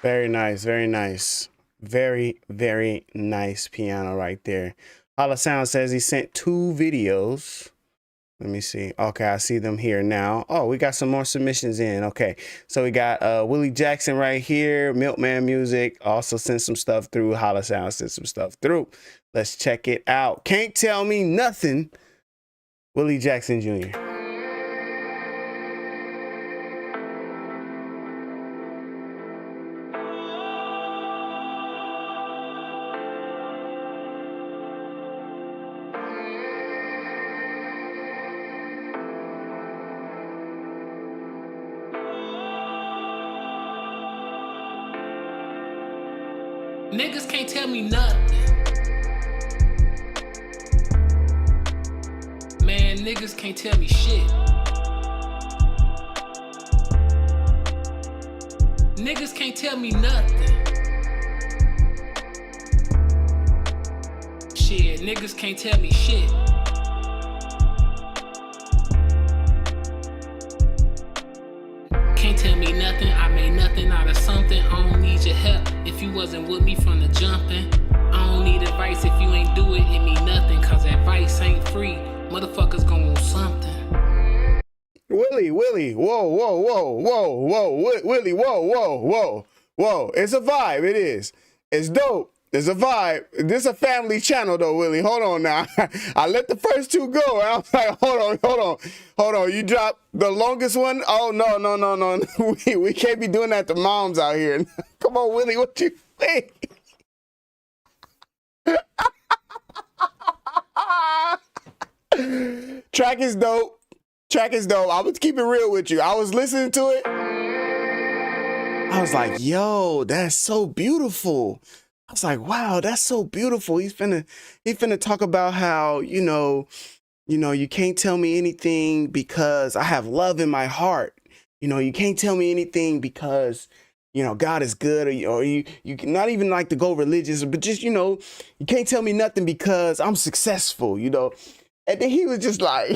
Very nice. Very nice piano right there. Holla Sound says he sent 2 videos. Let me see. Okay, I see them here now. Oh, we got some more submissions in. Okay, so we got Willie Jackson right here. Milkman Music also sent some stuff through. Holla Sound sent some stuff through. Let's check it out. Can't Tell Me Nothing. Willie Jackson Jr. Niggas can't tell me nothing. Man, niggas can't tell me shit. Niggas can't tell me nothing. Shit, niggas can't tell me shit. Can't tell me nothing, I made nothing out of something. I don't need your help if you wasn't with me from the jumping. I don't need advice if you ain't do it, it mean nothing. Cause advice ain't free, motherfuckers gon' want something. Willie, whoa, Willie, whoa. It's a vibe, it is. It's dope. It's a vibe. This a family channel though, Willie. Hold on now. I let the first two go. I was like, hold on. You dropped the longest one? Oh, no. We can't be doing that to moms out here. Come on, Willie, what you think? Track is dope. I was keep it real with you. I was listening to it. I was like, yo, that's so beautiful. I was like, wow, that's so beautiful. He's finna talk about how, you can't tell me anything because I have love in my heart. You can't tell me anything because, God is good, or you not even like to go religious, but just, you can't tell me nothing because I'm successful, And then he was just like,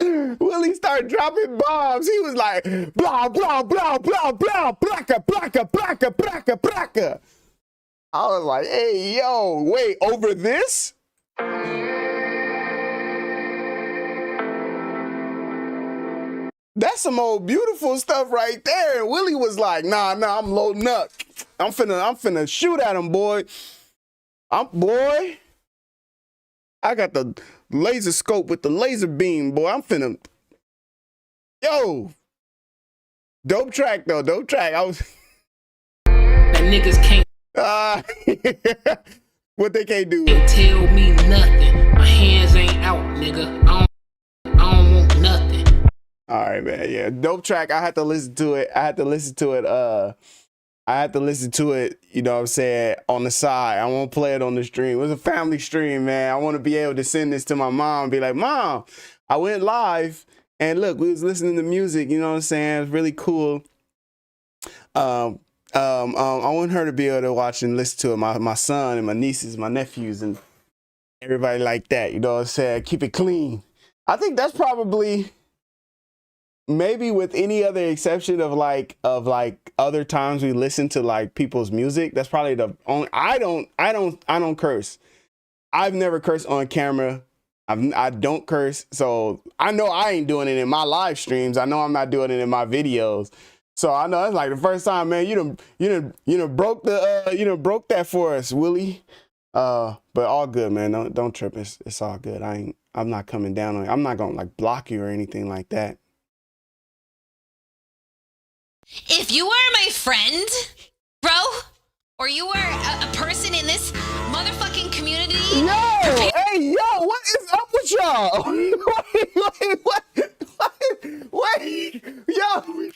Willie started dropping bombs. He was like, blah, blah, blah, blah, blah, blacka, blacka, blacka, blacka, blacka. I was like, hey, yo, wait, over this? That's some old beautiful stuff right there. And Willie was like, nah, I'm loading up. I'm finna shoot at him, boy. I got the laser scope with the laser beam, boy. I'm finna. Yo. Dope track, though. Dope track. I was. That niggas can't. What they can't do? Can't tell me nothing. My hands ain't out, nigga. I don't want nothing. All right, man. Yeah. Dope track. I had to listen to it. You know what I'm saying, on the side. I won't play it on the stream. It was a family stream, man. I want to be able to send this to my mom and be like, Mom, I went live and look, we was listening to music, you know what I'm saying? It was really cool. I want her to be able to watch and listen to it. My son and my nieces, my nephews, and everybody like that, you know what I'm saying? Keep it clean. I think that's probably, maybe with any other exception of like other times we listen to like people's music, that's probably the only. I don't curse. I've never cursed on camera. I don't curse, so I know I ain't doing it in my live streams. I know I'm not doing it in my videos. So I know it's like the first time, man. You done broke that for us, Willie. But all good, man. Don't trip. It's all good. I'm not coming down on you. I'm not gonna like block you or anything like that. If you were my friend, bro, or you were a person in this motherfucking community. Hey, what is up with y'all? Wait, wait.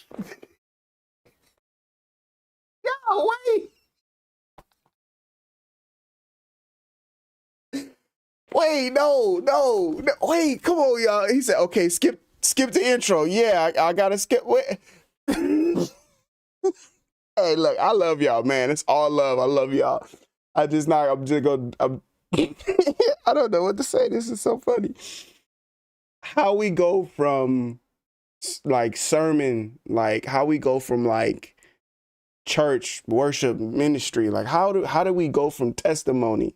Wait, no. Wait, come on, y'all. He said, okay, skip the intro. Yeah, I gotta skip. Wait. Hey, look, I love y'all, man. It's all love. I love y'all. I don't know what to say. This is so funny. How we go from like sermon, like how we go from like church, worship, ministry, like how do we go from testimony?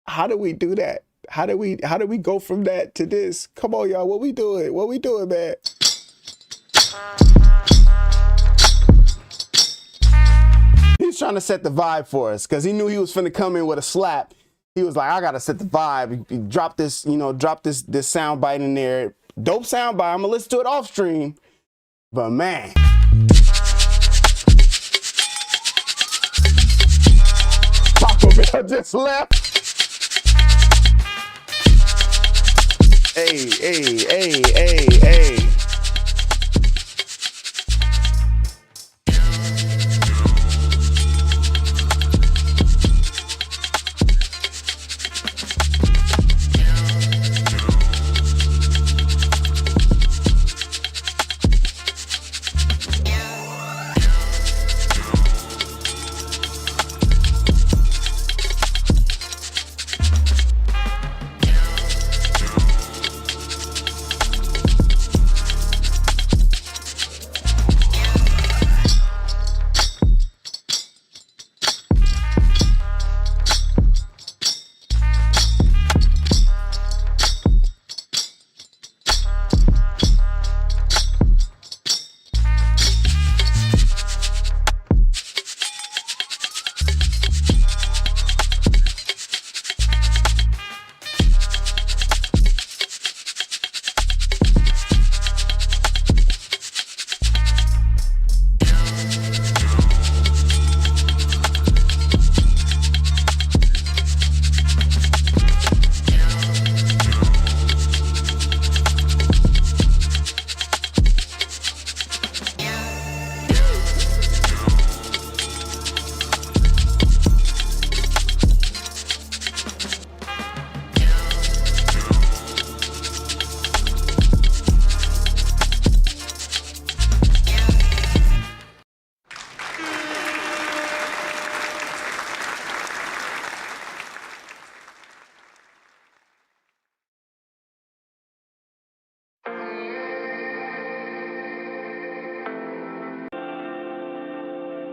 How do we do that? How do we go from that to this? Come on, y'all. What we doing, man? He's trying to set the vibe for us because he knew he was finna come in with a slap. He was like, I gotta set the vibe. He drop this sound bite in there. Dope sound bite. I'm gonna listen to it off stream. But man. Taco Bell just left. Hey.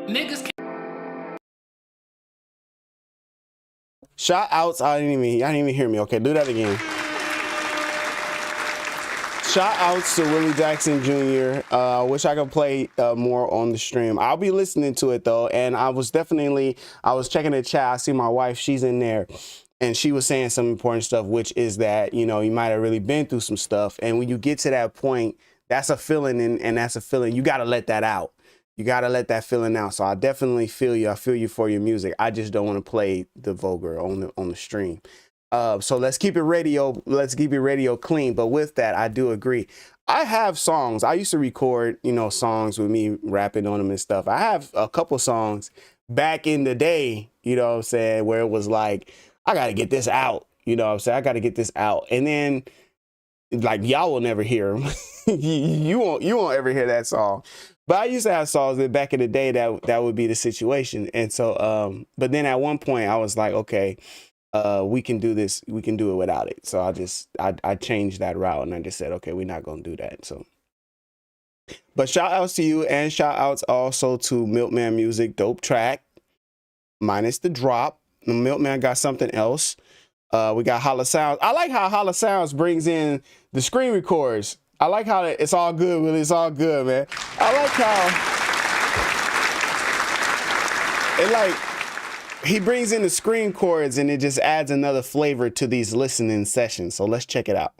Niggas can't. Shout outs. I didn't even hear me. Okay, do that again. Shout outs to Willie Jackson Jr. I wish I could play more on the stream. I'll be listening to it though, and I was checking the chat. I see my wife, she's in there, and she was saying some important stuff, which is that, you know, you might have really been through some stuff, and when you get to that point, that's a feeling, and that's a feeling you got to let that out. You got to let that feeling out. So I definitely feel you. I feel you for your music. I just don't want to play the vulgar on the stream. So let's keep it radio clean. But with that, I do agree. I have songs. I used to record, you know, songs with me rapping on them and stuff. I have a couple songs back in the day, you know what I'm saying, where it was like, I got to get this out. You know what I'm saying? I got to get this out. And then like y'all will never hear them. you won't ever hear that song. But I used to have songs that back in the day that would be the situation. And so but then at one point I was like, okay, we can do this, we can do it without it. So I changed that route, and I just said, okay, we're not gonna do that. So but shout outs to you, and shout outs also to Milkman Music, dope track, minus the drop. The Milkman got something else. We got Holla Sounds. I like how Holla Sounds brings in the screen records. I like how it's all good, Willie. It's all good, man. I like how he brings in the screen chords, and it just adds another flavor to these listening sessions. So let's check it out.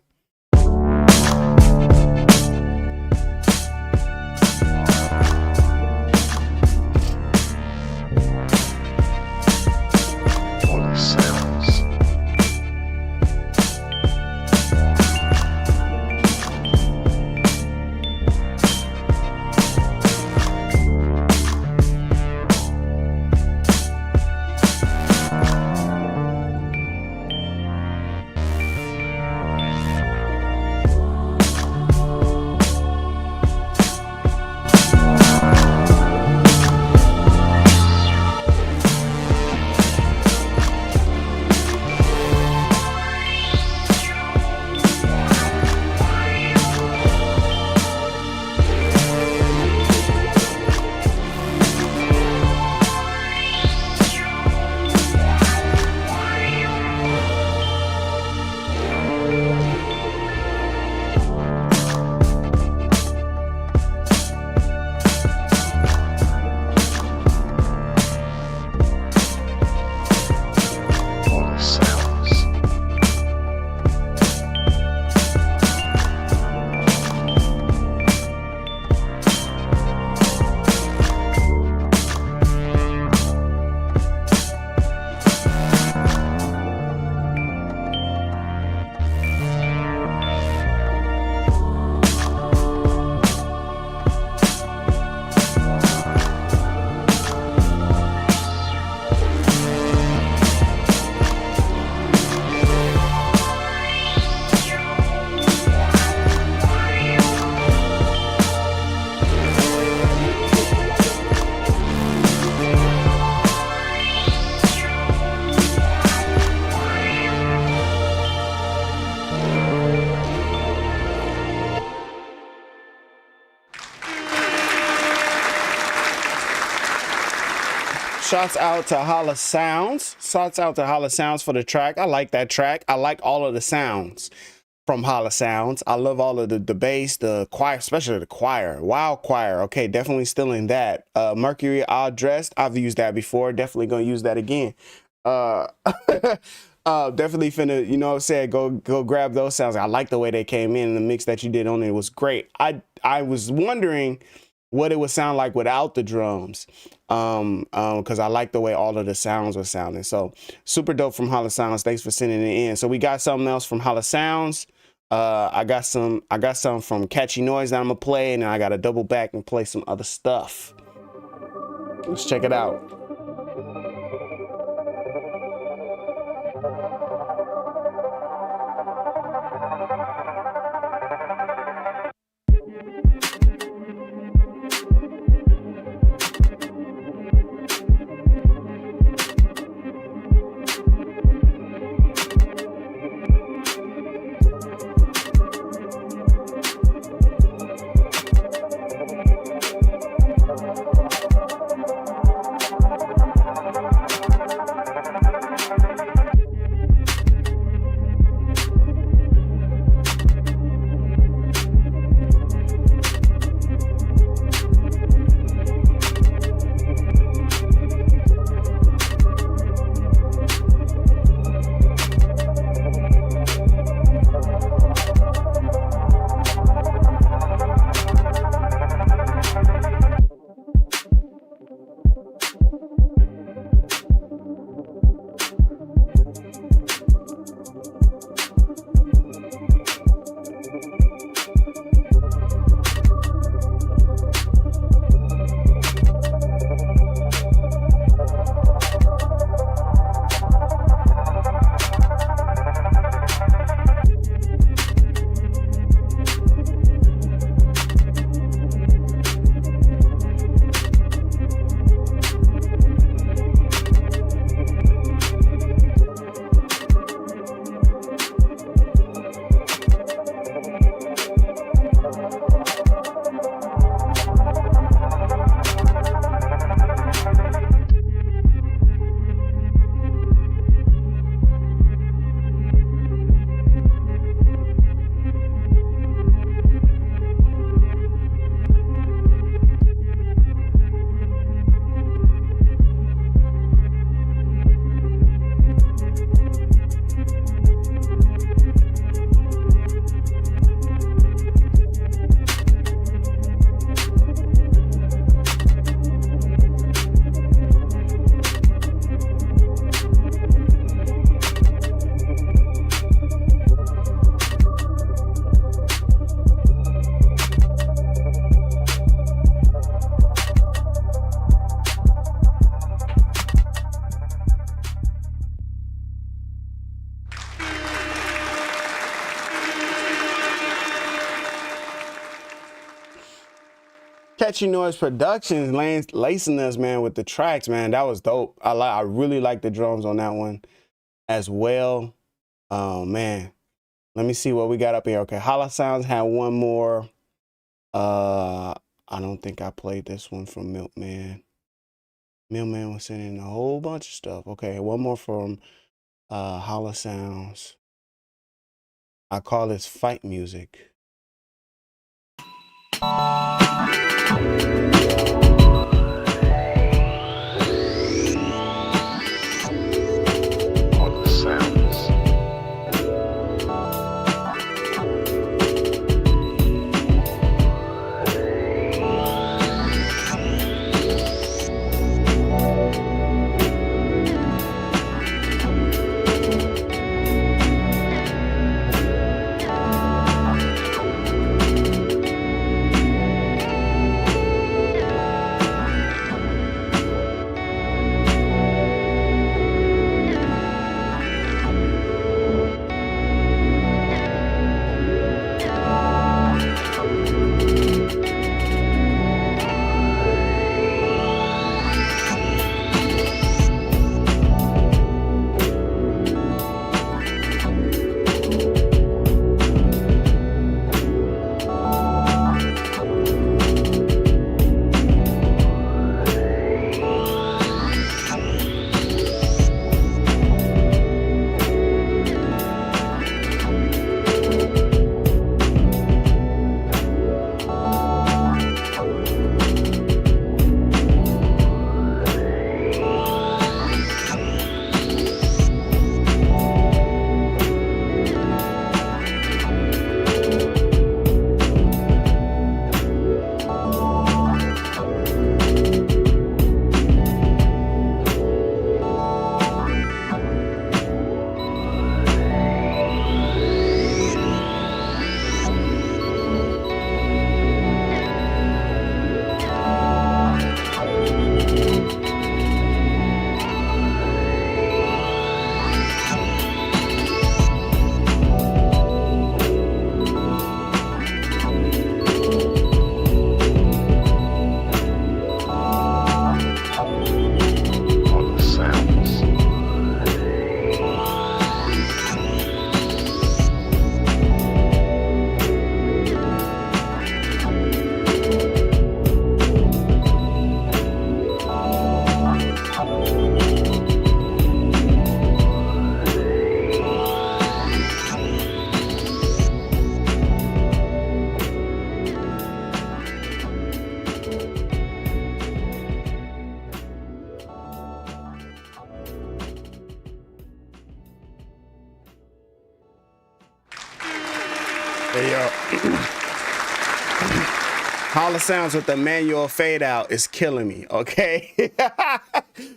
Shouts out to Holla Sounds. Shouts out to Holla Sounds for the track. I like that track. I like all of the sounds from Holla Sounds. I love all of the bass, the choir, especially the choir. Wow, choir. Okay, definitely stealing that. Mercury All Dressed. I've used that before. Definitely gonna use that again. Definitely finna, you know what I'm saying, go grab those sounds. I like the way they came in, and the mix that you did on it was great. I was wondering what it would sound like without the drums, because I like the way all of the sounds were sounding. So super dope from Holla Sounds. Thanks for sending it in. So we got something else from Holla Sounds. I got some from Catchy Noise that I'm gonna play, and then I gotta double back and play some other stuff. Let's check it out. Catchy Noise Productions lacing us, man, with the tracks, man. That was dope. I really like the drums on that one as well. Oh man, let me see what we got up here. Okay, Hollow Sounds had one more. I don't think I played this one from Milkman. Milkman was sending a whole bunch of stuff. Okay, one more from Hollow Sounds. I call this fight music. Hey, yo. Hollow Sounds with the manual fade out is killing me, okay?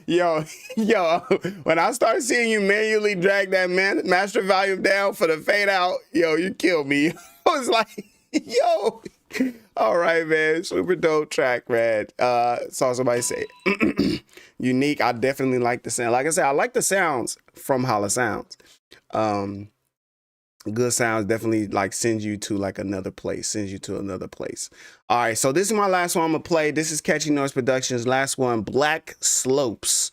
yo, when I start seeing you manually drag that master volume down for the fade out, yo, you killed me. I was like, yo. All right, man. Super dope track, man. Saw somebody say unique. I definitely like the sound. Like I said, I like the sounds from Hollow Sounds. Good sounds definitely like sends you to like another place, All right, so this is my last one I'm gonna play. This is Catchy Noise Productions' last one, Black Slopes.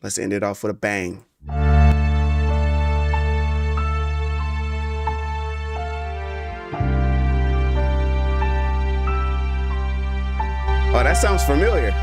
Let's end it off with a bang. Oh, that sounds familiar.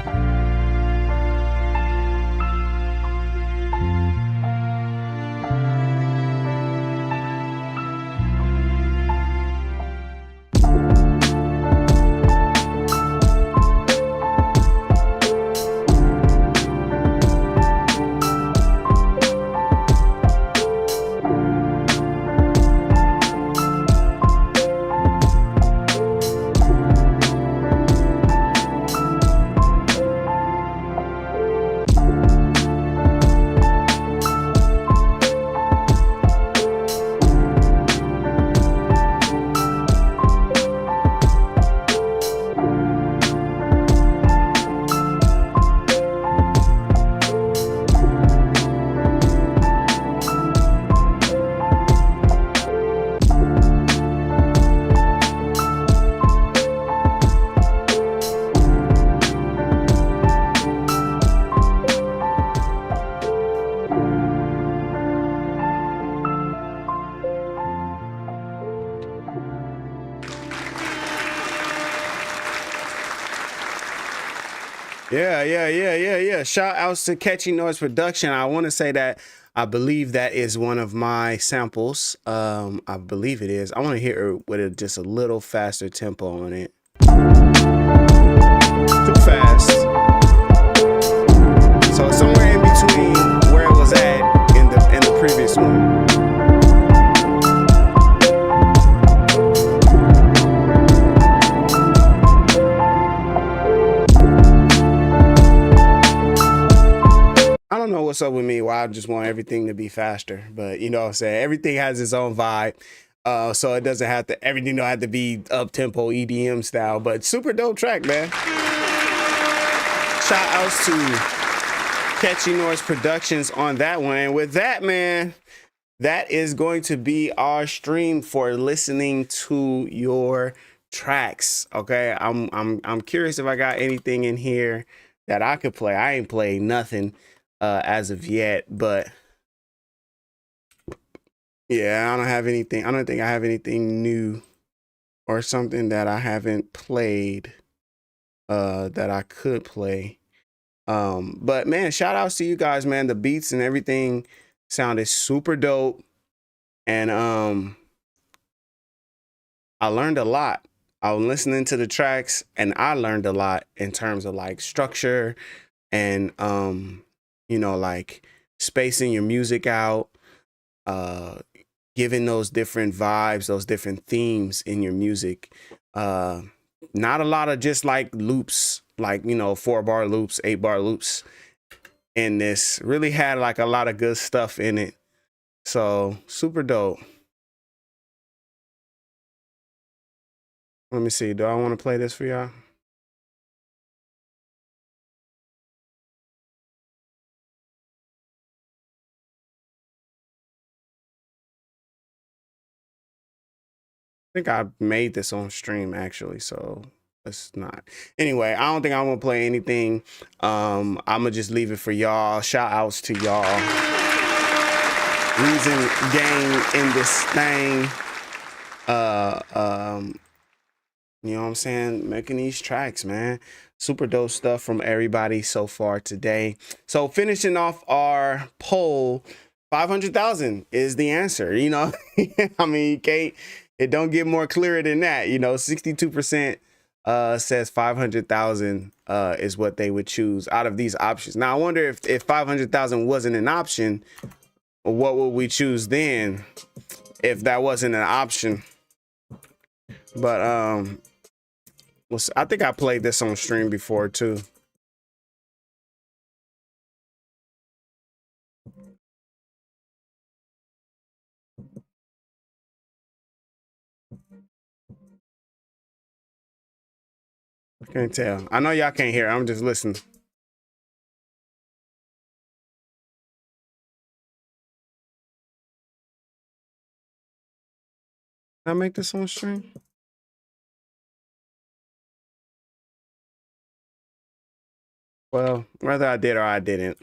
Yeah. Shout outs to Catchy Noise Production. I want to say that I believe that is one of my samples. I believe it is. I want to hear it with just a little faster tempo on it. Too fast. So somewhere in between where it was at in the previous one. I don't know what's up with me, why I just want everything to be faster, but you know what I'm saying? Everything has its own vibe. So it doesn't have to, everything don't have to be up tempo EDM style, but super dope track, man. Shout outs to Catchy Noise Productions on that one. And with that, man, that is going to be our stream for listening to your tracks. Okay. I'm curious if I got anything in here that I could play. I ain't played nothing as of yet, but yeah, I don't have anything. I don't think I have anything new or something that I haven't played that I could play. But man, shout outs to you guys, man. The beats and everything sounded super dope. And I learned a lot. I was listening to the tracks and I learned a lot in terms of like structure and you know, like spacing your music out, giving those different vibes, those different themes in your music. Not a lot of just like loops, like, you know, 4-bar loops, 8-bar loops in this. Really had like a lot of good stuff in it. So super dope. Let me see. Do I want to play this for y'all? I think I made this on stream actually, so let's not. Anyway, I don't think I'm gonna play anything. I'm gonna just leave it for y'all. Shout outs to y'all. Reason gang in this thing. You know what I'm saying? Making these tracks, man. Super dope stuff from everybody so far today. So finishing off our poll, 500,000 is the answer. You know, I mean, it don't get more clearer than that. You know, 62% says 500,000 is what they would choose out of these options. Now, I wonder if 500,000 wasn't an option, what would we choose then if that wasn't an option? But I think I played this on stream before too. I can't tell. I know y'all can't hear. I'm just listening. Can I make this on stream? Well, whether I did or I didn't,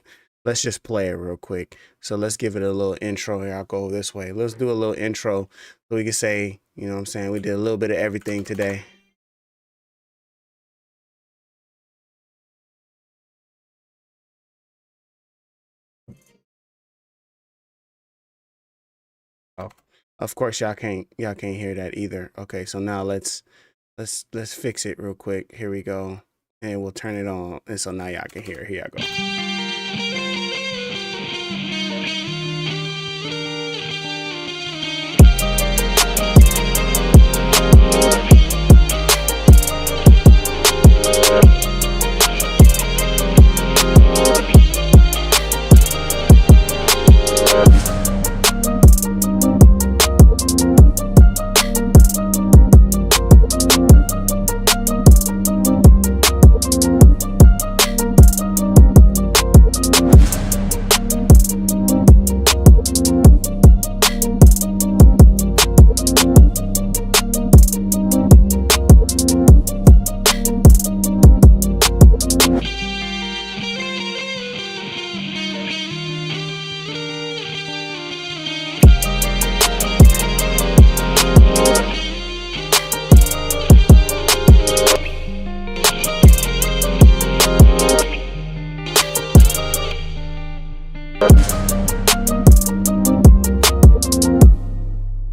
let's just play it real quick. So let's give it a little intro here. I'll go this way. Let's do a little intro so we can say, you know what I'm saying, we did a little bit of everything today. Oh, of course y'all can't hear that either. Okay, so now let's fix it real quick. Here we go. And we'll turn it on. And so now y'all can hear it. Here I go.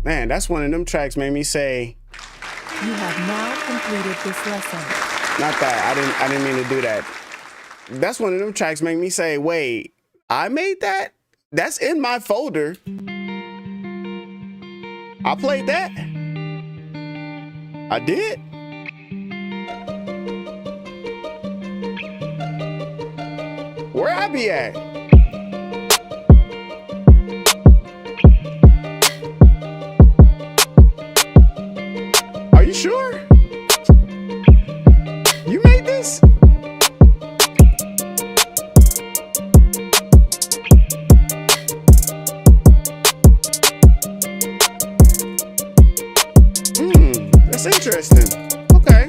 Man, that's one of them tracks made me say, You have now completed this lesson. not that. I didn't mean to do that. That's one of them tracks make me say, wait, I made that? That's in my folder. I played that. I did. Where I be at? Are you sure? You made this? That's interesting. Okay.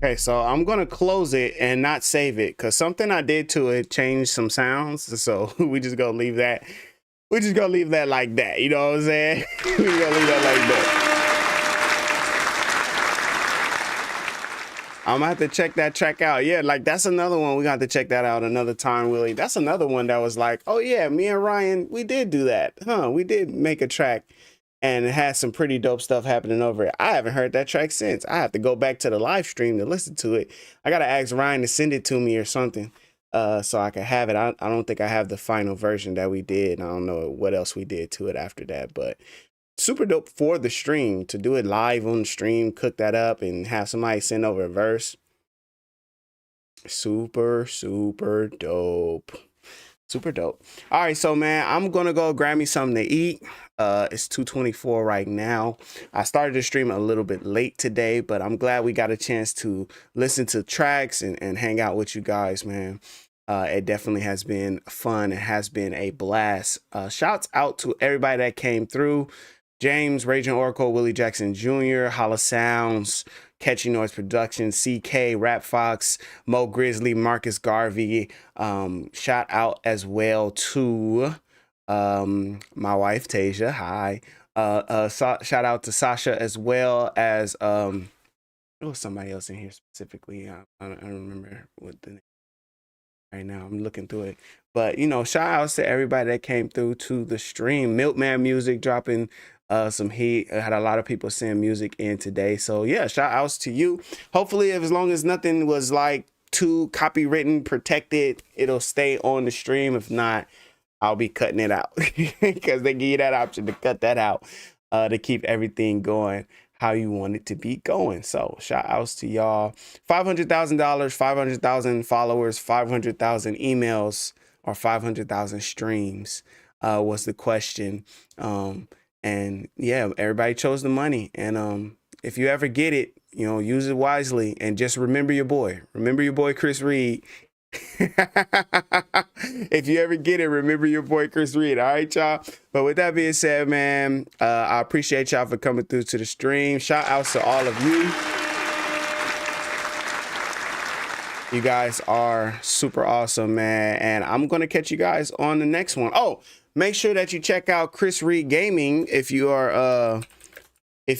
Okay, so I'm gonna close it and not save it because something I did to it changed some sounds. So we just gonna leave that. We just gonna leave that like that. You know what I'm saying? We gonna leave that like that. I'm gonna have to check that track out. Yeah, like that's another one. We got to check that out another time, Willie. That's another one that was like, oh yeah, me and Ryan, we did do that, huh? We did make a track. And it has some pretty dope stuff happening over it. I haven't heard that track since. I have to go back to the live stream to listen to it. I gotta ask Ryan to send it to me or something, so I can have it. I don't think I have the final version that we did. I don't know what else we did to it after that, but super dope for the stream to do it live on the stream, cook that up, and have somebody send over a verse. Super dope. Super dope. All right, so man, I'm gonna go grab me something to eat. It's 2:24 right now. I started the stream a little bit late today, but I'm glad we got a chance to listen to tracks and hang out with you guys, man. It definitely has been fun. It has been a blast. Shouts out to everybody that came through. James, Raging Oracle, Willie Jackson Jr., Holla Sounds, Catchy Noise Production, CK, Rap Fox, Mo Grizzly, Marcus Garvey. Shout out as well to my wife Tasia. Hi. Shout out to Sasha as well as there was somebody else in here specifically. I don't remember what the name right now. I'm looking through it. But you know, shout outs to everybody that came through to the stream. Milkman Music dropping some heat. I had a lot of people send music in today. So yeah, shout outs to you. Hopefully, as long as nothing was like too copywritten, protected, it'll stay on the stream. If not, I'll be cutting it out because they give you that option to cut that out to keep everything going how you want it to be going. So shout outs to y'all. $500,000, 500,000 followers, 500,000 emails, or 500,000 streams was the question. And yeah, everybody chose the money. And if you ever get it, you know, use it wisely and just remember your boy. Remember your boy, Chris Reed. If you ever get it, remember your boy, Chris Reed. All right, y'all. But with that being said, man, I appreciate y'all for coming through to the stream. Shout outs to all of you. You guys are super awesome, man. And I'm going to catch you guys on the next one. Oh, make sure that you check out Chris Reed Gaming if you have a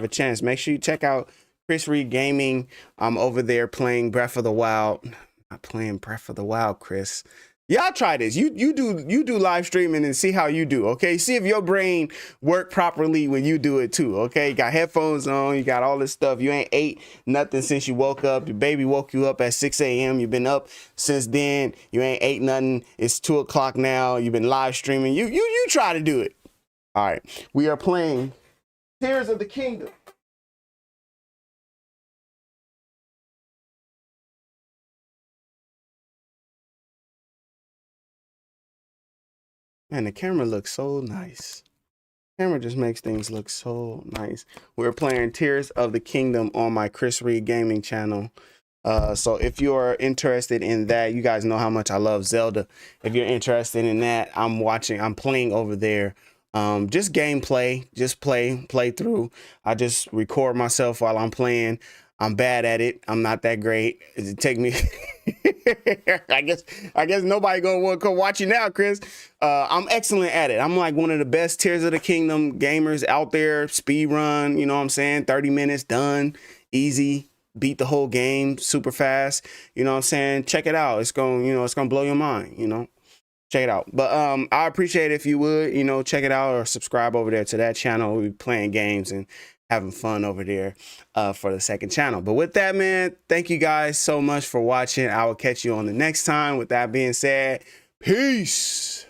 chance. Make sure you check out Chris Reed Gaming. I'm over there playing Breath of the Wild. Not playing Breath of the Wild, Chris. Y'all try this. You do live streaming and see how you do, okay? See if your brain work properly when you do it too, okay? You got headphones on, you got all this stuff. You ain't ate nothing since you woke up. Your baby woke you up at 6 a.m. You've been up since then. You ain't ate nothing. It's 2 o'clock now. You've been live streaming. You try to do it. All right. We are playing Tears of the Kingdom. Man, the camera looks so nice. Camera just makes things look so nice. We're playing Tears of the Kingdom on my Chris Reed gaming channel. So if you're interested in that, you guys know how much I love Zelda. If you're interested in that, I'm playing over there. Just gameplay, just play through. I just record myself while I'm playing. I'm bad at it. I'm not that great. It take me. I guess nobody gonna want to come watch you now, Chris. I'm excellent at it. I'm like one of the best Tears of the Kingdom gamers out there. Speed run, you know what I'm saying? 30 minutes done, easy. Beat the whole game super fast. You know what I'm saying? Check it out. It's gonna blow your mind. You know, check it out. But I appreciate it if you would, check it out or subscribe over there to that channel. We playing games and having fun over there for the second channel. But with that, man, thank you guys so much for watching. I will catch you on the next time. With that being said, peace.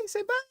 Say bye.